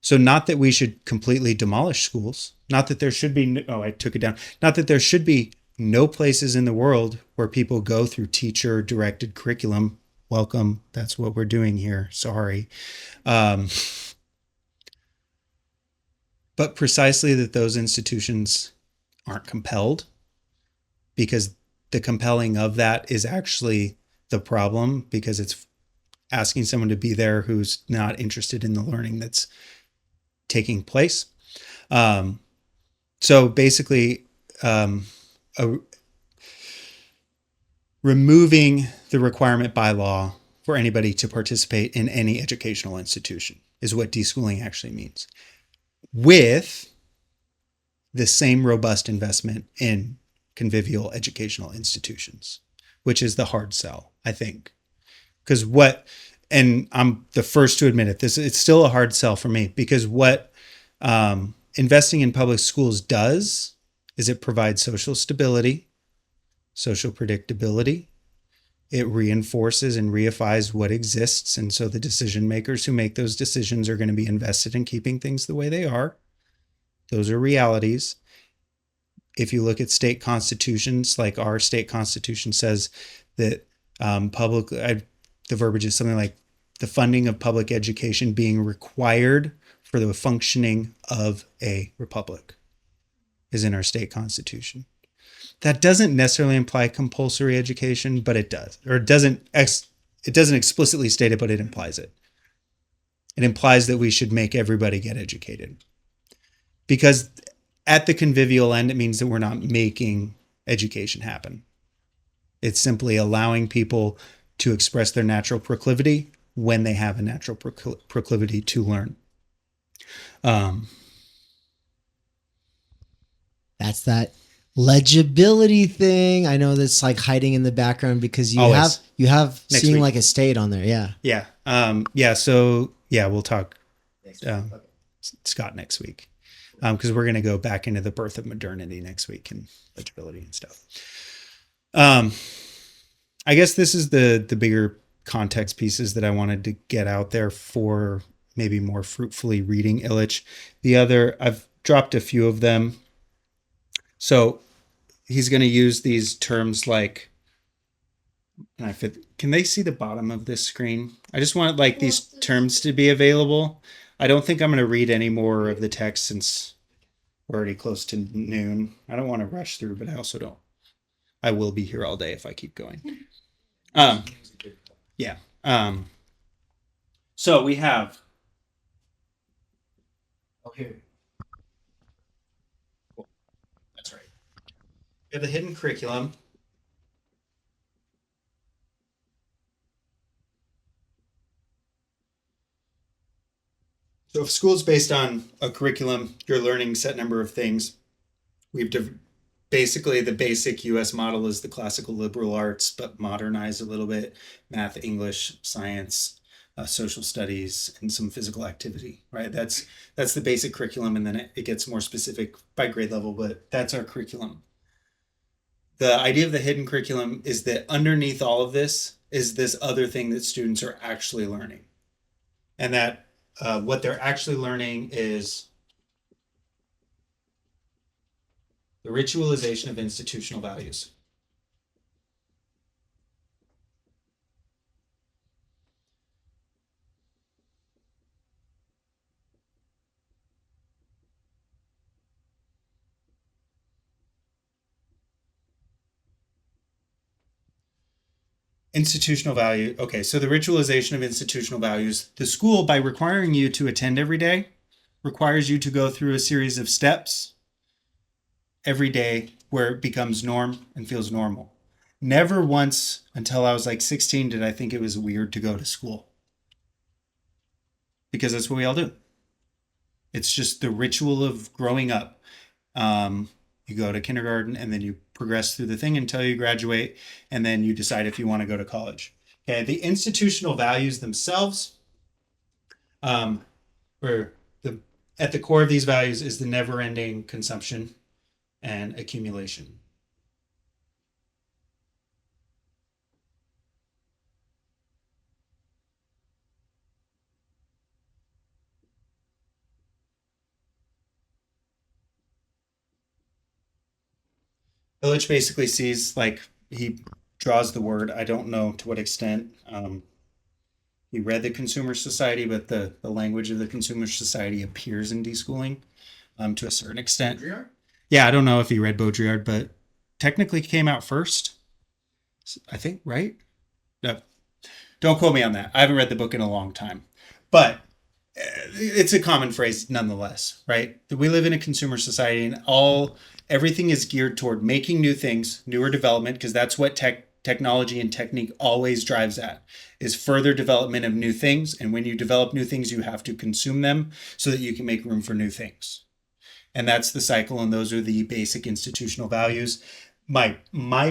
So not that we should completely demolish schools, not that there should be, I took it down, not that there should be no places in the world where people go through teacher-directed curriculum. Welcome, that's what we're doing here, sorry. But precisely that those institutions aren't compelled, because the compelling of that is actually the problem, because it's asking someone to be there who's not interested in the learning that's taking place. So basically, removing the requirement by law for anybody to participate in any educational institution is what deschooling actually means, with the same robust investment in convivial educational institutions, which is the hard sell, I think. Because and I'm the first to admit it, it's still a hard sell for me, because what investing in public schools does is it provides social stability, social predictability, it reinforces and reifies what exists. And so the decision makers who make those decisions are going to be invested in keeping things the way they are. Those are realities. If you look at state constitutions, like our state constitution says that the verbiage is something like the funding of public education being required for the functioning of a republic is in our state constitution. That doesn't necessarily imply compulsory education, but it does. Or it doesn't explicitly state it, but it implies it. It implies that we should make everybody get educated. Because at the convivial end, it means that we're not making education happen. It's simply allowing people to express their natural proclivity when they have a natural proclivity to learn. That's that legibility thing. I know that's like hiding in the background because you Always. have Next seeing week. like a state on there. Yeah. Yeah. So we'll talk Scott next week. Because we're going to go back into the birth of modernity next week and legibility and stuff. I guess this is the bigger context pieces that I wanted to get out there for maybe more fruitfully reading Illich. I've dropped a few of them. So he's going to use these terms like, can they see the bottom of this screen? I just want like these terms to be available. I don't think I'm going to read any more of the text since we're already close to noon. I don't want to rush through, but I also don't. I will be here all day if I keep going. So we have. Oh, here. Cool. That's right. We have the hidden curriculum. So if school's based on a curriculum, you're learning a set number of things. Basically, the basic U.S. model is the classical liberal arts, but modernized a little bit: math, English, science, social studies, and some physical activity. Right? That's the basic curriculum, and then it gets more specific by grade level. But that's our curriculum. The idea of the hidden curriculum is that underneath all of this is this other thing that students are actually learning, and that what they're actually learning is the ritualization of institutional values. Institutional value. Okay, so the ritualization of institutional values. The school, by requiring you to attend every day, requires you to go through a series of steps every day where it becomes norm and feels normal. Never once until I was like 16 did I think it was weird to go to school. Because that's what we all do. It's just the ritual of growing up. You go to kindergarten and then you progress through the thing until you graduate, and then you decide if you want to go to college. Okay, the institutional values themselves, at the core of these values is the never-ending consumption and accumulation. Illich basically sees, like, he draws the word. I don't know to what extent he read the Consumer Society, but the language of the Consumer Society appears in Deschooling to a certain extent. Baudrillard? Yeah, I don't know if he read Baudrillard, but technically came out first, I think, right? No, don't quote me on that. I haven't read the book in a long time, but it's a common phrase nonetheless, right? We live in a consumer society, and everything is geared toward making new things, newer development, because that's what technology and technique always drives at, is further development of new things. And when you develop new things, you have to consume them so that you can make room for new things. And that's the cycle, and those are the basic institutional values. My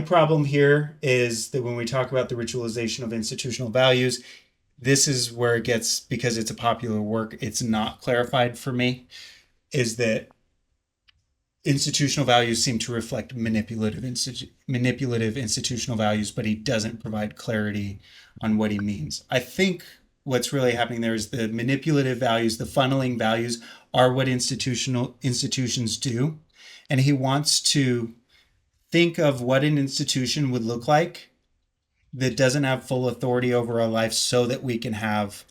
problem here is that when we talk about the ritualization of institutional values, this is where it gets, because it's a popular work, it's not clarified for me, is that institutional values seem to reflect manipulative institutional values, but he doesn't provide clarity on what he means. I think what's really happening there is the manipulative values, the funneling values, are what institutions do, and he wants to think of what an institution would look like that doesn't have full authority over our life, so that we can have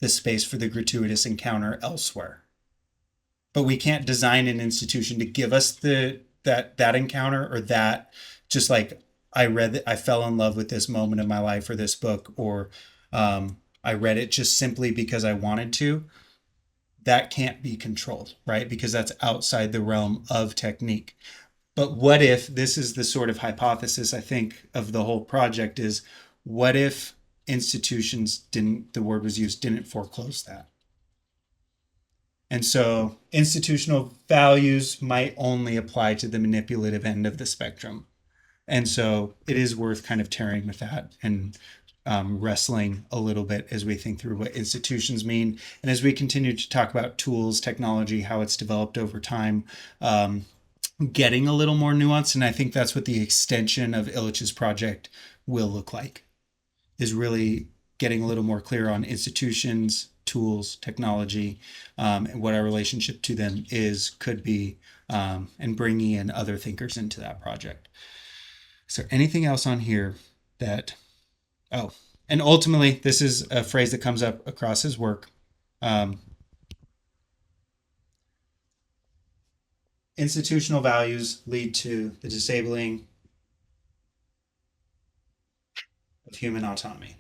the space for the gratuitous encounter elsewhere. But we can't design an institution to give us that encounter, or that, just like I fell in love with this moment of my life or this book, or I read it just simply because I wanted to. That can't be controlled, right? Because that's outside the realm of technique. But what if, this is the sort of hypothesis I think of the whole project, is what if institutions didn't foreclose that? And so institutional values might only apply to the manipulative end of the spectrum. And so it is worth kind of tearing with that and wrestling a little bit as we think through what institutions mean. And as we continue to talk about tools, technology, how it's developed over time, getting a little more nuanced. And I think that's what the extension of Illich's project will look like, is really getting a little more clear on institutions, tools, technology, and what our relationship to them could be, and bringing in other thinkers into that project. Is there anything else on here that, and ultimately, this is a phrase that comes up across his work. Institutional values lead to the disabling of human autonomy.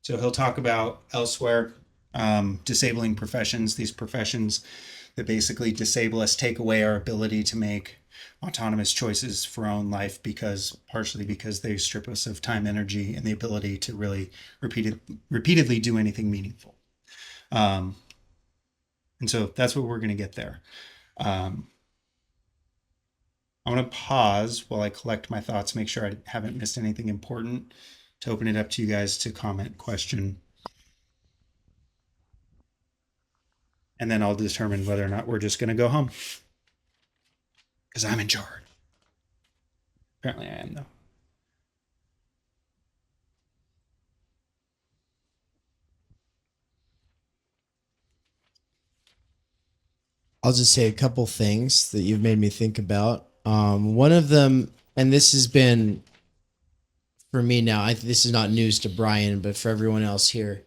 So he'll talk about elsewhere disabling professions, these professions that basically disable us, take away our ability to make autonomous choices for our own life, partially because they strip us of time, energy, and the ability to really repeatedly do anything meaningful. And so that's what we're going to get there. I'm going to pause while I collect my thoughts, make sure I haven't missed anything important, to open it up to you guys to comment, question. And then I'll determine whether or not we're just going to go home. Because I'm in charge. Apparently I am, though. I'll just say a couple things that you've made me think about. One of them, and this has been, for me now, this is not news to Bryan, but for everyone else here,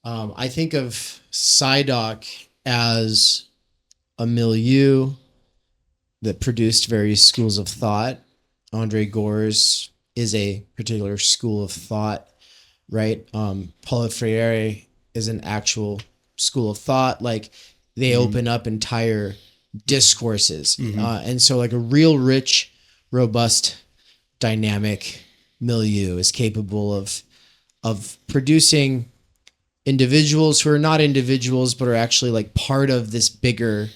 I think of Psydoc as a milieu that produced various schools of thought. Andre Gorz is a particular school of thought, right? Paulo Freire is an actual school of thought. Like, they open up entire discourses. And so like a real rich, robust, dynamic milieu is capable of producing individuals who are not individuals, but are actually like part of this bigger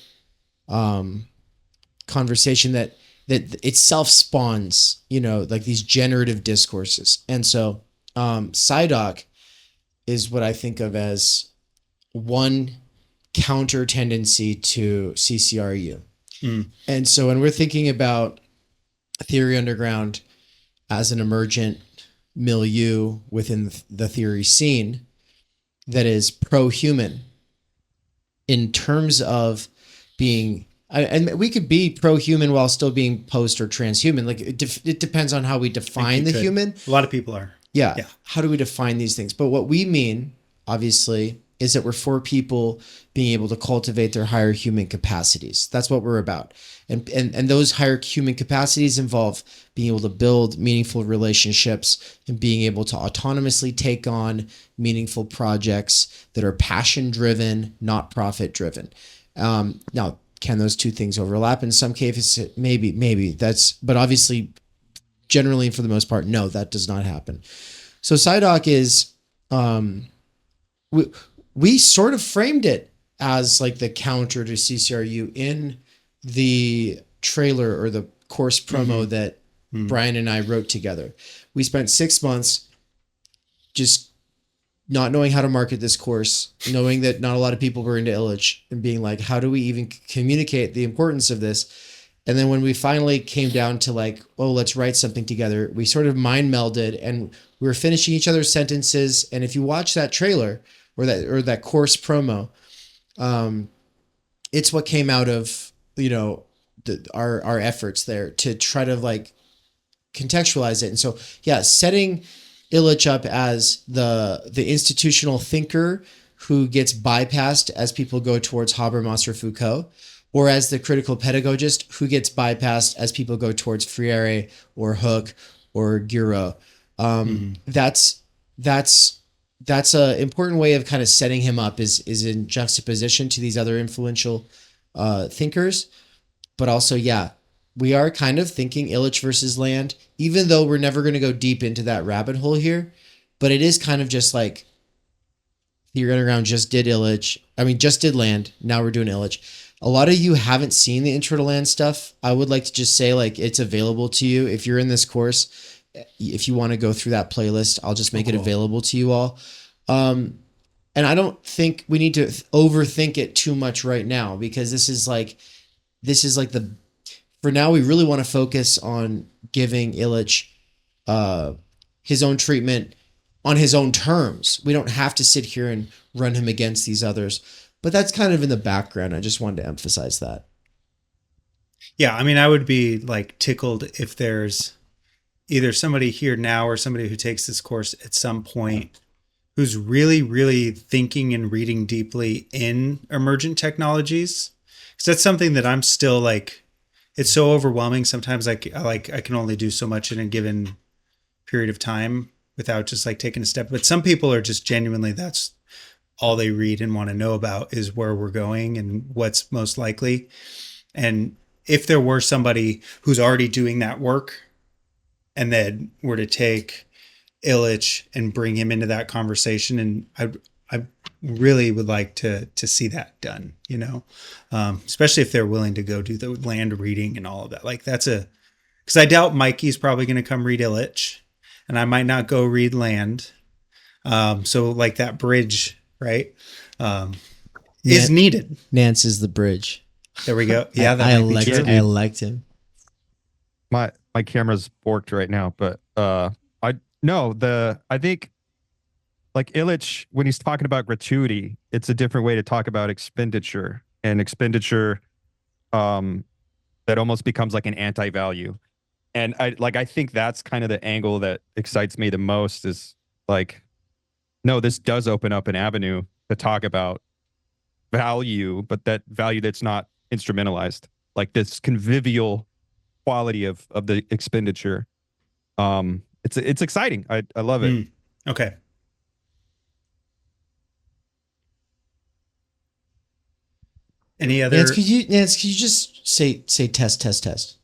conversation that itself spawns, like these generative discourses. And so Psydoc is what I think of as one counter tendency to CCRU. And so when we're thinking about Theory Underground as an emergent milieu within the theory scene that is pro-human in terms of being, and we could be pro-human while still being post or transhuman. Like it depends on how we define the human. A lot of people are. Yeah. How do we define these things? But what we mean, obviously, is that we're for people being able to cultivate their higher human capacities. That's what we're about. And those higher human capacities involve being able to build meaningful relationships and being able to autonomously take on meaningful projects that are passion-driven, not profit-driven. Now, can those two things overlap? In some cases, maybe. But obviously, generally, for the most part, no, that does not happen. So Psydoc is... We sort of framed it as like the counter to CCRU in the trailer or the course promo that Bryan and I wrote together. We spent 6 months just not knowing how to market this course, knowing that not a lot of people were into Illich, and being like, how do we even communicate the importance of this? And then when we finally came down to like, oh, let's write something together, we sort of mind melded and we were finishing each other's sentences. And if you watch that trailer or that course promo, it's what came out of, our efforts there to try to like contextualize it. And so, yeah, setting Illich up as the institutional thinker who gets bypassed as people go towards Habermas or Foucault, or as the critical pedagogist who gets bypassed as people go towards Freire or Hooke or Giro. That's a important way of kind of setting him up is in juxtaposition to these other influential thinkers. But also, yeah, we are kind of thinking Illich versus Land, even though we're never going to go deep into that rabbit hole here. But it is kind of just like Theory Underground just did Land. Now we're doing Illich. A lot of you haven't seen the Intro to Land stuff. I would like to just say, like, it's available to you. If you're in this course, if you want to go through that playlist, I'll just make it available to you all. And I don't think we need to overthink it too much right now, because this is like for now, we really want to focus on giving Illich his own treatment on his own terms. We don't have to sit here and run him against these others. But that's kind of in the background. I just wanted to emphasize that. Yeah, I mean, I would be like tickled if there's either somebody here now or somebody who takes this course at some point who's really, really thinking and reading deeply in emergent technologies. Because that's something that I'm still like, it's so overwhelming. Sometimes I can only do so much in a given period of time without just like taking a step. But some people are just genuinely, that's all they read and want to know about is where we're going and what's most likely. And if there were somebody who's already doing that work and then were to take Illich and bring him into that conversation, and I really would like to see that done, especially if they're willing to go do the Land reading and all of that. Like because I doubt Mikey's probably going to come read Illich and I might not go read Land. So like that bridge, right, is needed. Nance is the bridge. There we go. Yeah, I liked him. My camera's borked right now, but I think like Illich, when he's talking about gratuity, it's a different way to talk about expenditure, and expenditure that almost becomes like an anti-value. And I think that's kind of the angle that excites me the most is like, no, this does open up an avenue to talk about value, but that value that's not instrumentalized, like this convivial quality of the expenditure. It's exciting. I love it. Okay. Any other? Nance, could you just say test? Test.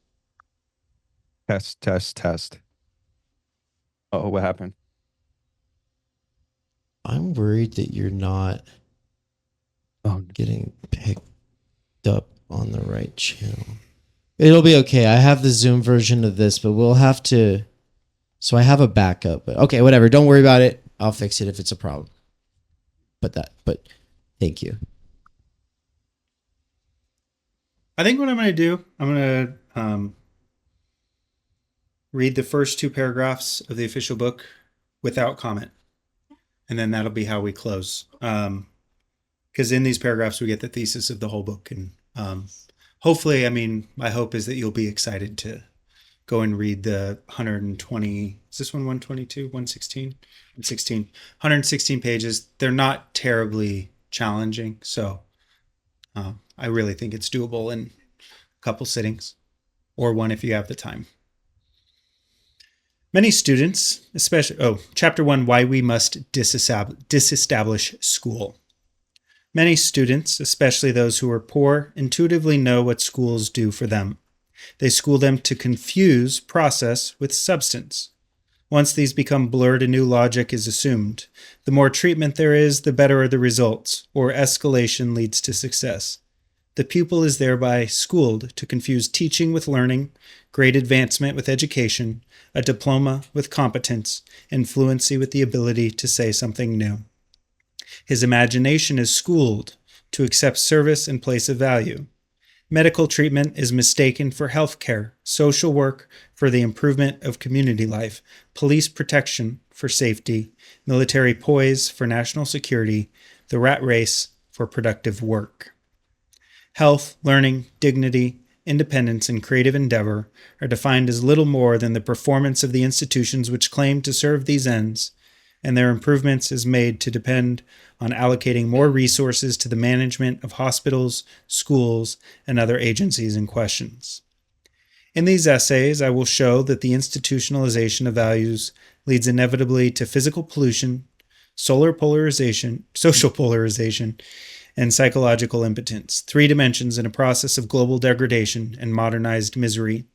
Oh, what happened? I'm worried that you're not getting picked up on the right channel. It'll be okay. I have the Zoom version of this, but we'll have to. So I have a backup. But okay, whatever. Don't worry about it. I'll fix it if it's a problem. But thank you. I think what I'm going to do, I'm going to read the first 2 paragraphs of the official book without comment. And then that'll be how we close. Because in these paragraphs, we get the thesis of the whole book. And hopefully, I mean, my hope is that you'll be excited to go and read the 120, is this one 122, 116? 116. 116 pages. They're not terribly challenging. So I really think it's doable in a couple sittings, or one if you have the time. Many students, especially, chapter 1, why we must disestablish school. Many students, especially those who are poor, intuitively know what schools do for them. They school them to confuse process with substance. Once these become blurred, a new logic is assumed. The more treatment there is, the better are the results, or escalation leads to success. The pupil is thereby schooled to confuse teaching with learning, great advancement with education, a diploma with competence, and fluency with the ability to say something new. His imagination is schooled to accept service in place of value. Medical treatment is mistaken for health care, social work for the improvement of community life, police protection for safety, military poise for national security, the rat race for productive work. Health, learning, dignity, independence, and creative endeavor are defined as little more than the performance of the institutions which claim to serve these ends, and their improvements is made to depend on allocating more resources to the management of hospitals, schools, and other agencies in questions. In these essays, I will show that the institutionalization of values leads inevitably to physical pollution, social polarization, and psychological impotence, 3 dimensions in a process of global degradation and modernized misery.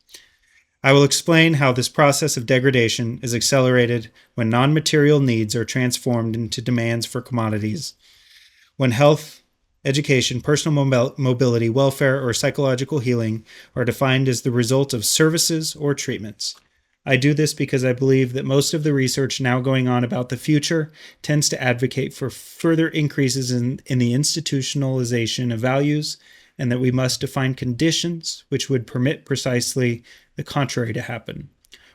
I will explain how this process of degradation is accelerated when non-material needs are transformed into demands for commodities, when health, education, personal mobility, welfare, or psychological healing are defined as the result of services or treatments. I do this because I believe that most of the research now going on about the future tends to advocate for further increases in the institutionalization of values, and that we must define conditions which would permit precisely the contrary to happen.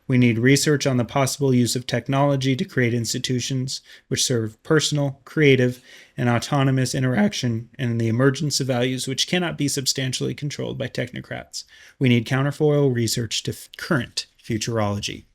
We need research on the possible use of technology to create institutions which serve personal, creative, and autonomous interaction, and the emergence of values which cannot be substantially controlled by technocrats. We need counterfoil research to current futurology.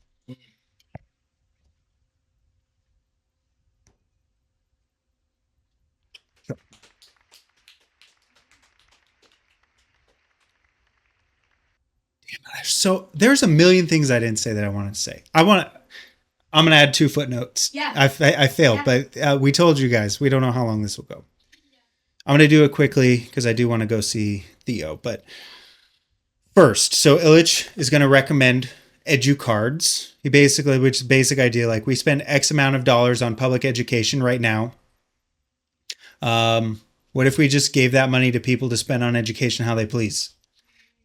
So there's a million things I didn't say that I wanted to say. I'm going to add 2 footnotes. Yeah. I failed, but we told you guys, we don't know how long this will go. I'm going to do it quickly because I do want to go see Theo. But first, so Illich is going to recommend educards. He basically, which is basic idea, like we spend X amount of dollars on public education right now. What if we just gave that money to people to spend on education how they please?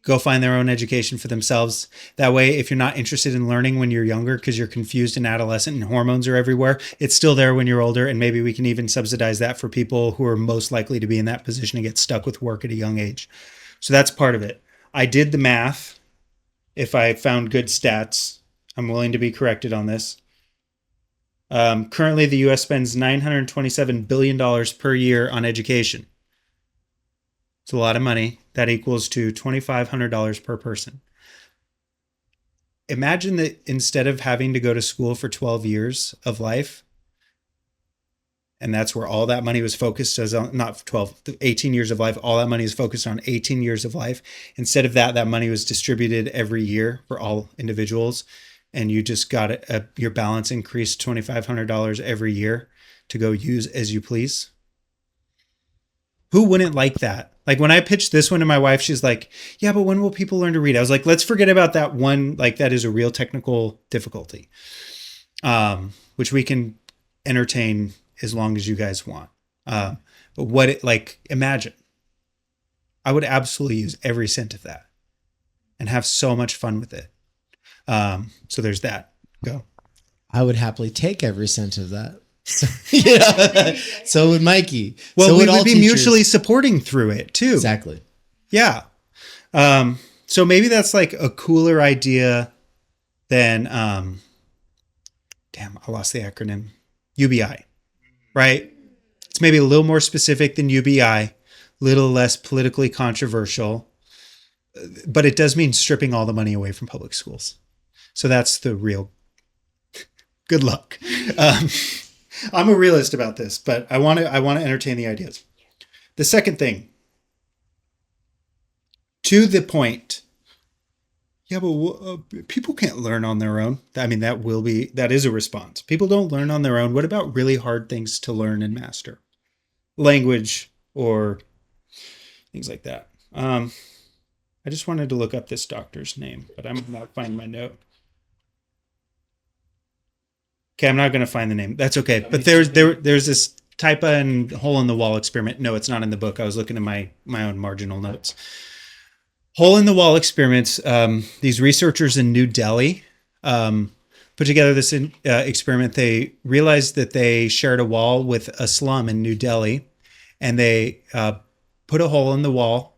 Go find their own education for themselves. That way, if you're not interested in learning when you're younger because you're confused and adolescent and hormones are everywhere, it's still there when you're older. And maybe we can even subsidize that for people who are most likely to be in that position to get stuck with work at a young age. So that's part of it. I did the math. If I found good stats, I'm willing to be corrected on this. Currently, the U.S. spends $927 billion per year on education. It's a lot of money. That equals to $2,500 per person. Imagine that instead of having to go to school for 12 years of life, and that's where all that money was focused, as not 12, 18 years of life, all that money is focused on 18 years of life. Instead of that money was distributed every year for all individuals, and you just got your balance increased $2,500 every year to go use as you please. Who wouldn't like that? Like when I pitched this one to my wife, she's like, yeah, but when will people learn to read? I was like, let's forget about that one. Like that is a real technical difficulty, which we can entertain as long as you guys want. But imagine, I would absolutely use every cent of that and have so much fun with it. So there's that. Go. I would happily take every cent of that. So, yeah. So would Mikey. Well, so we would all be teachers. mutually supporting through it too. Exactly. Yeah. So maybe that's like a cooler idea than, damn, I lost the acronym, UBI, right? It's maybe a little more specific than UBI, a little less politically controversial, but it does mean stripping all the money away from public schools. So that's the real good luck. I'm a realist about this, but I want to entertain the ideas. The second thing, to the point. Yeah, but people can't learn on their own. I mean, that is a response. People don't learn on their own. What about really hard things to learn and master? Language or things like that. I just wanted to look up this doctor's name, but I'm not finding my note. Okay, I'm not going to find the name. That's okay. But there's this type and hole in the wall experiment. No, it's not in the book. I was looking at my own marginal notes. Hole in the wall experiments. These researchers in New Delhi put together this experiment. They realized that they shared a wall with a slum in New Delhi, and they put a hole in the wall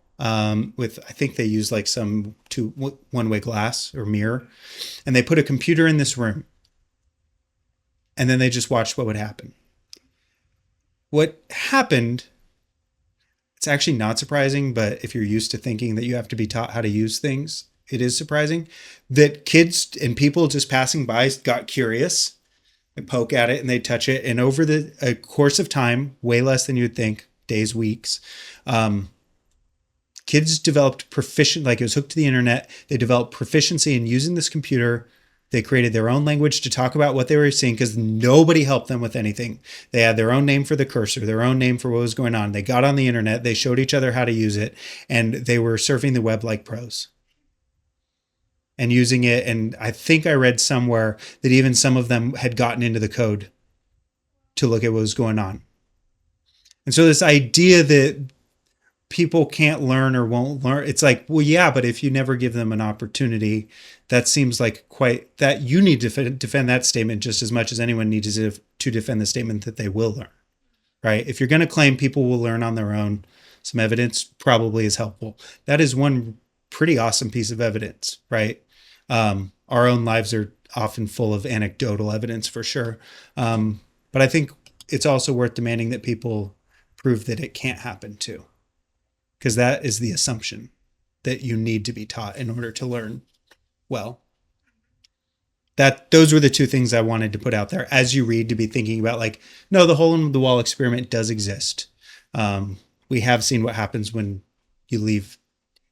with, I think they used like some one-way glass or mirror, and they put a computer in this room, and then they just watched what would happen. What happened, it's actually not surprising, but if you're used to thinking that you have to be taught how to use things, it is surprising that kids and people just passing by got curious and poke at it and they touch it. And over a course of time, way less than you'd think, days, weeks, kids developed like it was hooked to the internet. They developed proficiency in using this computer. They created their own language to talk about what they were seeing because nobody helped them with anything. They had their own name for the cursor, their own name for what was going on. They got on the internet, they showed each other how to use it, and they were surfing the web like pros and using it. And I think I read somewhere that even some of them had gotten into the code to look at what was going on. And so this idea that people can't learn or won't learn, it's like, well, yeah, but if you never give them an opportunity, that seems like quite that you need to defend that statement just as much as anyone needs to defend the statement that they will learn, right? If you're going to claim people will learn on their own, some evidence probably is helpful. That is one pretty awesome piece of evidence, right? Our own lives are often full of anecdotal evidence for sure. But I think it's also worth demanding that people prove that it can't happen too. Because that is the assumption that you need to be taught in order to learn well. Those were the two things I wanted to put out there as you read, to be thinking about, like, no, the hole in the wall experiment does exist. We have seen what happens when you leave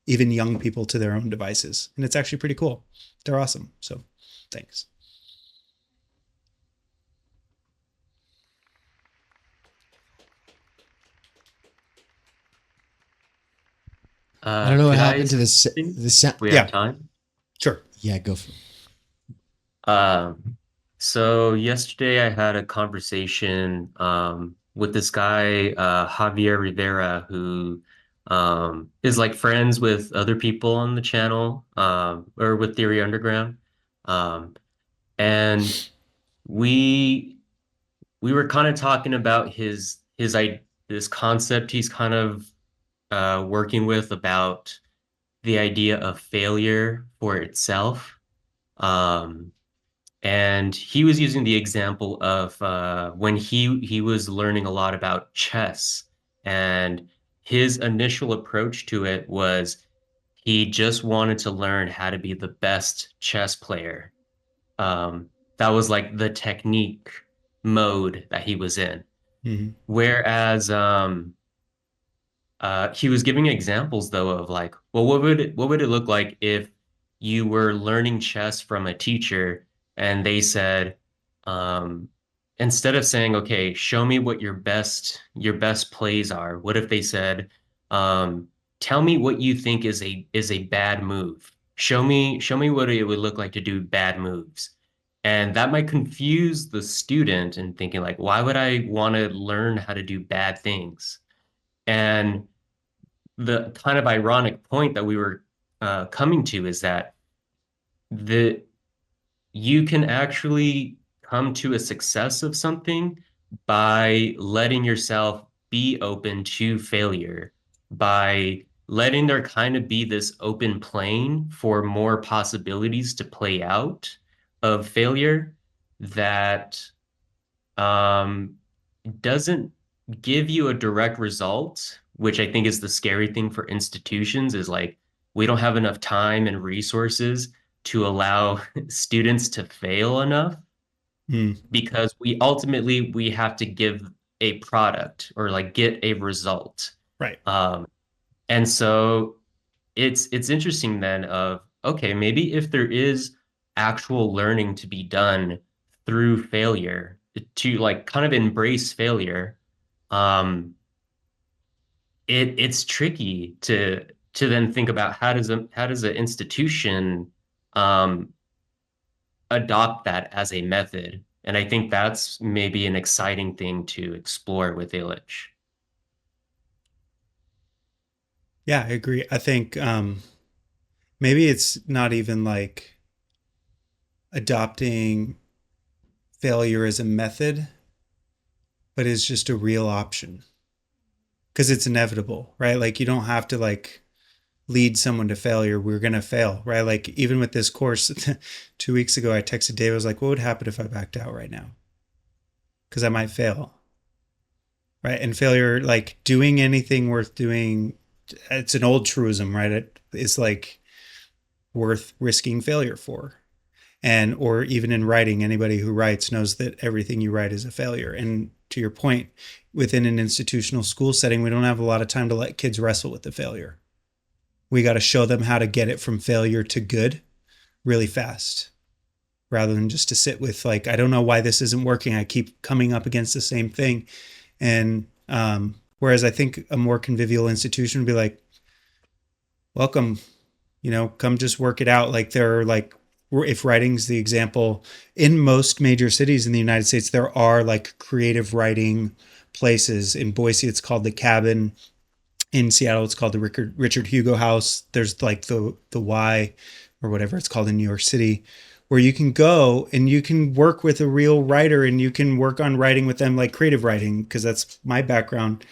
even young people to their own devices. And it's actually pretty cool. They're awesome. So thanks. I don't know what Could happened to think the sound. we Yeah. have time. Sure. Yeah, go for it. So yesterday I had a conversation with this guy, Javier Rivera, who is like friends with other people on the channel, or with Theory Underground. And we were kind of talking about this concept he's kind of working with about the idea of failure for itself. And he was using the example of when he was learning a lot about chess, and his initial approach to it was he just wanted to learn how to be the best chess player. That was like the technique mode that he was in. Mm-hmm. Whereas he was giving examples though of like, well, what would it look like if you were learning chess from a teacher and they said, instead of saying, okay, show me what your best plays are, what if they said, tell me what you think is a bad move. Show me what it would look like to do bad moves. And that might confuse the student and thinking like, why would I want to learn how to do bad things? And the kind of ironic point that we were coming to is that you can actually come to a success of something by letting yourself be open to failure, by letting there kind of be this open plane for more possibilities to play out of failure that doesn't give you a direct result, which I think is the scary thing for institutions, is like we don't have enough time and resources to allow students to fail enough, because we have to give a product or like get a result. Right. And so it's interesting then of, okay, maybe if there is actual learning to be done through failure, to like kind of embrace failure, it's tricky to then think about how does an institution adopt that as a method. And I think that's maybe an exciting thing to explore with Illich. Yeah, I agree. I think maybe it's not even like adopting failure as a method, but is just a real option because it's inevitable, right? Like you don't have to like lead someone to failure. We're going to fail, right? Like even with this course 2 weeks ago, I texted Dave. I was like, what would happen if I backed out right now? Because I might fail, right? And failure, like doing anything worth doing, it's an old truism, right? It's like worth risking failure for. And, or even in writing, anybody who writes knows that everything you write is a failure. And to your point, within an institutional school setting, we don't have a lot of time to let kids wrestle with the failure. We got to show them how to get it from failure to good really fast, rather than just to sit with like, I don't know why this isn't working. I keep coming up against the same thing. And whereas I think a more convivial institution would be like, welcome, come just work it out. Like there are like, if writing's the example, in most major cities in the United States, there are like creative writing places. In Boise, it's called The Cabin. In Seattle, it's called the Richard Hugo House. There's like the Y or whatever it's called in New York City, where you can go and you can work with a real writer and you can work on writing with them, like creative writing, because that's my background.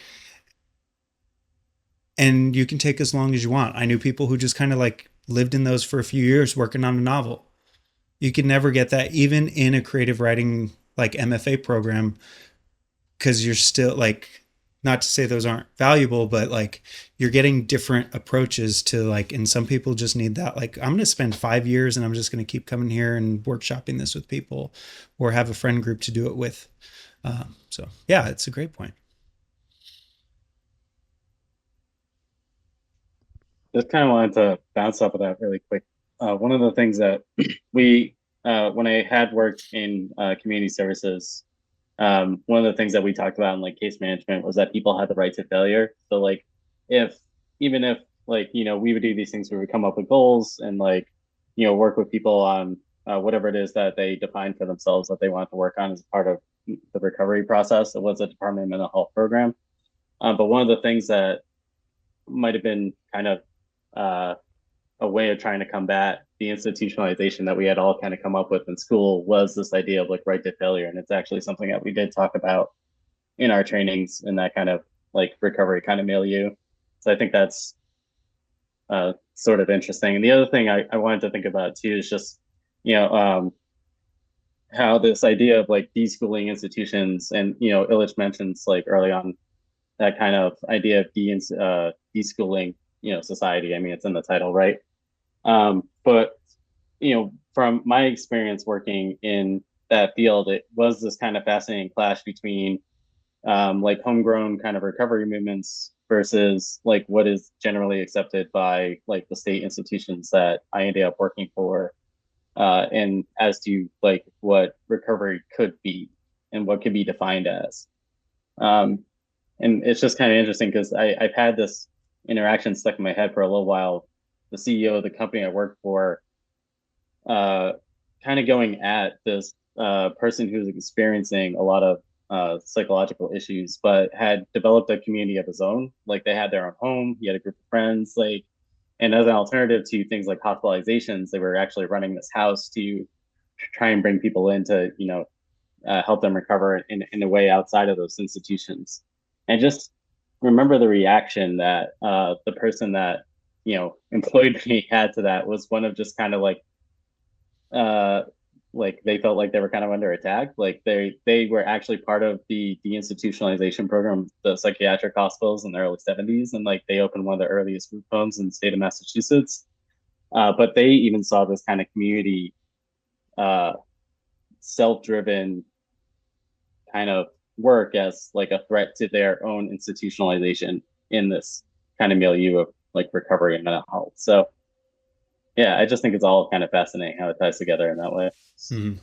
And you can take as long as you want. I knew people who just kind of like lived in those for a few years working on a novel. You can never get that even in a creative writing like MFA program, because you're still like, not to say those aren't valuable, but like you're getting different approaches to like, and some people just need that. Like I'm going to spend 5 years and I'm just going to keep coming here and workshopping this with people or have a friend group to do it with. So yeah, it's a great point. Just kind of wanted to bounce off of that really quick. One of the things that we, when I had worked in community services, one of the things that we talked about in like case management was that people had the right to failure. So like, even if like, we would do these things where we come up with goals and like, work with people on whatever it is that they define for themselves that they want to work on as part of the recovery process. It was a Department of Mental Health program. But one of the things that might have been kind of a way of trying to combat the institutionalization that we had all kind of come up with in school was this idea of like right to failure. And it's actually something that we did talk about in our trainings in that kind of like recovery kind of milieu. So I think that's sort of interesting. And the other thing I wanted to think about too is just, how this idea of like deschooling institutions, and, Illich mentions like early on that kind of idea of deschooling, society. I mean, it's in the title, right? But from my experience working in that field, it was this kind of fascinating clash between like homegrown kind of recovery movements versus like what is generally accepted by like the state institutions that I ended up working for, and as to like what recovery could be and what could be defined as. And it's just kind of interesting because I've had this interaction stuck in my head for a little while. The CEO of the company I worked for, kind of going at this person who's experiencing a lot of psychological issues, but had developed a community of his own. Like they had their own home, he had a group of friends, like, and as an alternative to things like hospitalizations, they were actually running this house to try and bring people in to, help them recover in a way outside of those institutions. And just remember the reaction that the person that employed me had to that was one of just kind of like they felt like they were kind of under attack. Like they were actually part of the deinstitutionalization program, the psychiatric hospitals in the early 70s, and like they opened one of the earliest group homes in the state of Massachusetts. But they even saw this kind of community, self-driven kind of work as like a threat to their own institutionalization in this kind of milieu of like recovery and mental health. So yeah, I just think it's all kind of fascinating how it ties together in that way. Mm-hmm.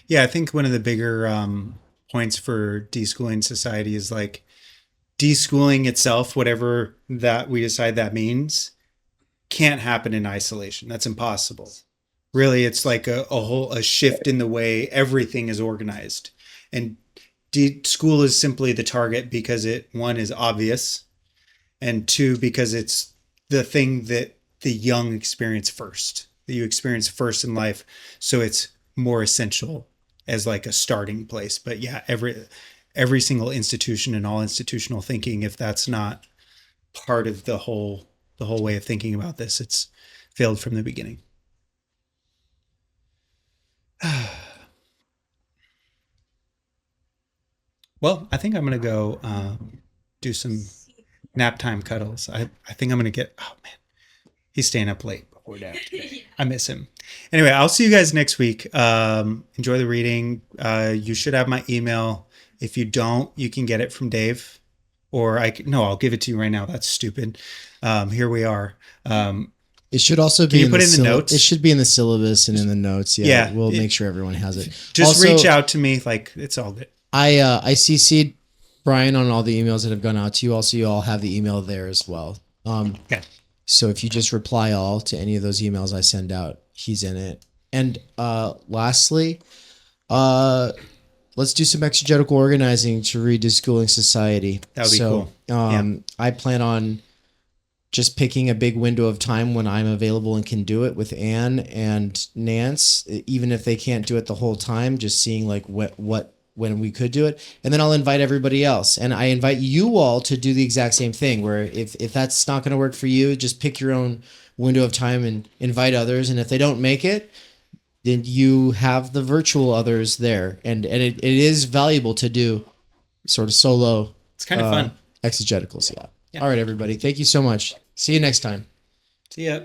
Yeah, I think one of the bigger points for deschooling society is like deschooling itself, whatever that we decide that means, can't happen in isolation. That's impossible. Really, it's like a shift in the way everything is organized. And school is simply the target because it, one, is obvious, and two, because it's the thing that the young experience first, that you experience first in life. So it's more essential as like a starting place. But yeah, every single institution and all institutional thinking, if that's not part of the whole way of thinking about this, it's failed from the beginning. Well, I think I'm going to go do some nap time cuddles. I think I'm going to get, oh man, he's staying up late before nap today. I miss him. Anyway, I'll see you guys next week. Enjoy the reading. You should have my email. If you don't, you can get it from Dave, or I'll give it to you right now. That's stupid. Here we are. It should also be you put in the notes? It should be in the syllabus and in the notes. Yeah, we'll make sure everyone has it. Just also, reach out to me. Like, it's all good. I CC'd Bryan on all the emails that have gone out to you. Also, you all have the email there as well. Okay. So if you just reply all to any of those emails I send out, he's in it. And lastly, let's do some exegetical organizing to read Deschooling Society. That would be cool. I plan on just picking a big window of time when I'm available and can do it with Anne and Nance, even if they can't do it the whole time, just seeing like when we could do it. And then I'll invite everybody else. And I invite you all to do the exact same thing, where if that's not going to work for you, just pick your own window of time and invite others. And if they don't make it, then you have the virtual others there. And it is valuable to do sort of solo. It's kind of fun. Exegeticals. Yeah. All right, everybody. Thank you so much. See you next time. See ya.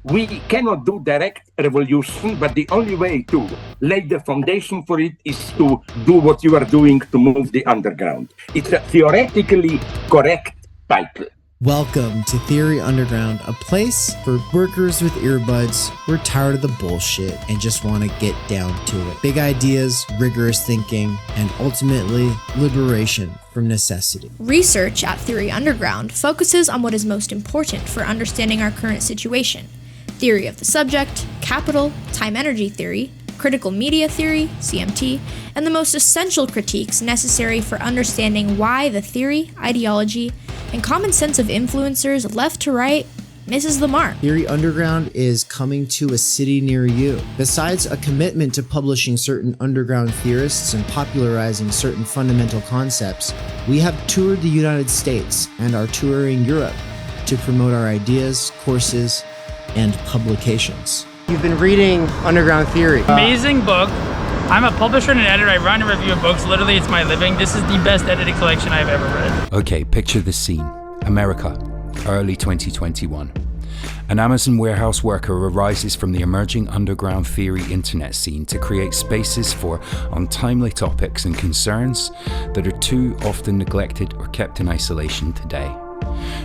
We cannot do direct revolution, but the only way to lay the foundation for it is to do what you are doing to move the underground. It's a theoretically correct title. Welcome to Theory Underground, a place for workers with earbuds who are tired of the bullshit and just want to get down to it. Big ideas, rigorous thinking, and ultimately liberation from necessity. Research at Theory Underground focuses on what is most important for understanding our current situation. Theory of the subject, capital, time-energy theory, critical media theory, CMT, and the most essential critiques necessary for understanding why the theory, ideology, and common sense of influencers left to right misses the mark. Theory Underground is coming to a city near you. Besides a commitment to publishing certain underground theorists and popularizing certain fundamental concepts, we have toured the United States and are touring Europe to promote our ideas, courses, and publications. You've been reading Underground Theory. Amazing book. I'm a publisher and an editor. I run a review of books. Literally, it's my living. This is the best edited collection I've ever read. Okay, picture this scene. America, early 2021. An Amazon warehouse worker arises from the emerging underground theory internet scene to create spaces for untimely topics and concerns that are too often neglected or kept in isolation today.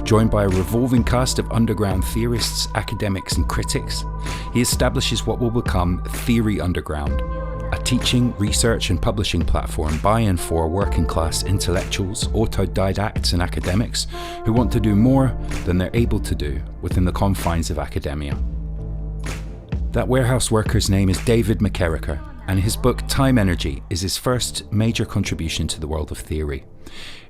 Joined by a revolving cast of underground theorists, academics, and critics, he establishes what will become Theory Underground, a teaching, research, and publishing platform by and for working-class intellectuals, autodidacts, and academics who want to do more than they're able to do within the confines of academia. That warehouse worker's name is David McKerracher, and his book Timenergy is his first major contribution to the world of theory.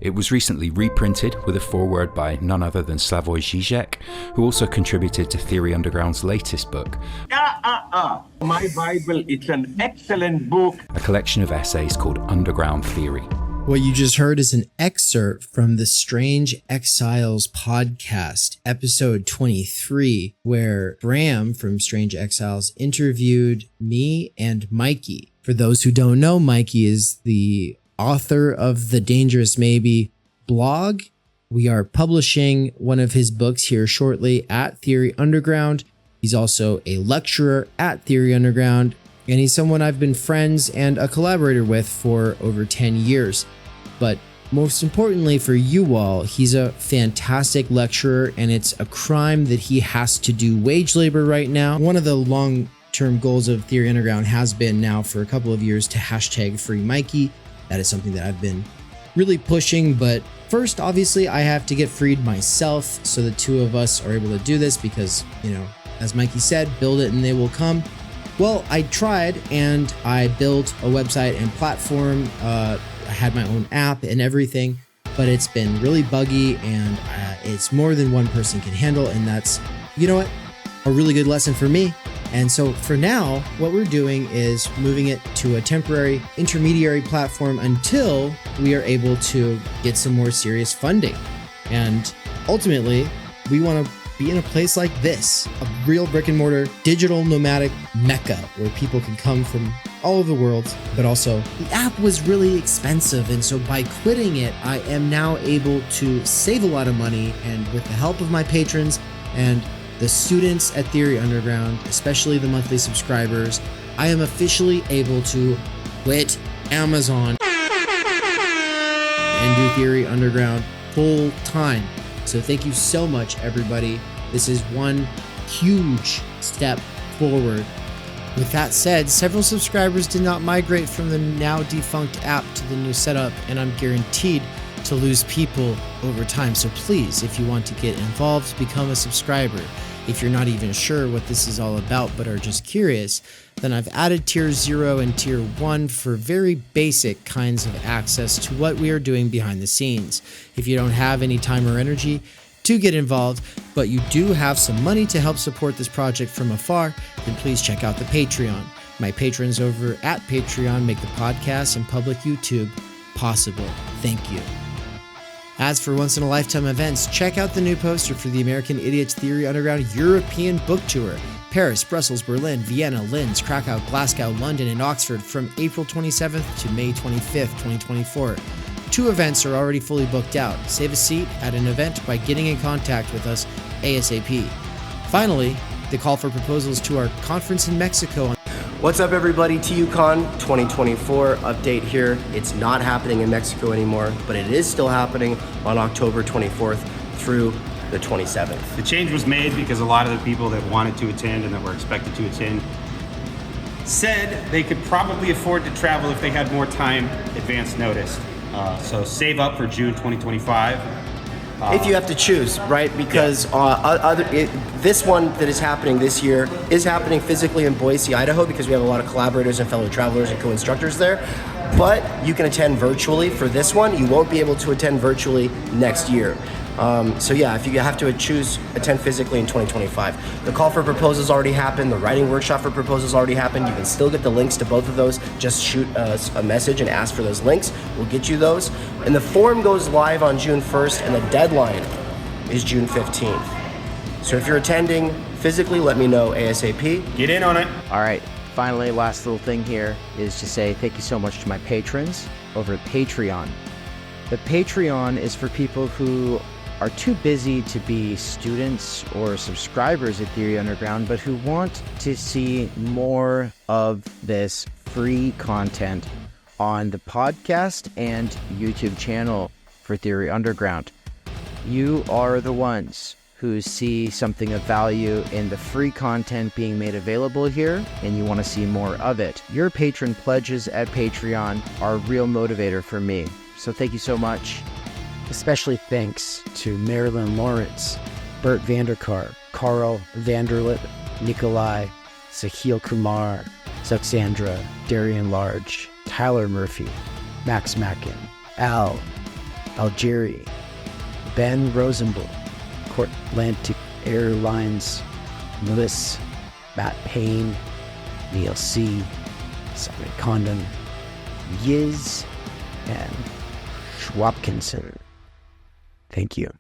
It was recently reprinted with a foreword by none other than Slavoj Žižek, who also contributed to Theory Underground's latest book. My Bible, it's an excellent book. A collection of essays called Underground Theory. What you just heard is an excerpt from the Strange Exiles podcast, episode 23, where Bram from Strange Exiles interviewed me and Mikey. For those who don't know, Mikey is the author of the Dangerous Maybe blog. We are publishing one of his books here shortly at Theory Underground. He's also a lecturer at Theory Underground, and he's someone I've been friends and a collaborator with for over 10 years. But most importantly for you all, he's a fantastic lecturer, and it's a crime that he has to do wage labor right now. One of the long-term goals of Theory Underground has been now for a couple of years to hashtag free Mikey. That is something that I've been really pushing, but first, obviously, I have to get freed myself, so the two of us are able to do this because, as Mikey said, build it and they will come. Well, I tried and I built a website and platform. I had my own app and everything, but it's been really buggy and it's more than one person can handle, and that's you know what? A really good lesson for me. And so for now, what we're doing is moving it to a temporary intermediary platform until we are able to get some more serious funding. And ultimately, we want to be in a place like this, a real brick and mortar digital nomadic mecca where people can come from all over the world. But also, the app was really expensive, and so by quitting it, I am now able to save a lot of money, and with the help of my patrons and the students at Theory Underground, especially the monthly subscribers, I am officially able to quit Amazon and do Theory Underground full time. So thank you so much, everybody. This is one huge step forward. With that said, several subscribers did not migrate from the now defunct app to the new setup, and I'm guaranteed to lose people over time. So please, if you want to get involved, become a subscriber. If you're not even sure what this is all about but are just curious, then I've added Tier 0 and Tier 1 for very basic kinds of access to what we are doing behind the scenes. If you don't have any time or energy to get involved, but you do have some money to help support this project from afar, then please check out the Patreon. My patrons over at Patreon make the podcast and public YouTube possible. Thank you. As for once-in-a-lifetime events, check out the new poster for the American Idiots Theory Underground European Book Tour. Paris, Brussels, Berlin, Vienna, Linz, Krakow, Glasgow, London, and Oxford from April 27th to May 25th, 2024. 2 events are already fully booked out. Save a seat at an event by getting in contact with us ASAP. Finally, the call for proposals to our conference in Mexico. What's up, everybody? TUCon 2024 update here. It's not happening in Mexico anymore, but it is still happening on October 24th through the 27th. The change was made because a lot of the people that wanted to attend and that were expected to attend said they could probably afford to travel if they had more time advance notice. So save up for June 2025. If you have to choose, right? Because this one that is happening this year is happening physically in Boise, Idaho, because we have a lot of collaborators and fellow travelers and co-instructors there. But you can attend virtually for this one. You won't be able to attend virtually next year. So yeah, if you have to choose, attend physically in 2025. The call for proposals already happened. The writing workshop for proposals already happened. You can still get the links to both of those. Just shoot us a message and ask for those links. We'll get you those. And the form goes live on June 1st, and the deadline is June 15th. So if you're attending physically, let me know ASAP. Get in on it. All right. Finally, last little thing here is to say thank you so much to my patrons over at Patreon. The Patreon is for people who are too busy to be students or subscribers at Theory Underground, but who want to see more of this free content on the podcast and YouTube channel for Theory Underground. You are the ones who see something of value in the free content being made available here, and you want to see more of it. Your patron pledges at Patreon are a real motivator for me, so thank you so much. Especially thanks to Marilyn Lawrence, Bert Vanderkar, Carl Vanderlip, Nikolai, Sahil Kumar, Zuxandra, Darian Large, Tyler Murphy, Max Mackin, Al, Algeri, Ben Rosenblum, Atlantic Airlines, Lewis, Matt Payne, Neil C., Simon Condon, Yiz, and Schwabkinson. Thank you.